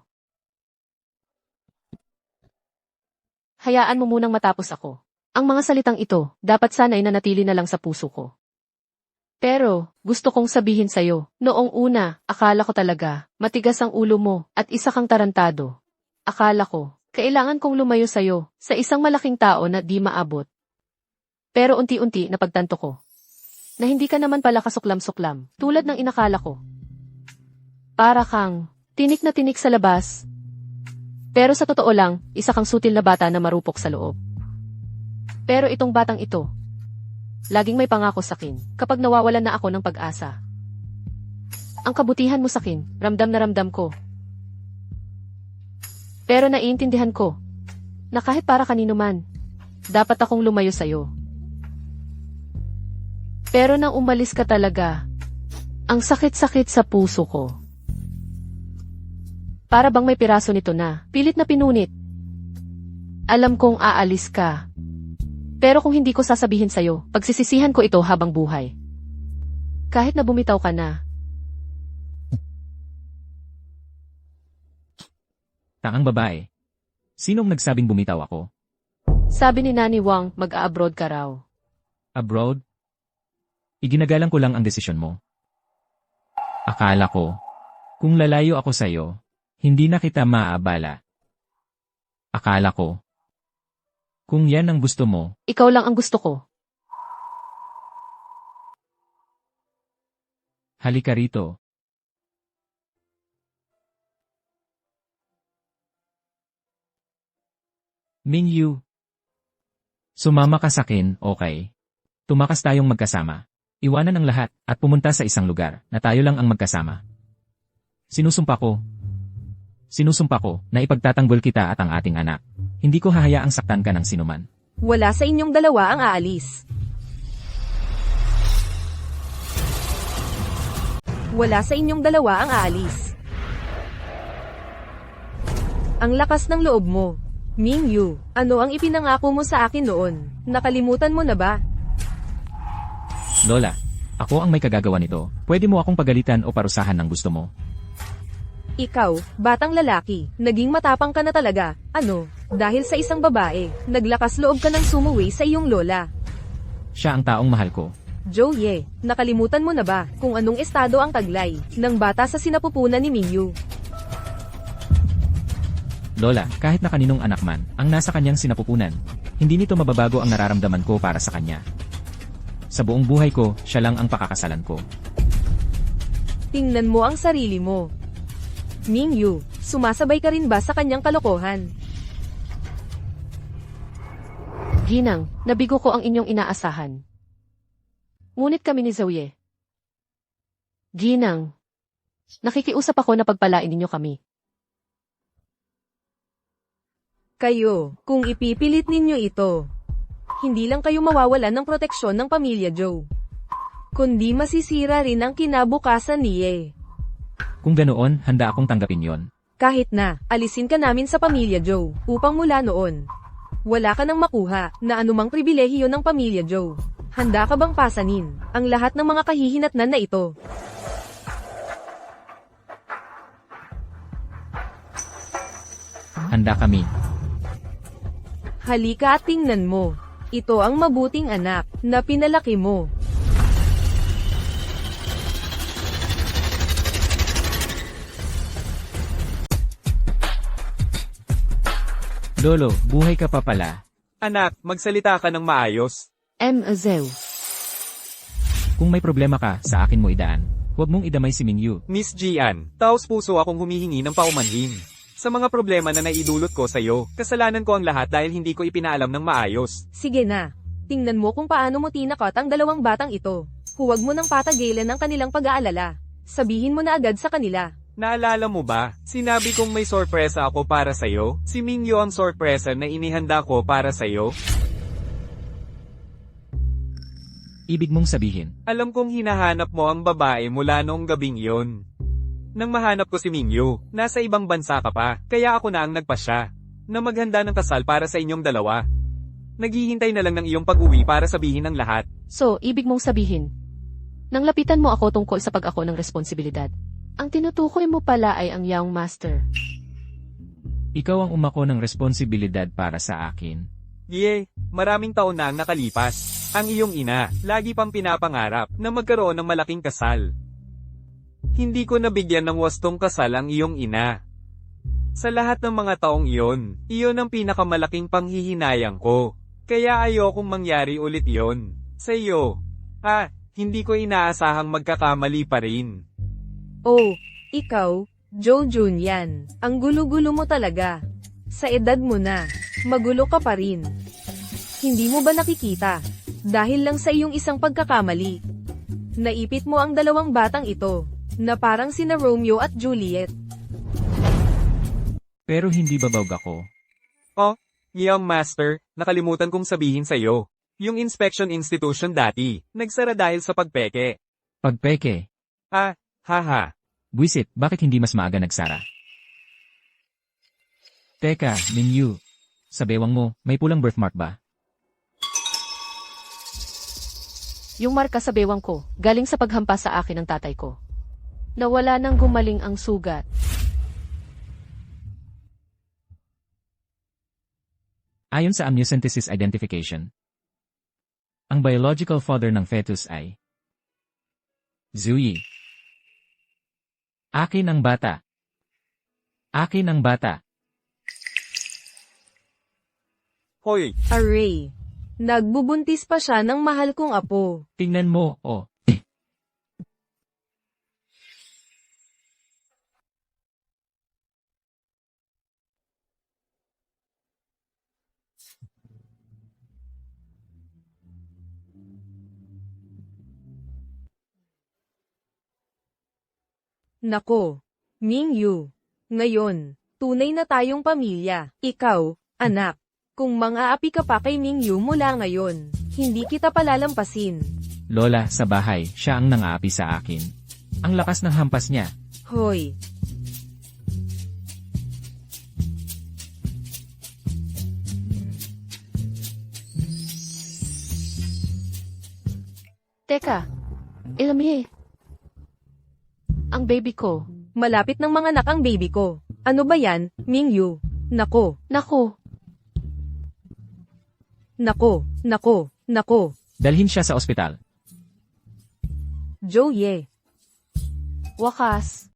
Hayaan mo munang matapos ako. Ang mga salitang ito, dapat sana'y nanatili na lang sa puso ko. Pero, gusto kong sabihin sa'yo, noong una, akala ko talaga, matigas ang ulo mo, at isa kang tarantado. Akala ko, kailangan kong lumayo sa'yo, sa isang malaking tao na di maabot. Pero unti-unti napagtanto ko, na hindi ka naman pala kasuklam-suklam, tulad ng inakala ko. Para kang, tinik na tinik sa labas. Pero sa totoo lang, isa kang sutil na bata na marupok sa loob. Pero itong batang ito, laging may pangako sakin, kapag nawawalan na ako ng pag-asa. Ang kabutihan mo sakin, ramdam na ramdam ko. Pero naiintindihan ko, na kahit para kanino man, dapat akong lumayo sa'yo. Pero nang umalis ka talaga, ang sakit-sakit sa puso ko. Para bang may piraso nito na, pilit na pinunit. Alam kong aalis ka. Pero kung hindi ko sasabihin sa'yo, pagsisisihan ko ito habang buhay. Kahit na bumitaw ka na. Taang babae. Sinong nagsabing bumitaw ako? Sabi ni Nani Wang, mag-a-abroad ka raw. Abroad? Iginagalang ko lang ang desisyon mo. Akala ko, kung lalayo ako sa'yo, hindi na kita maaabala. Akala ko, kung yan ang gusto mo, Ikaw lang ang gusto ko. halika rito. Mingyu. Sumama ka sakin, okay? Tumakas tayong magkasama. Iwanan ang lahat at pumunta sa isang lugar na tayo lang ang magkasama. Sinusumpa ko na ipagtatanggol kita at ang ating anak. Hindi ko hahayaang saktan ka ng sinuman. Wala sa inyong dalawa ang aalis. Wala sa inyong dalawa ang aalis. Ang lakas ng loob mo. Mingyu, ano ang ipinangako mo sa akin noon? Nakalimutan mo na ba? Lola, ako ang may kagagawa nito. Pwede mo akong pagalitan o parusahan ng gusto mo. Ikaw, batang lalaki, naging matapang ka na talaga. Ano? Dahil sa isang babae, naglakas loob ka ng sumuwi sa iyong lola. Siya ang taong mahal ko. Zhou Ye, nakalimutan mo na ba kung anong estado ang taglay ng bata sa sinapupunan ni Mingyu? Lola, kahit na kaninong anak man, ang nasa kanyang sinapupunan, hindi nito mababago ang nararamdaman ko para sa kanya. Sa buong buhay ko, siya lang ang pakakasalan ko. Tingnan mo ang sarili mo. Mingyu, sumasabay ka rin ba sa kanyang kalokohan? Ginang, nabigo ko ang inyong inaasahan. Ngunit kami ni Zoe. Ginang, nakikiusap ako na pagpalain ninyo kami. Kayo, kung ipipilit ninyo ito, hindi lang kayo mawawalan ng proteksyon ng pamilya Joe, kundi masisira rin ang kinabukasan ni Ye. Kung ganoon, handa akong tanggapin yon. Kahit na, alisin ka namin sa pamilya Joe, upang mula noon, wala ka nang makuha na anumang pribilehiyo ng pamilya Joe. Handa ka bang pasanin ang lahat ng mga kahihinatnan na ito? Handa kami. Halika at tingnan mo. Ito ang mabuting anak na pinalaki mo. Lolo, buhay ka pa pala. Anak, magsalita ka ng maayos. Azeu. Kung may problema ka, sa akin mo idaan. Huwag mong idamay si Mingyu. Miss Jian, taos puso akong humihingi ng paumanhin. Sa mga problema na naidulot ko sa'yo, kasalanan ko ang lahat dahil hindi ko ipinaalam ng maayos. Sige na. Tingnan mo kung paano mo tinakot ang dalawang batang ito. Huwag mo nang patagilan ang kanilang pag-aalala. Sabihin mo na agad sa kanila. Naalala mo ba? Sinabi kong may sorpresa ako para sa'yo? Si Mingyu ang sorpresa na inihanda ko para sa'yo? Ibig mong sabihin, Alam kong hinahanap mo ang babae mula noong gabing yon. Nang mahanap ko si Mingyu, nasa ibang bansa ka pa, kaya ako na ang nagpasya na maghanda ng kasal para sa inyong dalawa. Naghihintay na lang ng iyong pag-uwi para sabihin ang lahat. So, ibig mong sabihin, nang lapitan mo ako tungkol sa pag-ako ng responsibilidad, ang tinutukoy mo pala ay ang Young Master. ikaw ang umako ng responsibilidad para sa akin. Ye, maraming taon na ang nakalipas. Ang iyong ina, lagi pang pinapangarap na magkaroon ng malaking kasal. Hindi ko nabigyan ng wastong kasal ang iyong ina. Sa lahat ng mga taong iyon ang pinakamalaking panghihinayang ko. Kaya ayokong mangyari ulit yon sa iyo. Hindi ko inaasahang magkakamali pa rin. Oh, ikaw, Joe Junyan, ang gulo-gulo mo talaga. Sa edad mo na, magulo ka pa rin. Hindi mo ba nakikita? Dahil lang sa iyong isang pagkakamali, naipit mo ang dalawang batang ito, na parang sina Romeo at Juliet. Pero hindi babawg ako. Young Master, nakalimutan kong sabihin sa'yo. Yung inspection institution dati, nagsara dahil sa pagpeke. Pagpeke. Haha. Buisit, bakit hindi mas maaga nagsara? Teka, Mingyu. Sa bewang mo, may pulang birthmark ba? Yung marka sa bewang ko, galing sa paghampas sa akin ng tatay ko. Nawala nang gumaling ang sugat. Ayon sa amniocentesis identification, ang biological father ng fetus ay Zuyi. Akin ang bata. Akin ang bata. Hoy, Array. Nagbubuntis pa siya ng mahal kong apo. Tingnan mo, oh. Nako, Mingyu. Ngayon, tunay na tayong pamilya. Ikaw, anak. Kung mang-aapi ka pa kay Mingyu mula ngayon, hindi kita palalampasin. Lola, sa bahay, siya ang nangaapi sa akin. Ang lakas ng hampas niya. Hoy. Teka, Ilami. Ang baby ko. Malapit ng mga anak ang baby ko. Ano ba yan, Mingyu? Nako, Naku, nako, nako, nako. Dalhin siya sa ospital. Joe Ye. wakas.